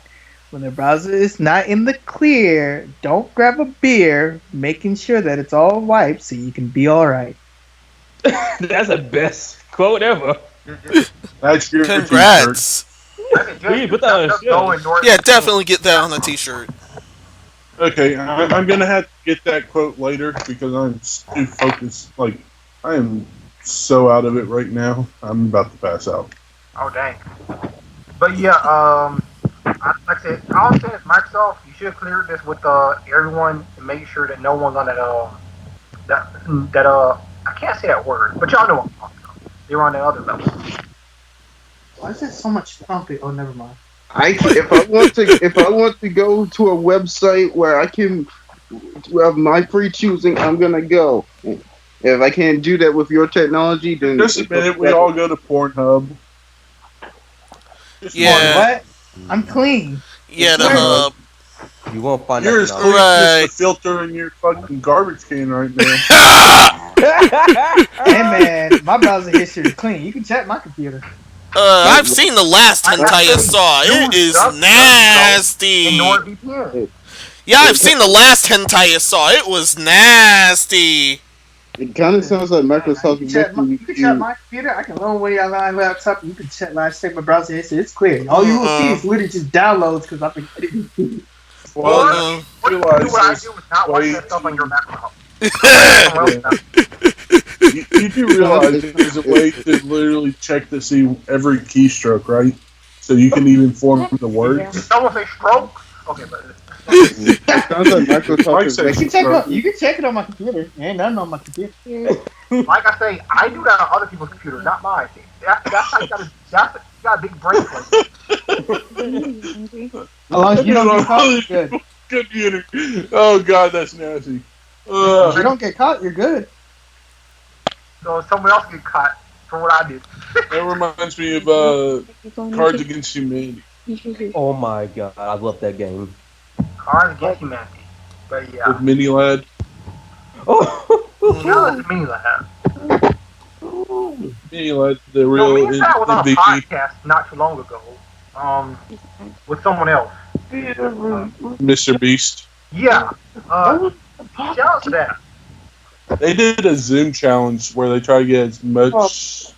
S3: When the browser is not in the clear, don't grab a beer, making sure that it's all wiped so you can be all right.
S6: That's the best quote ever.
S1: That's your
S2: Congrats.
S6: Please put that on a shirt.
S2: Yeah, definitely get that on a t-shirt.
S1: Okay, I'm gonna have to get that quote later because I'm too focused. Like, I am so out of it right now. I'm about to pass out.
S4: Oh dang. But yeah, like I said, all I'm saying is Microsoft, you should clear this with everyone and make sure that no one's on that I can't say that word, but y'all know what I'm talking about. They're on the other level.
S3: Why is there so much trumpet? Oh, never mind.
S7: If I want to go to a website where I can of my free choosing, I'm gonna go. If I can't do that with your technology, then
S1: Just a minute, we all go to Pornhub.
S2: Yeah.
S3: What? I'm clean.
S2: Yeah, the hub.
S8: You won't find
S1: You're as
S8: that
S1: clean
S2: Right.
S1: as the filter in your fucking garbage can right now.
S3: Hey man, my browser history is clean. You can check my computer.
S2: I've seen the last hentai I saw. It is nasty.
S4: And NordVPN.
S2: Yeah, I've seen the last hentai I saw. It was nasty.
S7: It kind of sounds like Microsoft
S3: You
S7: is
S3: can
S7: making
S3: check my computer. I can loan away on my laptop. You can check my browser history. It's clear. All you will see is literally just downloads because I've been editing.
S1: Well,
S4: What you do what I do is not watch that stuff on your laptop.
S1: you do realize there's a way to literally check to see every keystroke, right? So you can even form the words.
S4: Someone say stroke? Okay, but
S7: it sounds like Microsoft is making
S3: You can check it on my computer. Ain't nothing on my computer.
S4: like I say, I do that on other people's computers, not mine. That's how you got a big brain for it.
S3: As long as you don't get caught, you're good.
S1: Computer. Oh god, that's nasty.
S3: If you don't get caught, you're good.
S4: So someone else get caught for what I did.
S1: That reminds me of Cards Against Humanity.
S6: Oh my god, I love that game.
S4: Cards Against Humanity. But yeah.
S1: With Mini Lad.
S6: Oh,
S4: Yeah, it's a mini lab.
S1: Mini Lad, the real
S4: Me and Pat was on a
S1: MVP.
S4: podcast not too long ago. With someone else.
S1: Mr. Beast.
S4: Yeah. Shout out to that.
S1: They did a Zoom challenge where they try to get as much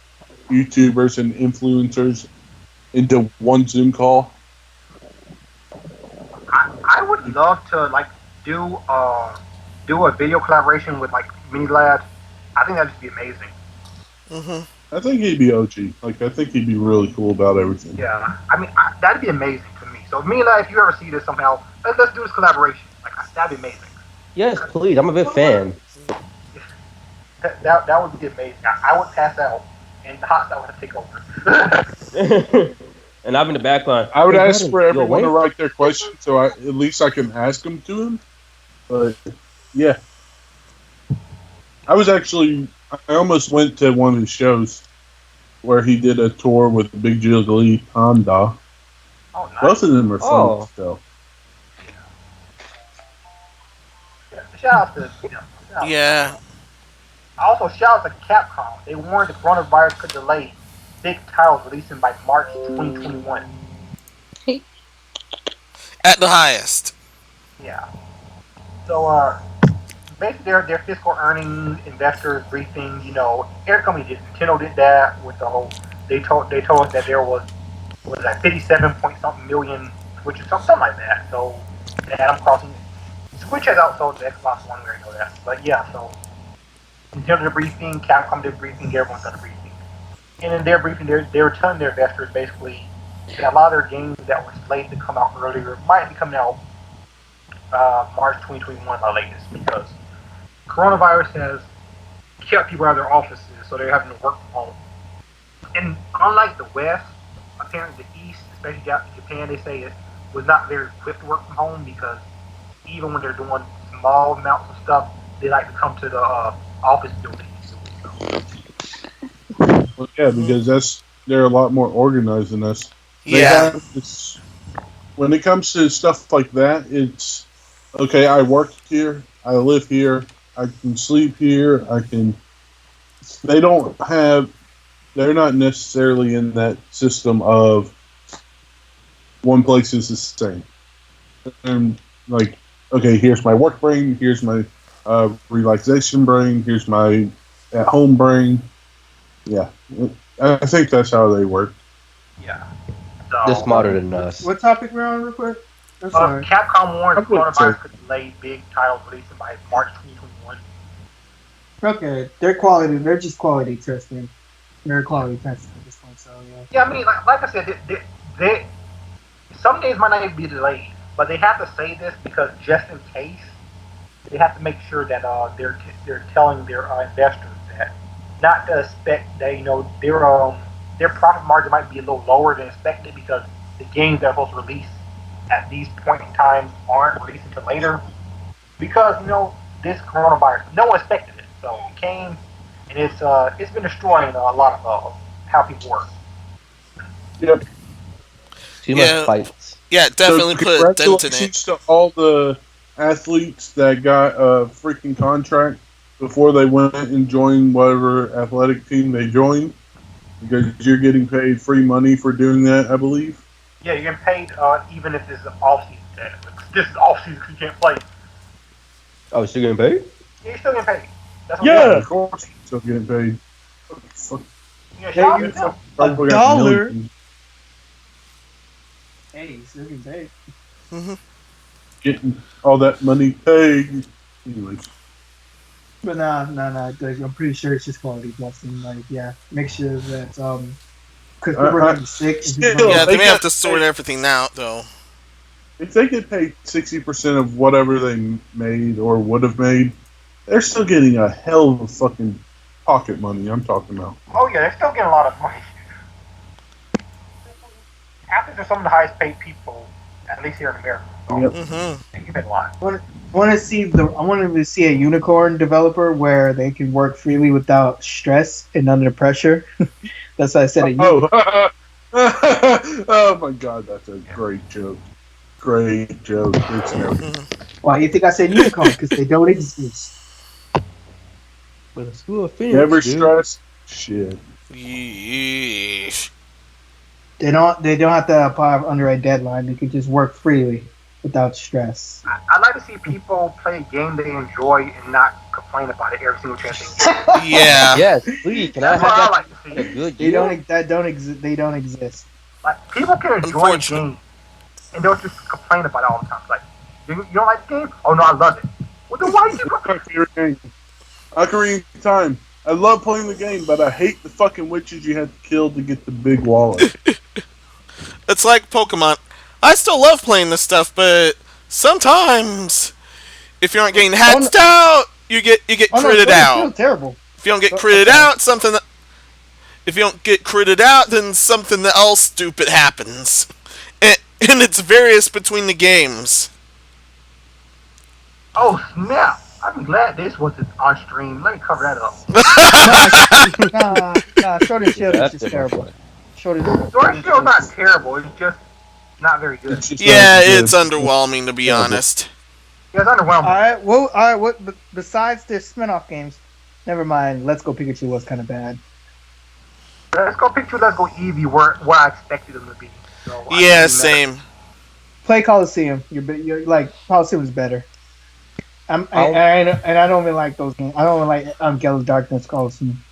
S1: YouTubers and influencers into one Zoom call.
S4: I would love to like do do a video collaboration with like Mini Lads. I think that'd just be amazing.
S1: I think he'd be OG. Like, I think he'd be really cool about everything.
S4: Yeah, I mean that'd be amazing to me. So Mini Lad, if you ever see this somehow, let's do this collaboration. Like that'd be amazing.
S6: Yes, please. I'm a big fan.
S4: That would be amazing. I would pass out, and the hot style would take over.
S6: And I'm in the background.
S1: I would
S6: Hey,
S1: ask
S6: buddy,
S1: for
S6: yo,
S1: everyone to
S6: wait.
S1: write their questions so at least I can ask them to him. But, yeah. I almost went to one of his shows where he did a tour with Big Jiggly Honda.
S4: Oh, nice.
S1: Both of them are fun
S6: Oh.
S1: still.
S4: Shout out to shout out.
S2: Yeah.
S4: Also, shout out to Capcom. They warned the coronavirus could delay big titles releasing by March 2021.
S2: At the highest.
S4: Yeah. So, basically, their fiscal earnings, investors briefing. You know, every company did. Nintendo did that with the whole. They told us that there was that 57 point something million Switches, something like that. So, Animal Crossing. Switch has outsold the Xbox One. We already know that. But yeah, so Nintendo did a briefing, Capcom did a briefing, everyone's done a briefing. And in their briefing, they were telling their investors basically that a lot of their games that were slated to come out earlier might be coming out March 2021 by latest, because coronavirus has kept people out of their offices, so they're having to work from home. And unlike the West, apparently the East, especially Japan, they say it was not very equipped to work from home, because even when they're doing small amounts of stuff, they like to come to the office buildings.
S1: Well, yeah, because they're a lot more organized than us. They
S2: Yeah.
S1: have this, when it comes to stuff like that, it's okay. I work here, I live here, I can sleep here, I can. They don't have. They're not necessarily in that system of one place is the same. And like, okay, here's my work brain, here's my relaxation brain, here's my at home brain. Yeah, I think that's how they work.
S4: Yeah.
S6: They're
S4: So,
S6: smarter than us.
S3: What topic we're on, real quick? I'm sorry.
S4: Capcom warned
S1: I wouldn't
S4: coronavirus
S1: say-
S4: could delay big titles releasing by March 2021.
S3: Okay, they're just quality testing. They're quality testing at this point, so yeah.
S4: Yeah, I mean, like I said, they some days might not even be delayed, but they have to say this because just in case, they have to make sure that they're telling their investors that not to expect that their profit margin might be a little lower than expected, because the games they're supposed to release at these point in times aren't released until later, because this coronavirus, no one expected it, so it came and it's been destroying a lot of how people work.
S1: Yep.
S6: Too
S2: Yeah.
S6: much fights.
S2: Yeah, it definitely
S1: So
S2: put a dent in it.
S1: congratulations to all the athletes that got a freaking contract before they went and joined whatever athletic team they joined, because you're getting paid free money for doing that, I believe.
S4: Yeah, you're getting paid even if this is off season. This is off season because you can't play.
S6: Oh, still getting paid?
S4: Yeah, you're still getting paid. That's what
S1: Yeah, of course, you're still getting paid. Fuck,
S4: Yeah,
S3: Hey,
S4: shout
S3: you
S4: out to them.
S1: probably got
S3: dollar.
S1: millions.
S3: Hey, still getting paid.
S1: Getting all that money paid. Anyways.
S3: But nah, I'm pretty sure it's just quality testing. Like, yeah, make sure that because people are gonna be sick. And
S1: still-
S3: people are
S2: Yeah,
S3: gonna-
S2: they may have
S1: got
S2: to sort
S1: paid.
S2: everything out, though.
S1: If they get paid 60% of whatever they made or would have made, they're still getting a hell of fucking pocket money. I'm talking about.
S4: Oh yeah, they're still getting a lot of money. Athletes are some of the highest paid people, at least here in America. So
S1: Yep.
S2: Mm-hmm.
S4: they get paid a lot.
S3: I want to see a unicorn developer where they can work freely without stress and under pressure. That's why I said a unicorn.
S1: Oh, oh my god, that's a great joke. Great joke. It's never.
S3: Why do you think I said unicorn? Because they don't exist.
S6: But the school of Phoenix,
S1: Never
S6: dude.
S1: stress. Shit.
S2: Yeesh.
S3: They don't have to apply under a deadline. They could just work freely without stress.
S4: I like to see people play a game they enjoy and not complain about it every single chance they get.
S2: Yeah.
S6: Yes, please. Can I
S4: That's what
S6: have
S4: I
S6: that
S4: like to
S6: for a
S4: see.
S6: good
S3: They
S6: year?
S3: don't exist. They don't exist.
S4: Like people can enjoy a
S2: Unfortunate.
S4: game and don't just complain about it all the time. Like you don't like the game? Oh no, I love it. Well then why you
S1: My favorite game. Ocarina of Time. I love playing the game, but I hate the fucking witches you had to kill to get the big wallet.
S2: It's like Pokemon. I still love playing this stuff, but sometimes if you aren't getting hatched out, you get
S3: Oh no,
S2: critted
S3: it's
S2: out.
S3: still terrible.
S2: If you don't get
S3: Oh,
S2: critted
S3: okay.
S2: out, if you don't get critted out, then something else stupid happens, and it's various between the games.
S4: Oh snap! I'm glad this wasn't on stream. Let me cover that up.
S3: Nah. Sword and Shield is
S6: That's
S3: just
S6: different.
S3: terrible. Sword and
S4: Sword and Shield's not terrible. It's just not very good.
S1: It's just
S2: Yeah,
S1: not good.
S2: it's underwhelming to be
S1: Terrible.
S2: honest.
S4: Yeah, it's underwhelming.
S3: All right. What? Besides the spin-off games, never mind. Let's Go Pikachu was kind of bad.
S4: Let's go Pikachu. Let's go Eevee. Where I expected them to be. So I
S2: Yeah,
S4: think
S2: same.
S3: Play Coliseum. You're like Coliseum is better. And
S6: I'll-
S3: I don't even like those games. I don't even like Gale of Darkness Coliseum.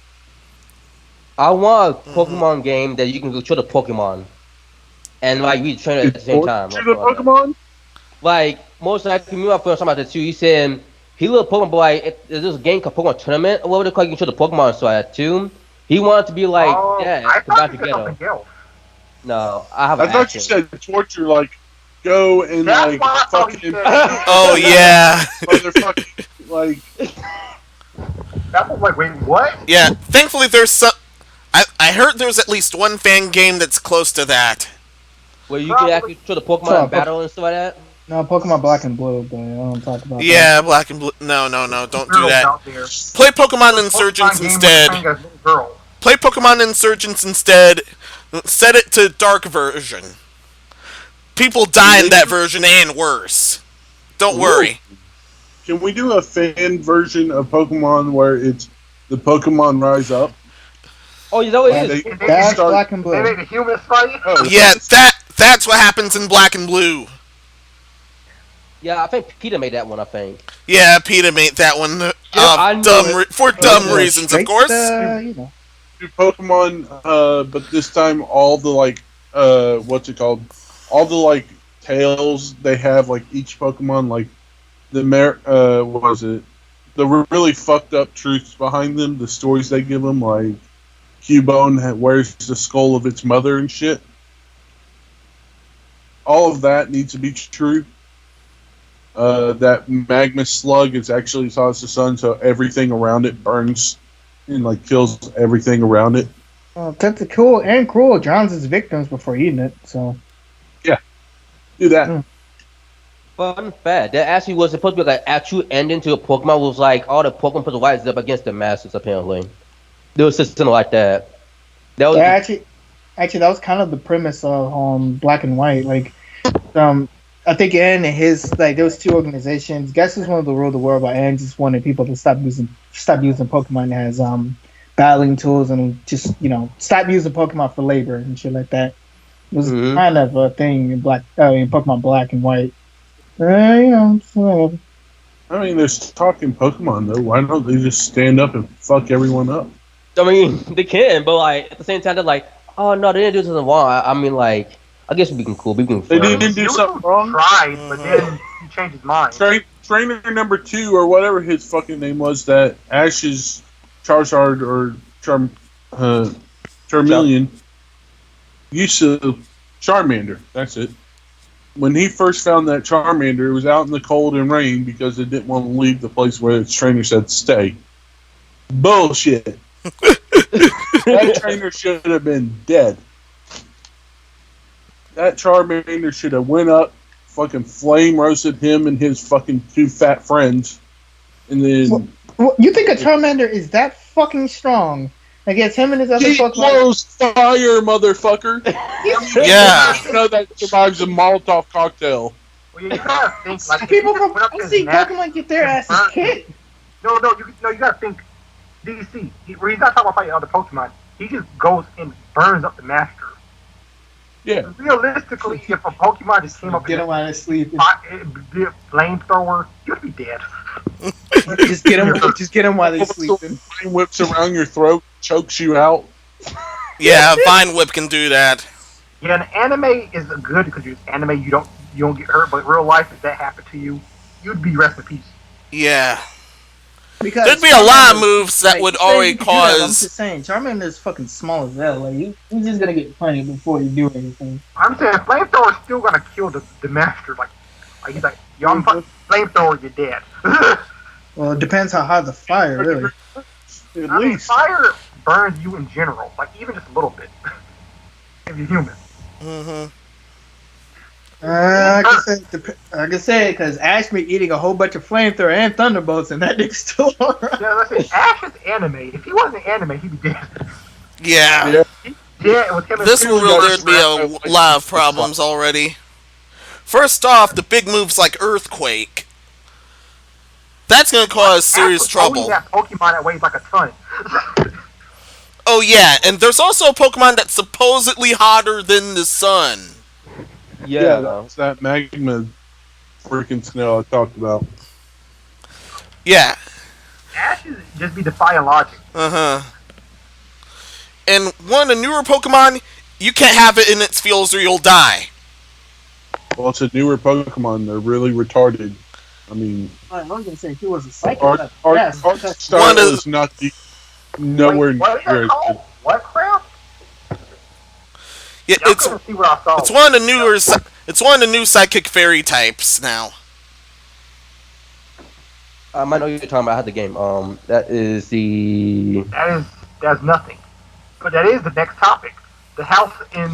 S6: I want a Pokemon game that you can control the Pokemon and like we train it at the same time.
S1: To the Pokemon?
S6: Like most likely, me and my friend was talking about this too. He said he loved Pokemon, but like there's this game called Pokemon Tournament or whatever they call it, you control the Pokemon so that too. He wanted to be like
S4: Oh,
S6: that
S4: I
S6: combined
S4: thought you said
S6: together.
S4: something else.
S6: No, I have.
S1: I
S6: an
S1: thought
S6: action.
S1: you said torture, like go and
S4: That's
S1: like
S4: why I thought you
S1: fucking
S4: said.
S2: Oh yeah,
S1: motherfucking like.
S4: That was like, wait, what?
S2: yeah. Thankfully, there's some. I heard there's at least one fan game that's close to that.
S6: Where you can actually control the Pokemon in battle and stuff like that.
S3: No, Pokemon Black and Blue, but I don't talk about that.
S2: Yeah, Black and Blue. No, don't do
S4: Girls
S2: that.
S4: out there.
S2: Play Pokemon
S4: Pokemon
S2: Insurgents
S4: game was
S2: instead.
S4: playing as little girls.
S2: Play Pokemon Insurgents instead. Set it to dark version. People die in that version and worse. Don't worry.
S1: Can we do a fan version of Pokemon where it's the Pokemon rise up?
S6: Oh, you know what it
S1: They-
S6: is.
S3: That's
S1: start-
S3: Black and
S4: They
S3: Blue.
S4: made the humans fight.
S1: Oh,
S2: Yeah, that's what happens in Black and Blue.
S6: Yeah, I think Peter made that one. I think.
S2: Yeah, Peter made that one.
S6: I knew it.
S2: For dumb
S3: Yeah,
S2: reasons, of
S3: straight,
S2: course.
S3: You know.
S1: do Pokemon, but this time all the like, what's it called? All the like tales they have, like each Pokemon, like what was it? The really fucked up truths behind them, the stories they give them, like Cubone wears the skull of its mother and shit. All of that needs to be true. That magma slug is actually cause the sun, so everything around it burns and like kills everything around it.
S3: Tentacool and Cruel drowns his victims before eating it. So
S1: Do that.
S3: Mm.
S6: Fun fact: that actually was supposed to be like actual ending to a Pokemon. Was like all the Pokemon put the whites up against the Masters. Apparently, there was something like that. That was
S3: yeah, actually, that was kind of the premise of Black and White. Like, I think Aaron and his like there was two organizations. Guess just wanted to rule the world, but Aaron just wanted people to stop using Pokemon as battling tools and just stop using Pokemon for labor and shit like that. It was
S6: Mhm.
S3: kind of a thing in Pokemon Black and White. So,
S1: I mean, they're talking Pokemon though. Why don't they just stand up and fuck everyone up?
S6: I mean, they can, but like at the same time, they're like, oh no, they didn't do something wrong. I mean, like, I guess we can cool, we can.
S1: They
S6: friends.
S1: didn't do something wrong.
S4: Tried, but then he changed his mind.
S1: Trainer number 2 or whatever his fucking name was, that Ash's Charizard or Charmeleon used to Charmander. That's it. When he first found that Charmander, it was out in the cold and rain because it didn't want to leave the place where its trainer said stay. Bullshit. That trainer should have been dead. That Charmander should have went up, fucking flame roasted him and his fucking 2 fat friends, and then
S3: you think a Charmander is that fucking strong against him and his other
S1: he
S3: Pokemon?
S1: blows fire, motherfucker.
S2: Yeah.
S1: You know that survives a Molotov cocktail.
S4: Well, you gotta think like
S3: People
S4: if he
S3: from
S4: went up to his
S3: DC
S4: master-
S3: Pokemon get their asses kicked.
S4: No, you gotta think DC. Where he's not talking about fighting other Pokemon. He just goes and burns up the master.
S1: Yeah.
S4: Realistically, if a Pokemon just came up
S3: Get
S4: and
S3: him while he's sleeping.
S4: be a flamethrower, you'd be dead.
S3: Just get him. Just get him while he's sleeping.
S1: Vine whips around your throat, chokes you out.
S2: Yeah, Vine Whip can do that.
S4: Yeah, an anime is good because you're anime. You don't get hurt, but real life, if that happened to you, you'd be rest in peace.
S2: Yeah.
S3: Because
S2: There'd be a lot of
S3: Charmander-
S2: moves that
S3: like,
S2: would
S3: you say you
S2: already
S3: can do that, I'm
S2: cause.
S3: just saying, Charmander's fucking small as hell. Like he's just gonna get punished before you do anything.
S4: I'm saying flamethrower is still gonna kill the master. Like he's like, yo, I'm flamethrower, you're dead.
S3: Well, it depends how hot the fire, really.
S1: At
S4: I mean,
S1: least.
S4: fire burns you in general, like even just a little bit. If you're human.
S2: Mm-hmm.
S3: I can say because Ash be eating a whole bunch of flamethrower and thunderbolts, and that nigga's still alright.
S4: Yeah, let's say Ash is anime. If he wasn't anime, he'd be dead.
S2: Yeah.
S4: Yeah, with him.
S2: This
S4: and
S2: will
S4: Sue,
S2: there'd be a lot of problems already. First off, the big moves like Earthquake. That's gonna cause serious
S4: Ash was
S2: trouble.
S4: only that Pokemon that weighs like a ton.
S2: Oh yeah, and there's also a Pokemon that's supposedly hotter than the sun.
S1: Yeah, that's that magma freaking snail I talked about.
S2: Yeah.
S4: Ash is just be defying logic.
S2: Uh-huh. And one of the newer Pokemon, you can't have it in its fields or you'll die.
S1: Well, it's a newer Pokemon. They're really retarded. I mean,
S3: I was gonna say he was a psychopath.
S1: our style is not nowhere
S4: What is that
S1: near.
S4: called? What crap?
S2: Yeah,
S4: Y'all couldn't see what I saw.
S2: it's one of the newer. It's one of the new Psychic Fairy types now.
S6: I might know what you're talking about. I had the game. That is the.
S4: That's nothing. But that is the next topic. The house in.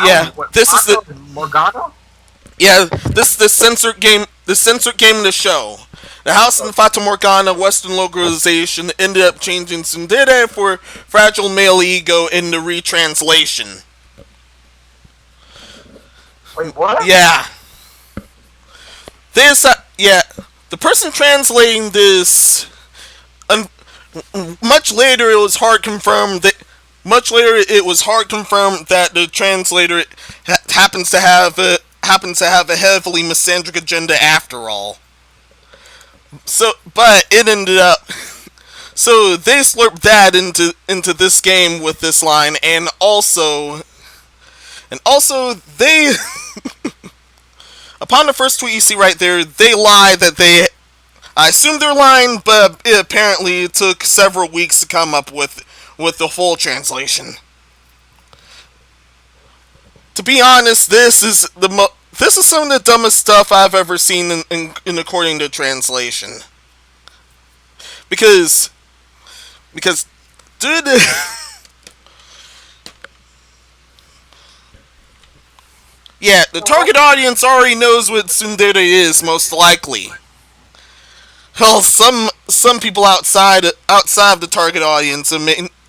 S2: Yeah, this is the
S4: Morgana.
S2: Yeah, this censored game. The censored game of the show. The house in Fata Morgana Western localization ended up changing Tsundere for Fragile Male Ego in the retranslation.
S4: Wait, what?
S2: Yeah. The person translating this, much later it was hard confirmed that the translator happens to have a heavily misandric agenda after all. So, but it ended up. So they slurped that into this game with this line, and also they. Upon the first tweet you see right there, they lie that they. I assume they're lying, but it apparently took several weeks to come up with the full translation. To be honest, this is some of the dumbest stuff I've ever seen in according to translation. Because dude. Yeah, the target audience already knows what tsundere is, most likely. Hell, some people outside of the target audience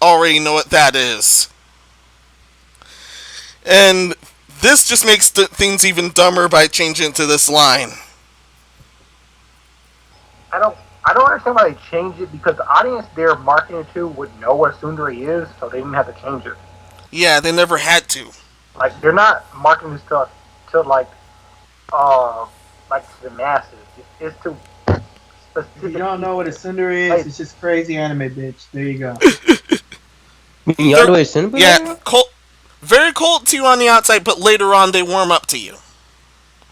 S2: already know what that is. And this just makes things even dumber by changing it to this line.
S4: I don't understand why they changed it, because the audience they're marketing to would know what tsundere is, so they didn't have to change it.
S2: Yeah, they never had to.
S4: Like, they're not marketing this stuff to like to the masses. It's to specific.
S3: If you don't know what a cinder is,
S4: Like,
S3: it's just crazy anime, bitch. There you go.
S6: Y'all know what Cinnabon?
S2: Yeah, very cold to you on the outside, but later on they warm up to you.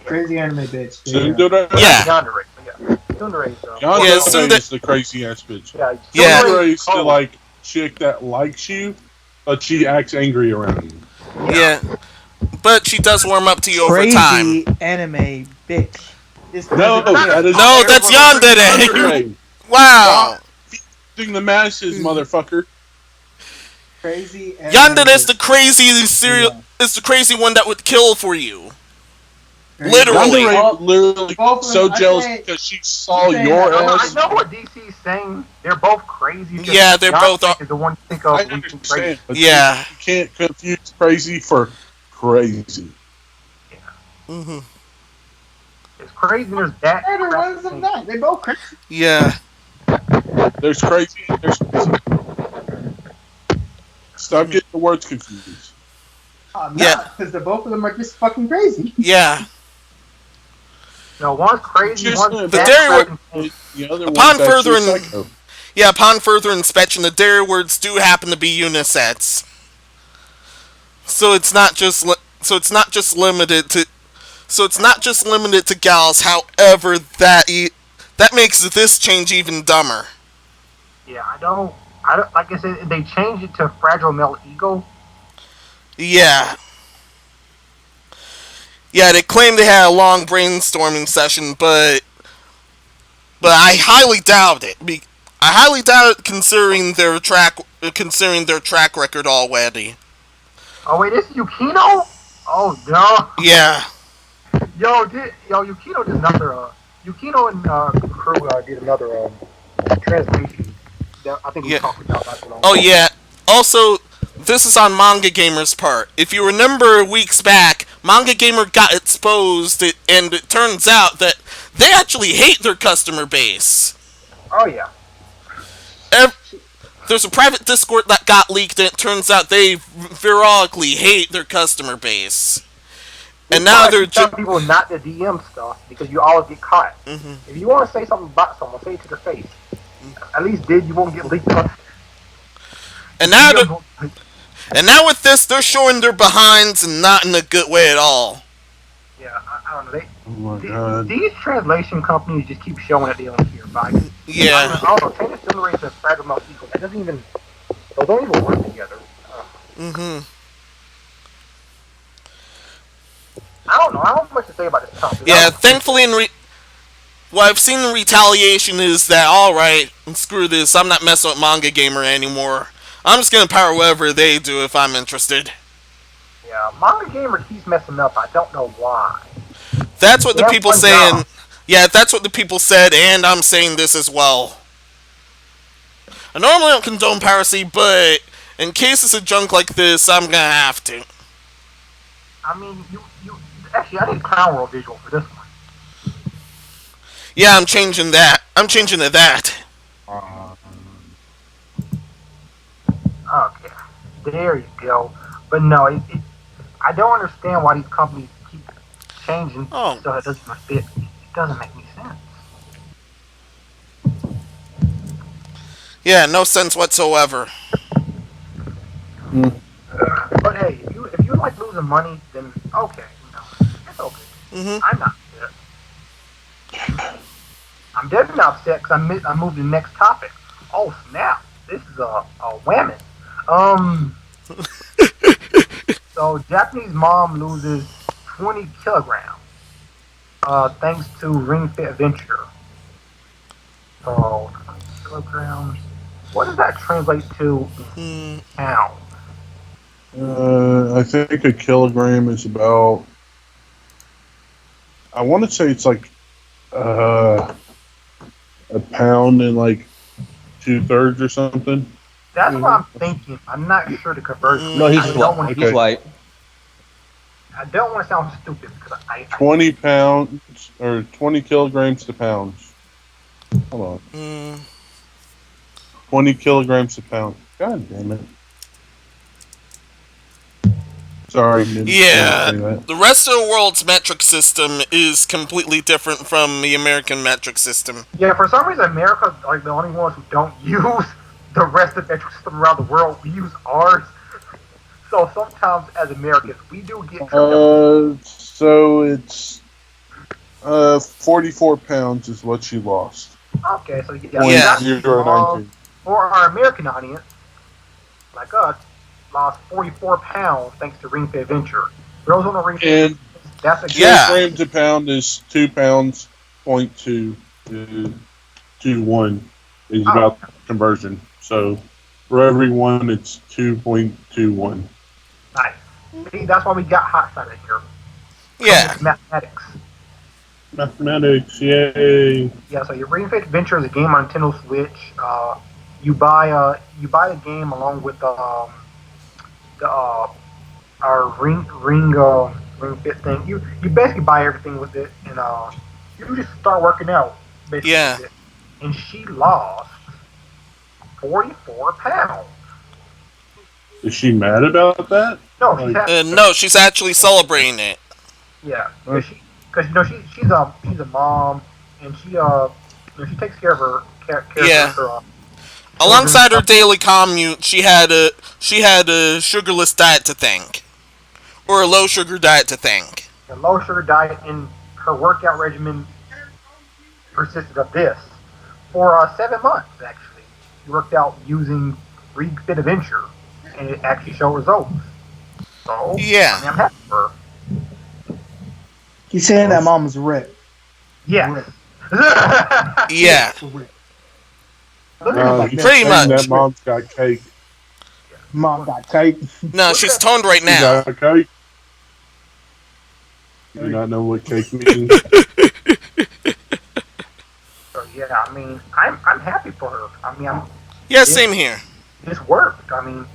S3: Crazy anime, bitch. There you go.
S1: Tsundere?
S2: Yeah.
S4: Yandere. Yeah. Tsundere is
S1: Yandere
S2: Tsundere-
S1: is the crazy ass bitch.
S4: yeah.
S2: Yeah.
S1: Tsundere is the like chick that likes you, but she acts angry around you.
S2: Yeah. But she does warm up to you over
S3: Crazy
S2: time.
S3: anime, bitch.
S1: No, that is
S2: No, that's Yandere.
S1: Tsundere.
S2: Wow.
S1: Feeding the masses, motherfucker.
S3: Crazy anime.
S2: Yandere is the
S3: bitch.
S2: crazy serial.
S3: Yeah.
S2: It's the crazy one that would kill for you.
S3: Crazy.
S2: Literally.
S1: Yandere literally
S3: Both of
S1: so
S3: them, I
S1: jealous
S3: say-
S1: because she saw
S3: say
S1: your
S3: that-
S4: I
S1: ass.
S4: know what DC's saying. They're both crazy. Just
S2: Yeah, they're both
S4: Yandere is the one you think of
S1: I
S4: when you think
S1: understand,
S4: crazy.
S1: but
S2: Yeah.
S1: you can't confuse crazy for crazy.
S2: Mm-hmm.
S4: It's crazy. There's that.
S3: They're the ones that not. They both crazy.
S2: Yeah.
S1: There's crazy and there's crazy. Stop getting the words confused.
S3: I'm
S2: Yeah.
S3: not, because the both of them are just fucking crazy.
S2: Yeah.
S4: No, one's crazy,
S1: Just
S4: one's
S2: The dairy wor-
S1: the other
S2: Upon
S1: one's actually
S2: further
S1: psycho.
S2: upon further inspection, the dairy words do happen to be unisets. So it's not just limited to gals. However, that makes this change even dumber.
S4: Yeah, I don't. Like I said, they changed it to fragile male ego.
S2: Yeah. Yeah, they claim they had a long brainstorming session, but I highly doubt it. I highly doubt it considering their track record already.
S4: Oh wait, this is Yukino? Oh no.
S2: Yeah.
S4: Yukino did another. Yukino and crew did another translation. That I think we
S2: Yeah.
S4: talked about that one.
S2: Oh yeah. Also, this is on Manga Gamer's part. If you remember weeks back, Manga Gamer got exposed, and it turns out that they actually hate their customer base.
S4: Oh yeah.
S2: There's a private Discord that got leaked, and it turns out they virologically hate their customer base. And now they're
S4: telling people not to DM stuff because you always get caught.
S2: Mm-hmm.
S4: If you want to say something about someone, say it to their face. At least you won't get leaked up.
S2: And now with this, they're showing their behinds and not in a good way at all.
S4: Yeah, I don't know.
S1: Oh my god.
S4: These translation companies just keep showing that they don't care about it.
S2: Yeah.
S4: I don't know. Change the rate to fragile male ego. That doesn't even. Those don't even work together.
S2: Mm-hmm.
S4: I don't know. I don't have much to say about this topic.
S2: Yeah, thankfully, what I've seen in retaliation is that, alright, screw this, I'm not messing with Manga Gamer anymore. I'm just gonna power whatever they do if I'm interested.
S4: Yeah, Manga Gamer keeps messing up. I don't know why.
S2: That's what the
S4: Yeah,
S2: people
S4: fun
S2: saying.
S4: job.
S2: Yeah, that's what the people said, and I'm saying this as well. I normally don't condone piracy, but in cases of junk like this, I'm gonna have to.
S4: I mean, you actually, I need Clown World visual for this one.
S2: Yeah, I'm changing that. I'm changing to that.
S4: Okay, there you go. But no, I don't understand why these companies keep changing
S2: Oh.
S4: so it doesn't fit. It doesn't make any sense.
S2: Yeah, no sense whatsoever.
S4: But hey, if you like losing money, then okay, it's okay.
S2: Mm-hmm.
S4: I'm not upset. I'm definitely not upset because I moved to the next topic. Oh snap! This is a whammy. So Japanese mom loses 20 kilograms. Thanks to Ring Fit Adventure. So kilograms. What does that translate to in pounds?
S1: I think a kilogram is about. I want to say it's like a pound and like 2/3 or something.
S4: That's what I'm thinking. I'm not sure the conversion.
S6: No,
S4: I
S6: he's
S4: don't
S6: white.
S4: want
S6: He's white.
S4: I don't want to sound stupid because I
S1: 20 pounds or 20 kilograms to pounds. Hold on. 20 kilograms to pound. God damn it. Sorry.
S2: Yeah, the rest of the world's metric system is completely different from the American metric system.
S4: Yeah, for some reason, America are the only ones who don't use the rest of the metric system around the world. We use ours. So sometimes, as Americans, we do get.
S1: So it's 44 pounds is what she lost.
S4: Okay, so
S2: Yeah.
S1: 0.019.
S4: For our American audience, like us, lost 44 pounds thanks to Ring Fit Adventure. Girls on the Ring Fit,
S1: And
S4: that's a
S2: Yeah.
S1: kilograms to pound is 2 pounds, 0.2 to 1 is about conversion. So for every one, it's 2.21.
S4: nice. See, that's why we got hot side in here.
S2: Yeah.
S4: It's mathematics.
S1: Mathematics, yay!
S4: Yeah, so your Ring Fit Adventure is a game on Nintendo Switch. You buy the game along with our ring fit thing. You basically buy everything with it, and you just start working out. Basically
S2: Yeah.
S4: with it. And she lost 44 pounds.
S1: Is she mad about that?
S4: No, she's
S2: No, she's actually celebrating it.
S4: yeah, because she's a mom, and she takes care of
S2: Yeah.
S4: her children and
S2: Alongside her
S4: stuff.
S2: daily commute, she had a sugarless diet to thank, or a low sugar diet to thank.
S4: A low sugar diet, and her workout regimen persisted of this for 7 months. Actually, she worked out using Ring Fit Adventure, and it actually showed results. So
S2: Yeah.
S4: I mean, I'm happy for her.
S3: He's saying that mom was ripped.
S4: Yeah.
S2: Yeah,
S4: Look at
S3: Like
S4: her.
S2: pretty
S1: saying
S2: much.
S1: that mom's got cake.
S3: Mom got tight.
S2: No, she's toned right
S1: You
S2: now.
S1: got cake? You do not know what cake means.
S4: So yeah, I mean, I'm happy for her. I mean,
S2: Yeah, same here.
S4: this worked. I mean,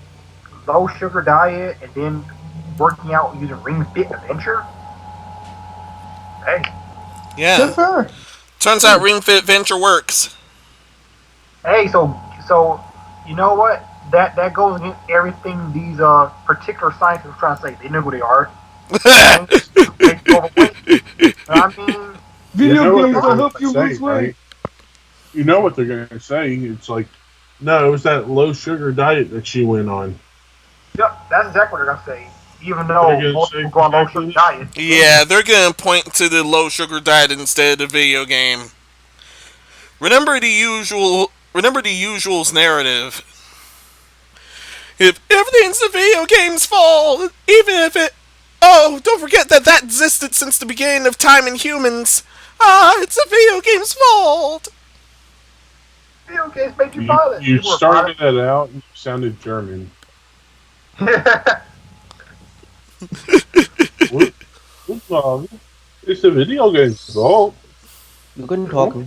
S4: low sugar diet and then working out using Ring Fit Adventure. Hey,
S3: Good
S2: Yeah.
S3: for her.
S2: Turns out Ring Fit Venture works.
S4: hey, so you know what? That goes against everything these particular scientists are trying to say. They know who they are. They overweight. I mean,
S1: You know
S3: Video
S1: what
S3: games
S1: they're
S3: will
S1: going
S3: help
S1: to
S3: you
S1: say,
S3: lose weight.
S1: right? You know what they're going to say. It's like, no, it was that low sugar diet that she went on.
S4: yep, that's exactly what they're gonna say. Even
S1: They're
S4: though
S1: gonna
S4: most
S1: say
S4: people go on low
S1: exactly
S4: sugar
S1: this.
S4: diet.
S2: Yeah, they're gonna point to the low sugar diet instead of the video game. Remember the usual's narrative. If everything's the video game's fault, even if it. Oh, don't forget that existed since the beginning of time in humans. It's the video game's fault.
S4: Video games made you
S1: You,
S4: violent.
S1: you
S4: People were
S1: started that out and you sounded German.
S4: violent.
S1: Well, it's the video game's fault.
S6: You couldn't talk me.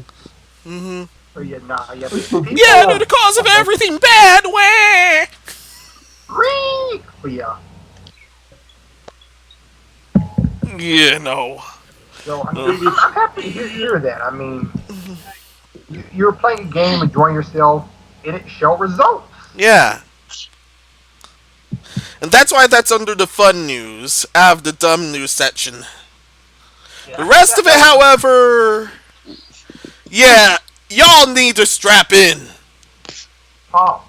S2: Mm-hmm.
S4: Oh, yeah, nah, yeah. People,
S2: Yeah, they're the cause of everything bad. Wah!
S4: But yeah.
S2: Yeah, no.
S4: So I'm happy to hear that. I mean, you're playing a game, enjoying yourself, and it show results.
S2: Yeah. And that's why that's under the fun news, out of the dumb news section. The rest of it, however, yeah, y'all need to strap in.
S4: Oh,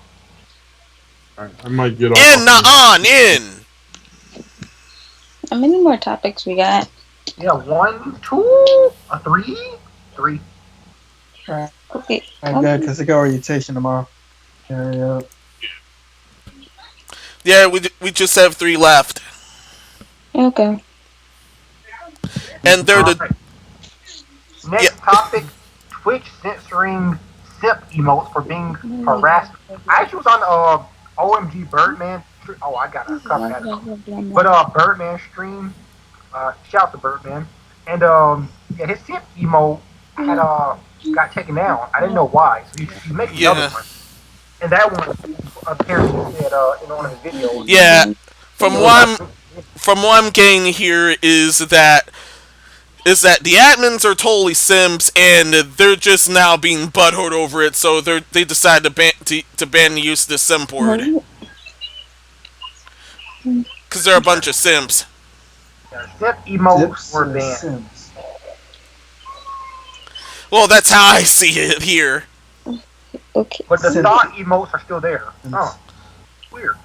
S1: I might get off.
S2: In, not on, in.
S5: How many more topics we got?
S4: yeah, 1, 2, 3.
S5: Okay.
S3: I'm good because I got orientation tomorrow. Yeah.
S2: Yeah, we just have 3 left.
S5: Okay.
S2: And they're the...
S4: Alright. Next topic: Twitch censoring simp emotes for being harassed. I actually was on OMG Birdman. Oh, I got a cover that. But Birdman stream. Shout out to Birdman. And yeah, his simp emote had got taken down. I didn't know why. So he makes another one. And that one apparently said in one of his videos.
S2: Yeah, from what I'm getting here is that the admins are totally simps, and they're just now being butthurt over it, so they decided to ban the use of the simp word. Because they're a bunch of simps.
S4: Simp emotes were banned.
S2: Well, that's how I see it here.
S5: Okay.
S4: But the thought emotes are still there. Oh, weird.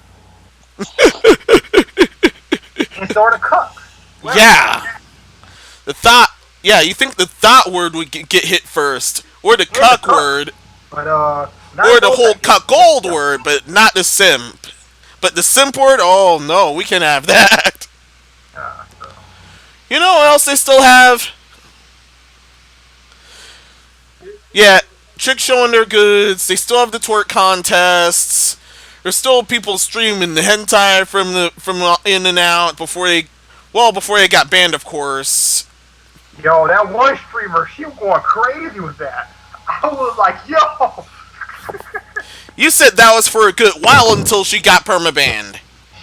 S4: And so are the cucks. Well,
S2: Yeah. The thought... Yeah, you think the thought word would get hit first. Or the cuck word.
S4: But
S2: Or the whole cuckold word, but not the simp. But the simp word, oh no, we can have that. You know what else they still have? Yeah, chicks showing their goods. They still have the twerk contests. There's still people streaming the hentai from in and out before they got banned, of course.
S4: Yo, that one streamer, she was going crazy with that. I was like, yo.
S2: You said that was for a good while until she got permabanned.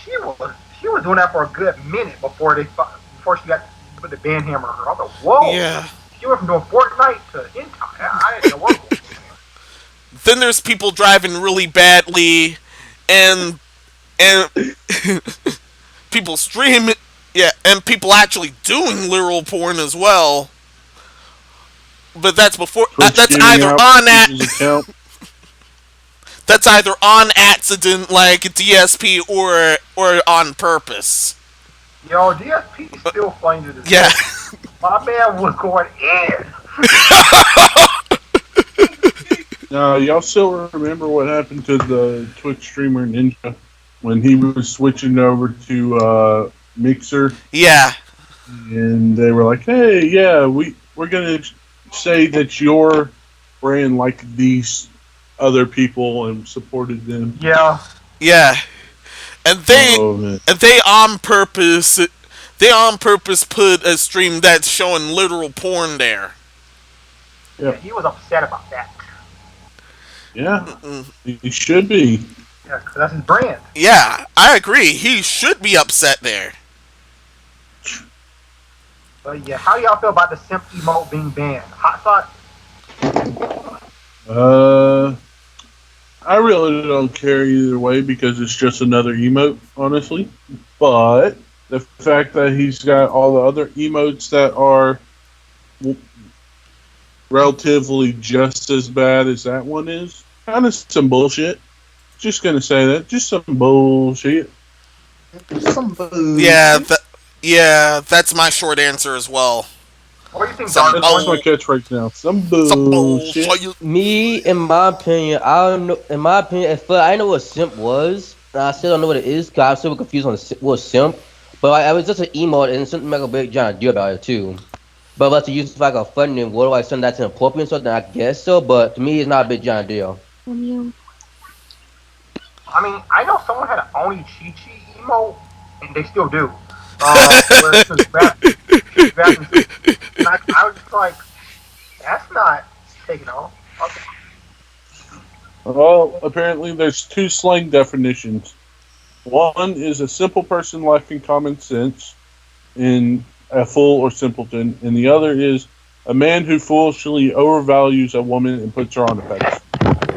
S4: She was doing that for a good minute before she got put the ban hammer on her. I was like, whoa.
S2: Yeah.
S4: She went from doing Fortnite to hentai. I didn't know what was going on.
S2: Then there's people driving really badly, and people stream it. Yeah, and people actually doing literal porn as well. But that's before.
S1: Twitch
S2: That's
S1: giving
S2: either
S1: out
S2: on
S1: people's account.
S2: that's either on accident, like DSP, or on purpose.
S4: Yo, DSP still funny to this
S2: Yeah.
S4: day. My man was going in.
S1: Now, y'all still remember what happened to the Twitch streamer Ninja when he was switching over to Mixer,
S2: Yeah.
S1: and they were like, "Hey, yeah, we're gonna say that your brand like these other people and supported them."
S4: Yeah.
S2: Yeah. And they
S1: Oh man,
S2: and they on purpose put a stream that's showing literal porn there.
S1: Yeah.
S4: He was upset about that.
S1: yeah, it should be.
S4: Yeah, because that's his brand.
S2: Yeah, I agree. He should be upset there.
S4: But yeah, how do y'all feel about the simp emote being banned? Hot thought?
S1: I really don't care either way because it's just another emote, honestly. But the fact that he's got all the other emotes that are relatively just as bad as that one is, kind of some bullshit. Just gonna say that, just some bullshit.
S3: Some boo.
S2: Yeah, that's my short answer as well.
S4: What do you think,
S2: Some
S4: Dark?
S1: That's
S2: bull-
S1: my catchphrase now. Some
S2: Some
S1: bullshit.
S2: bullshit.
S6: Me, in my opinion, I don't know. In my opinion, at first, I know what simp was. And I still don't know what it is because I'm still confused on what simp. But I was just an emote and something like a big giant deal about it too. But let's use it like a fun name. What do I send that to appropriate something? I guess so. But to me, it's not a big giant deal.
S4: I mean, I know someone had an Oni Chi Chi emote, and they still do. Where it's just and I was just like, that's not taking off. Okay.
S1: Well, apparently there's two slang definitions. One is a simple person lacking common sense, in a fool or simpleton, and the other is a man who foolishly overvalues a woman and puts her on a pedestal.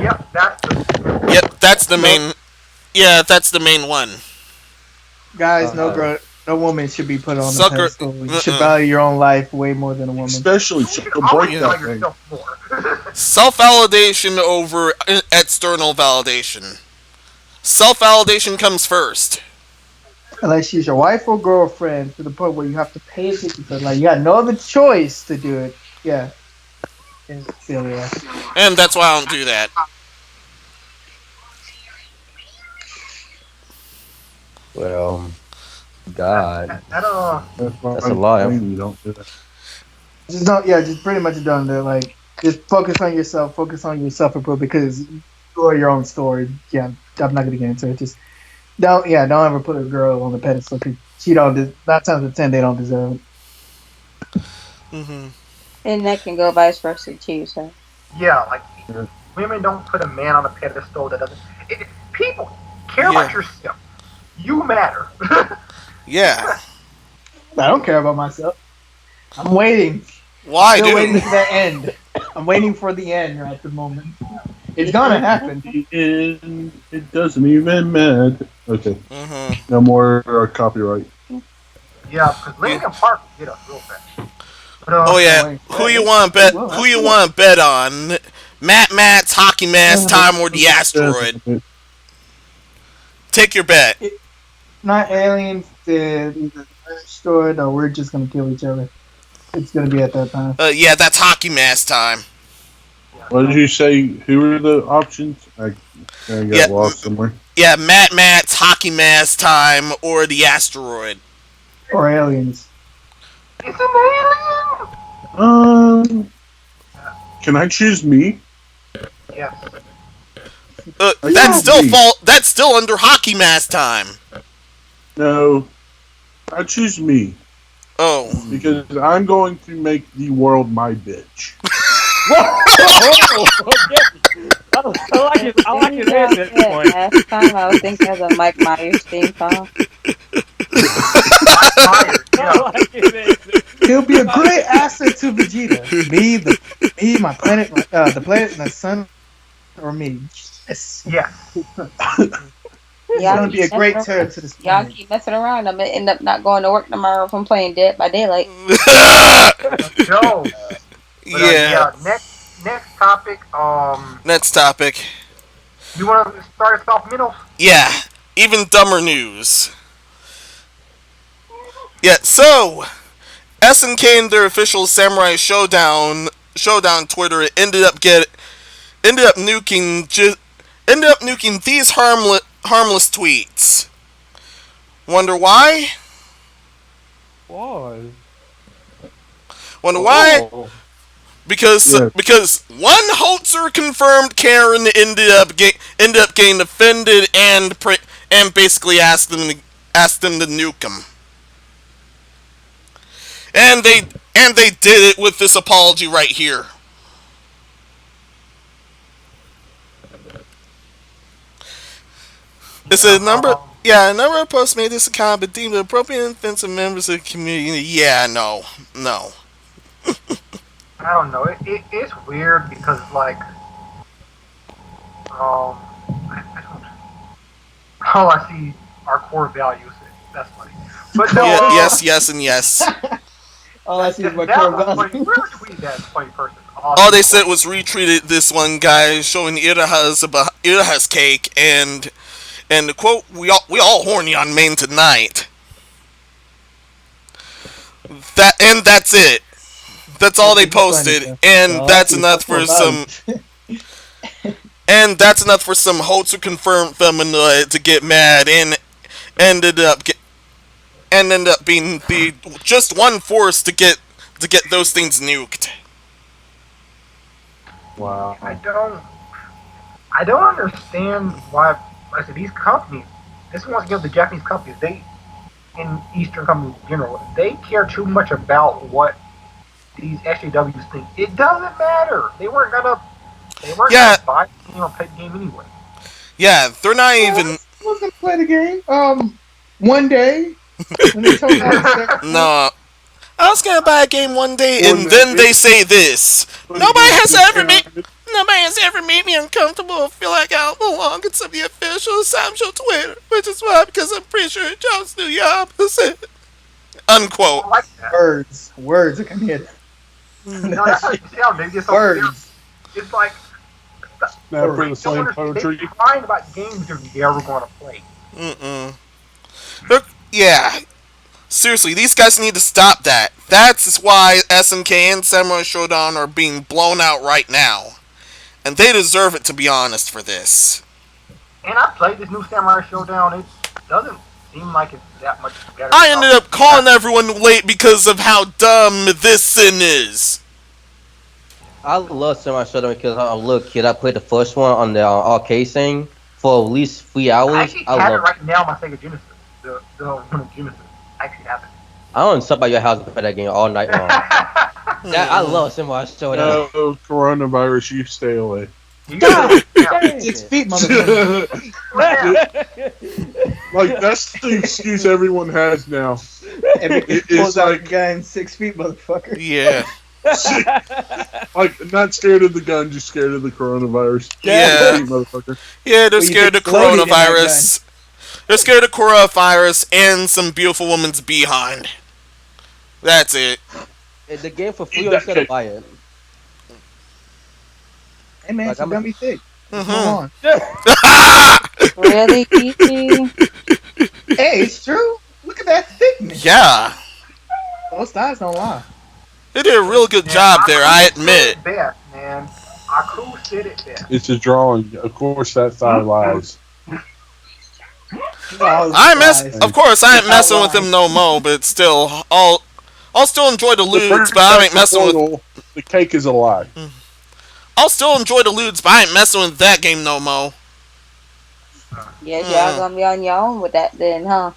S4: Yep, that's the.
S2: Yep, that's the main. Yeah, that's the main one.
S3: Guys, no woman should be put on the
S2: Sucker-
S3: pedestal. You should value your own life way more than a woman.
S1: Especially
S4: You
S1: she'll
S4: should
S1: break
S4: always
S1: that
S4: tell
S1: thing.
S4: yourself more.
S2: Self-validation over external validation. Self-validation comes first.
S3: Unless she's your wife or girlfriend, to the point where you have to pay attention to it. Like, you got no other choice to do it. Yeah. And silly ass.
S2: And that's why I don't do that.
S6: Well, God,
S1: That's
S6: a lie.
S1: You don't do that.
S3: Just don't, yeah, just pretty much done there. Like, just focus on yourself, focus on your self improvement because you are your own story. Yeah, I'm not gonna get into it. Just don't ever put a girl on the pedestal because she don't. 9 times out of 10, they don't deserve it.
S2: Mm-hmm.
S5: And that can go vice versa too. So
S4: Yeah, like women don't put a man on a pedestal that doesn't. People care about yourself. You matter.
S2: Yeah.
S3: I don't care about myself. I'm waiting.
S2: Why,
S3: Still waiting
S2: dude?
S3: for that end. I'm waiting for the end right at the moment. It's gonna happen.
S1: It doesn't even matter. Okay,
S2: Mm-hmm.
S1: no more copyright.
S4: Yeah, because Lincoln Park get us real fast. But,
S2: Oh yeah. Who you want to bet? Who you want to bet on? Matt's hockey mask time or the asteroid? Take your bet.
S3: Not aliens, the asteroid, or we're just gonna kill each other. It's gonna be at that time.
S2: Yeah, that's hockey mask time.
S1: What did you say? Who were the options? I got
S2: Yeah.
S1: lost somewhere.
S2: Yeah, Matt's hockey mask time or the asteroid.
S3: Or aliens.
S4: It's an alien!
S1: Can I choose me?
S4: Yes.
S2: That's still under hockey mask time.
S1: No, I choose me
S2: Oh.
S1: because I'm going to make the world my bitch.
S6: I like his answer at this point.
S5: Last time I was thinking of a Mike Myers theme song.
S3: He'll be a great asset to Vegeta. My planet, the planet, the sun, or me. Yes.
S4: Yes.
S3: It's
S5: Y'all
S3: gonna
S5: keep
S3: be a
S5: messing
S3: great
S5: around.
S3: turn to the
S5: Y'all
S3: spine.
S5: keep messing around. I'm gonna end up not going to work tomorrow from playing Dead by Daylight.
S4: Let's go. But
S2: Yeah.
S4: yeah, next topic.
S2: Next topic.
S4: You want to start us off, Middles?
S2: Yeah. Even dumber news. Yeah. So SNK and their official Samurai Showdown Twitter ended up nuking these harmless tweets. Wonder why?
S6: Why?
S2: Wonder why?
S6: Oh.
S1: Yes.
S2: Because one Holzer confirmed Karen ended up getting offended and basically asked them to nuke him. And they did it with this apology right here. It's
S4: Yeah.
S2: a number of posts made this account, but deemed appropriate and offensive members of the community. Yeah, no.
S4: I don't know. It's weird because like I don't. Oh, I see our core values. That's funny. But no.
S2: Yeah, yes, and yes.
S3: All I see is my
S4: that
S3: core
S4: was funny.
S3: value.
S4: Whoever tweeted that is a funny person.
S2: All they said was retweeted this one guy showing Iraha's cake and the quote, we all horny on Maine tonight. That's it. That's all they posted, and that's enough for some. And that's enough for some Holzer confirmed feminoid to get mad and ended up being the just one force to get those things nuked.
S1: Wow.
S4: I don't understand why. Like I said, these companies. This one's against the Japanese companies. They, in Eastern companies in general, they care too much about what these SJWs think. It doesn't matter. They weren't gonna buy the game or play the game anyway.
S2: Yeah, they're not even.
S3: I was gonna play the game. One day when they told me
S2: No. I was gonna buy a game one day, and then they say this. Nobody has ever made me uncomfortable or feel like I don't belong in some of the official social Twitter, which is why, because I'm pretty sure Jones knew the opposite. Unquote.
S4: I like that.
S3: Words. I can hear that.
S4: No, that's how you sound. Maybe it's
S3: Words.
S4: It's like
S1: Now for the
S4: don't
S1: same
S4: understand.
S1: poetry.
S4: They're crying about games you're never going to play.
S2: Look, yeah. Seriously, these guys need to stop that. That's why SNK and Samurai Shodown are being blown out right now. And they deserve it, to be honest, for this.
S4: And I played this new Samurai Showdown. It doesn't seem like it's that much better.
S2: I ended up calling everyone late because of how dumb this sin is.
S6: I love Samurai Shodown because I'm a little kid. I played the first one on the arcade thing for at least 3 hours.
S4: I actually have it right now on my Sega Genesis. The one of Genesis. I actually have it.
S6: I don't stop by your house and play that game all night long. I love Samurai Shodown.
S1: No, coronavirus, you stay away.
S3: God,
S4: Yeah.
S3: 6 feet, motherfucker.
S1: Like, that's the excuse everyone has now.
S3: Every pulls out a gun 6 feet, motherfucker.
S2: Yeah.
S1: Like, not scared of the gun, just scared of the coronavirus.
S2: Yeah.
S1: Motherfucker.
S2: Yeah, they're
S3: Well, you
S2: scared of
S3: exploded in that
S2: coronavirus. They're scared of coronavirus and some beautiful woman's behind. That's it.
S6: The game for free, I'm gonna buy it.
S3: Hey man,
S6: Like,
S3: it's gonna be thick. Come
S2: Mhm.
S3: on.
S5: Really, Kiki?
S3: Hey, it's true. Look at that thickness.
S2: Yeah.
S3: Those thighs don't lie.
S2: They did a real good job there, I admit.
S4: Said it best, man. Aku said it best.
S1: It's a drawing. Of course, that thigh lies.
S2: Of course, I ain't messing with him no more, but still, I'll still enjoy the lewds, but I ain't messing with.
S1: The cake is a lie.
S2: I'll still enjoy the lewds, but I ain't messing with that game no more.
S5: Yeah, y'all gonna be on your own with that then, huh?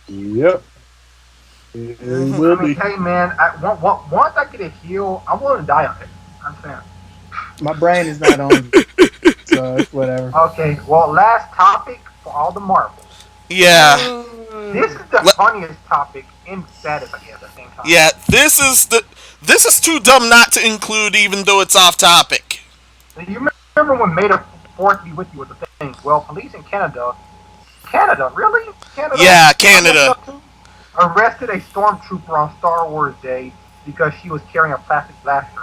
S1: Yep. It will be.
S4: Hey man, once I get a heal, I'm willing to die on it. I'm saying.
S3: My brain is not on, so it's whatever.
S4: Okay, well, last topic for all the marbles.
S2: Yeah.
S4: This is the funniest topic and saddest, I guess, at the same time.
S2: Yeah, this is too dumb not to include, even though it's off topic.
S4: Do you remember when May the 4th be with you was the thing? Well, police in Canada Canada, really? Canada?
S2: Yeah, Canada.
S4: Arrested a stormtrooper on Star Wars Day because she was carrying a plastic blaster.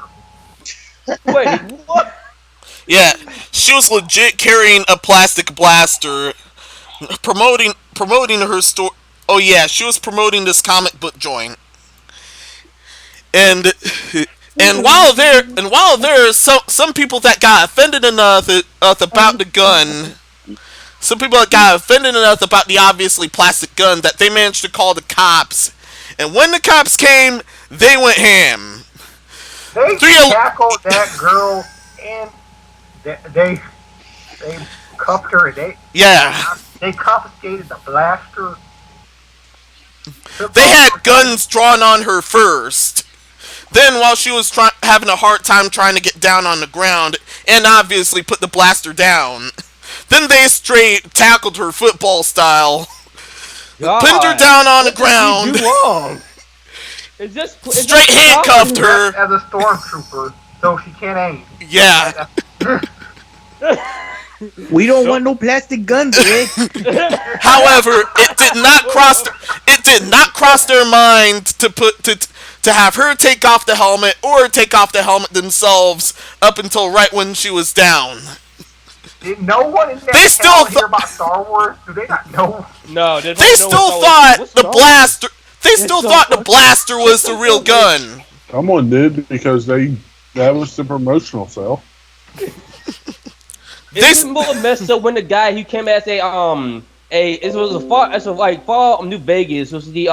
S6: Wait, what?
S2: Yeah, she was legit carrying a plastic blaster, promoting her store. Oh yeah, she was promoting this comic book joint, and while there, some people that got offended enough about the gun. Some people that got offended enough about the obviously plastic gun that they managed to call the cops. And when the cops came, they went ham.
S4: They tackled that girl and they cuffed her. They confiscated the blaster.
S2: They had guns drawn on her first. Then, while she was having a hard time trying to get down on the ground, and obviously put the blaster down, then they straight tackled her football style, pinned her down on the ground,
S6: What did you do wrong?
S2: straight handcuffed her.
S4: As a stormtrooper, so she can't aim.
S2: Yeah.
S3: We don't want no plastic guns, Rick.
S2: However, it did not cross their mind to have her take off the helmet or take off the helmet themselves up until right when she was down.
S4: Did no one in
S2: They still
S4: hear about Star Wars? Do they not know?
S6: No,
S2: they still thought the blaster. They still thought the blaster was the real gun.
S1: Someone did because that was the promotional sale.
S6: It's more messed up when the guy who came as fall New Vegas was the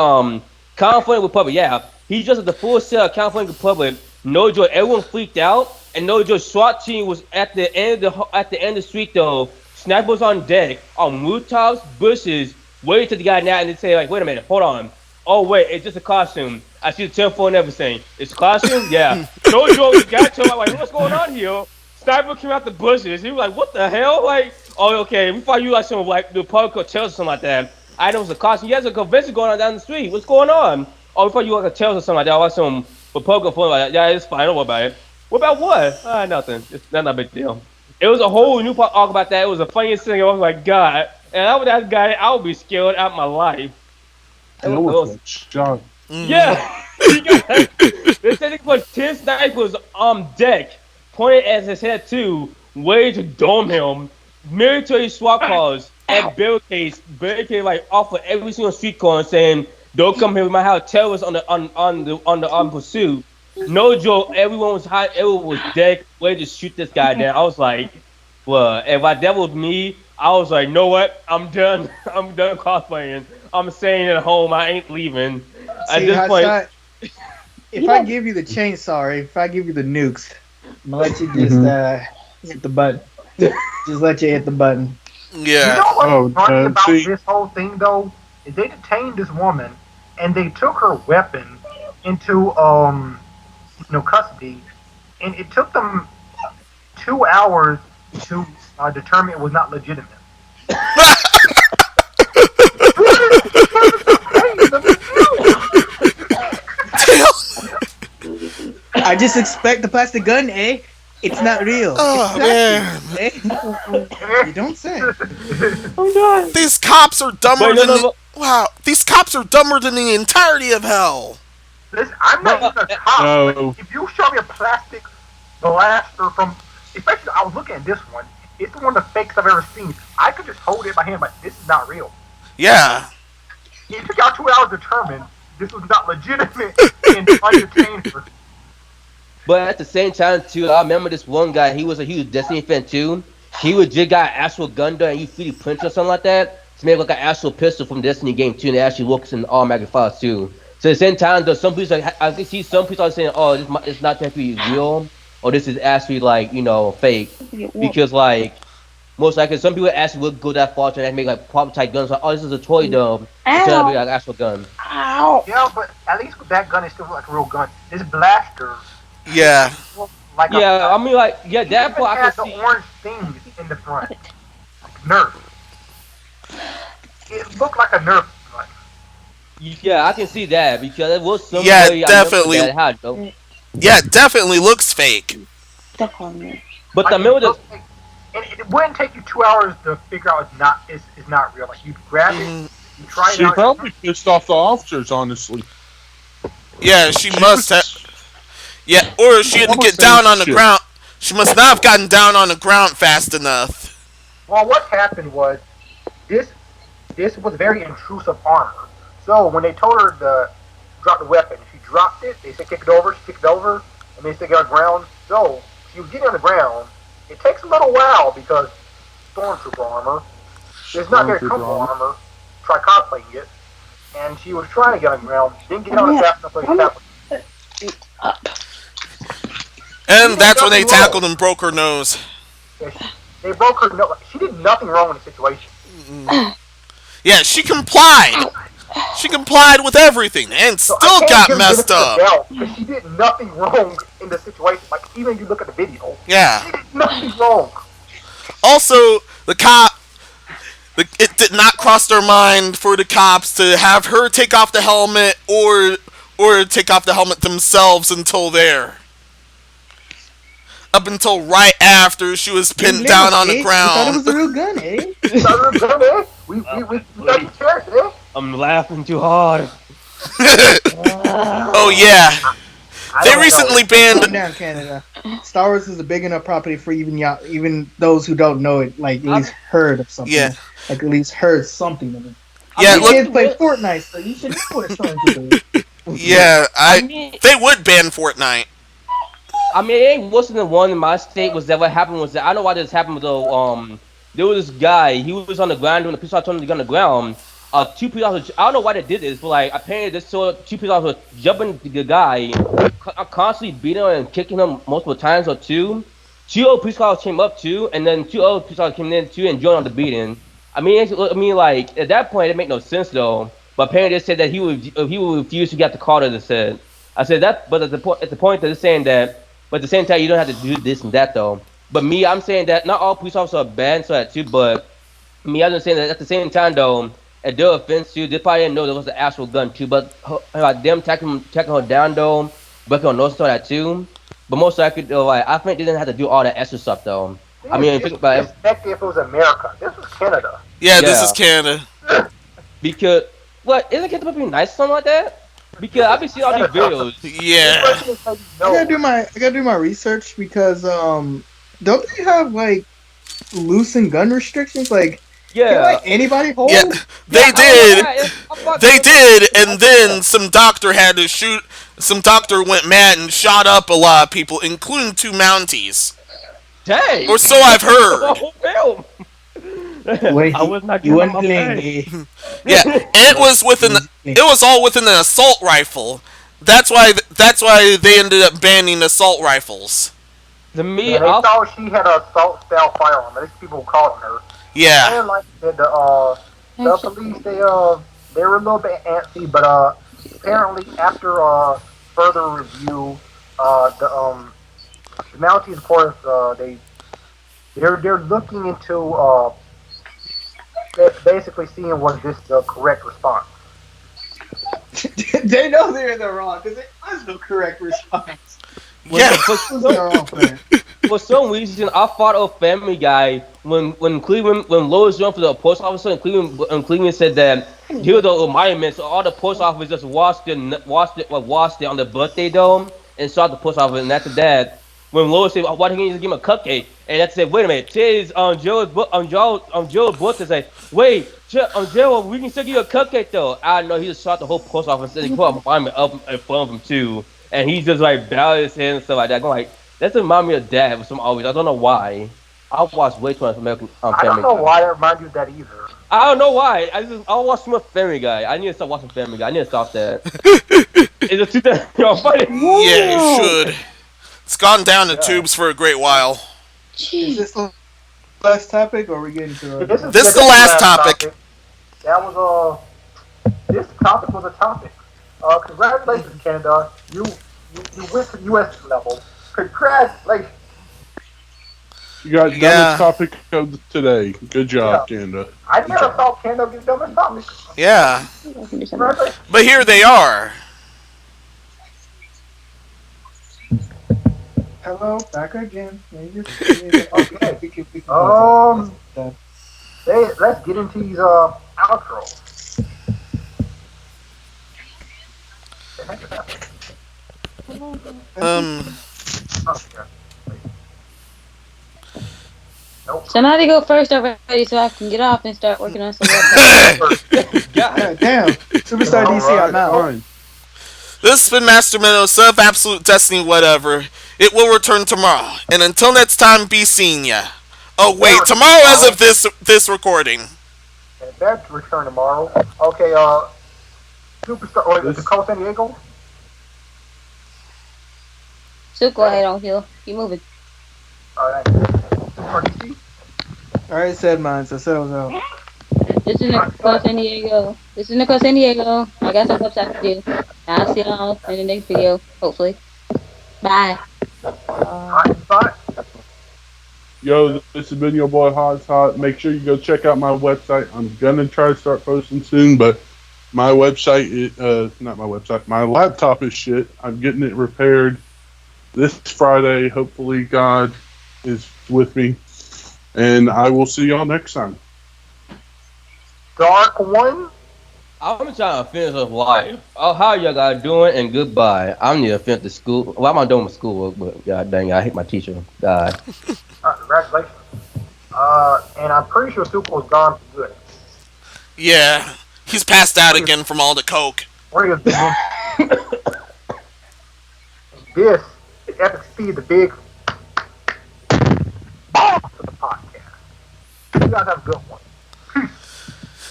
S6: California Republic. Yeah, he just at the full sale California Republic. No joke, everyone freaked out, and no joke, SWAT team was at the end of the street though. Snipers on deck, on rooftops, bushes, waiting to the guy now, and they say like, wait a minute, hold on. Oh wait, it's just a costume. I see the telephone and everything. It's a costume? Yeah. No joke, the guy told me like, what's going on here? Sniper came out the bushes. He was like, what the hell? Like, oh, okay. We thought you like some like the public hotels or something like that. I know it was a costume. Yeah, there's a convention going on down the street. What's going on? Oh, we thought you like a hotels or something like that. I was some Republican phone like that. Yeah, it's fine. Don't worry about it. What about what? Nothing. It's not a big deal. It was a whole new talk about that. It was the funniest thing. I was like, God. And I would that guy, I would be scared out of my life.
S1: It was shot.
S6: Yeah. They said they put 10 snipers on deck, pointed at his head too, way to dome him. Military SWAT cars and barricades like off of every single street corner saying, "Don't come here with my house." Terrorists on the pursuit. No joke. Everyone was hot. Everyone was dead, ready to shoot this guy down. I was like, well, if that was me, I was like, know what? I'm done. I'm done cosplaying. I'm staying at home. I ain't leaving. At this point,
S3: if I give you the chainsaw, if I give you the nukes, I'm gonna let you just hit the button. Just let you hit the button.
S2: Yeah.
S4: You know what's funny about this whole thing, though? Is they detained this woman, and they took her weapon into custody, and it took them 2 hours to determine it was not legitimate.
S3: I just expect the plastic gun, eh? It's not real.
S2: Oh, man.
S3: You don't say.
S6: oh God.
S2: These cops are dumber wow. These cops are dumber than the entirety of hell.
S4: Listen, I'm not even a cop.
S1: No.
S4: If you show me a plastic blaster from, especially I was looking at this one. It's one of the fakes I've ever seen. I could just hold it in my hand, like this is not real.
S2: Yeah.
S4: It took out 2 hours to determine this was not legitimate and undetained her.
S6: But at the same time, too, I remember this one guy. He was a huge Destiny fan too. He would just got an actual gun done and you 3D print or something like that to make like an actual pistol from Destiny game too, and it actually works in automatic files too. So at the same time, though, some people I can see some people are saying, "Oh, it's not technically real," or "This is actually like fake," because like most likely some people actually would go that far to make like pop type guns. Like, "Oh, this is a toy dome," it's gonna be like an actual gun.
S5: Ow!
S4: Yeah, but at least with that gun, it's still like a real gun. This blaster.
S2: Yeah.
S4: Like
S6: I mean, like, yeah, that part I
S4: can
S6: can see.
S4: the orange things in the front. Nerf. It looked like a Nerf gun.
S6: Yeah, I can see that because it was some
S2: Yeah,
S6: way
S2: definitely.
S6: I had though.
S2: Yeah, it definitely looks fake.
S5: Definitely.
S6: But I remember
S4: It and it wouldn't take you 2 hours to figure out it's not real. Like you grab it, you try it
S1: She
S4: out.
S1: probably pissed off the officers, honestly.
S2: Yeah, she
S1: She
S2: must have.
S1: was-
S2: Yeah, or she didn't
S1: almost
S2: get down
S1: saying
S2: on the
S1: shit.
S2: ground. She must not have gotten down on the ground fast enough.
S4: Well, what happened was this this was very intrusive armor. So when they told her to drop the weapon, she dropped it. They said kick it over. She kicked it over, and they said get on the ground. So she was getting on the ground. It takes a little while because stormtrooper armor. It's not very comfortable armor. Try cosplaying it, and she was trying to get on the ground. Didn't get on it fast enough. So she tackled.
S2: And that's when they tackled and broke her nose.
S4: Yeah, they broke her nose. She did nothing wrong in the situation.
S2: Yeah, she complied. She complied with everything and
S4: So
S2: still
S4: I can't
S2: got
S4: give
S2: messed
S4: benefit of
S2: up.
S4: the doubt because she did nothing wrong in the situation. Like even if you look at the video,
S2: Yeah.
S4: she did nothing wrong.
S2: Also, it did not cross their mind for the cops to have her take off the helmet or take off the helmet themselves until there. Up until right after she was pinned down on the
S3: I thought it
S2: ground.
S3: was a real gun, eh?
S4: We got you serious, eh?
S6: I'm laughing too hard.
S2: Oh yeah,
S4: I
S2: they
S4: don't
S2: recently
S4: know.
S2: banned.
S3: Calm down, Canada. Star Wars is a big enough property for even those who don't know it, like at least heard of something.
S2: Yeah.
S3: Like at least heard something of it.
S2: Yeah,
S3: You
S2: look.
S3: kids play Fortnite, so you should know what it's trying to do.
S2: Yeah,
S6: I mean,
S2: they would ban Fortnite.
S6: it ain't worse than the one in my state. Was that what happened? Was that I don't know why this happened though. There was this guy. He was on the ground doing the police officer on the ground. Two police officers. I don't know why they did this, but like apparently this saw two police officers jumping the guy, constantly beating him and kicking him multiple times or two. Two old police officers came up too, and then two old police officers came in too and joined on the beating. Like at that point it made no sense though. But apparently they said that he would refuse to get the car. They said. I said that, but at the point that they're saying that. But at the same time, you don't have to do this and that though. But me, I'm saying that not all police officers are bad, so that too. But me, I'm saying that at the same time though, at their offense too, they probably didn't know there was an actual gun too. But them taking her down though, breaking her nose so that too. But most likely though, like, I think they didn't have to do all that extra stuff though. I mean, think about it.
S4: Especially if it was America. This was Canada.
S2: Yeah, this is Canada.
S6: Because what isn't Canada supposed to be nice or something like that? Because I've been seeing all these videos.
S2: Yeah.
S3: I gotta do my research because don't they have like loosened gun restrictions? Like can, like, anybody hold?
S2: Yeah, they did. They did, and then some doctor had to shoot. Some doctor went mad and shot up a lot of people, including two Mounties.
S6: Dang.
S2: Or so I've heard.
S3: Wait,
S6: I was not
S3: you
S6: giving
S3: wouldn't
S6: my
S3: believe me.
S2: Yeah, and it was all within an assault rifle. That's why they ended up banning assault rifles.
S6: To me,
S4: Yeah, they thought she had an assault style firearm. At least people called on her.
S2: Yeah.
S4: And like I said, the police they were a little bit antsy, but apparently after further review, the Mounties, of course, they're looking into basically seeing was this the correct response.
S3: They know they're in the wrong because there was no correct response.
S2: Yeah.
S6: For some reason, I thought of Family Guy when Lois run for the post officer and Cleveland said that here are the monuments. So all the post officers just washed it on the birthday dome and saw the post office. And after that, when Lois said, "Why didn't you just give him a cupcake?" and I said, "Wait a minute, today's Joe's birthday." Wait, Joe, we can still give you a cupcake though. I know he just shot the whole post office and he put a monument up in front of him too. And he just like bowed his head and stuff like that. I'm like, that's remind me of Dad for some always. I don't know why. I've watched way too much American Family Guy.
S4: I don't know why that reminds you of that either.
S6: I don't know why. I watch too much Family Guy. I need to stop watching Family Guy. I need to stop that. Is it 2000? Yo, funny.
S2: Yeah, you should. It's gone down the tubes for a great while.
S3: Is this the last topic, or are we getting to?
S2: This is the last topic.
S4: That was this topic was a topic. Congratulations, Canada. You went to U.S. level. Congratulations.
S1: You got dumbest topic of today. Good job, Canada.
S4: I never thought Canada would get dumbest topic.
S2: Yeah.
S4: Congratulations.
S2: But here they are.
S3: Hello, back again.
S4: Okay. Let's get into these outros. The heck is happening?
S2: Um,
S4: Oh, yeah. Nope.
S5: Somebody go first already so I can get off and start working on some websites.
S3: God damn. Superstar DC, I'm out.
S7: Fine.
S2: this has been Master Minnow, son of Absolute Destiny, whatever. It will return tomorrow. And until next time, be seeing ya. Oh, wait, tomorrow as of this recording.
S4: And that's return tomorrow. Okay, Superstar, or the Call San Diego?
S5: So go ahead on Hill. Keep moving.
S4: Alright. Superstar DC?
S3: I already said mine, so settles out.
S5: This is Nicole San Diego. This is Nicole San Diego. I got some website to do. I'll see y'all in the next video, hopefully. Bye.
S4: Hot spot?
S1: Yo, this has been your boy Hot. Make sure you go check out my website. I'm gonna try to start posting soon, but my website, not my website, my laptop is shit. I'm getting it repaired this Friday. Hopefully, God is with me, and I will see y'all next time.
S4: Dark One?
S6: I'm trying to finish up life. Oh, how y'all guys doing? And goodbye. I'm the offense to school. Well, I'm not doing my schoolwork, but god dang, I hate my teacher. God.
S4: Congratulations. And I'm pretty sure Super was gone for good.
S2: Yeah, he's passed out again from all the coke.
S4: Where is this? This is Epic Speed, the big boss of the podcast. You guys have a good one.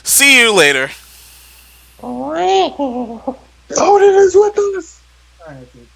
S2: See you later.
S1: Odin is with us!
S3: Alright, dude.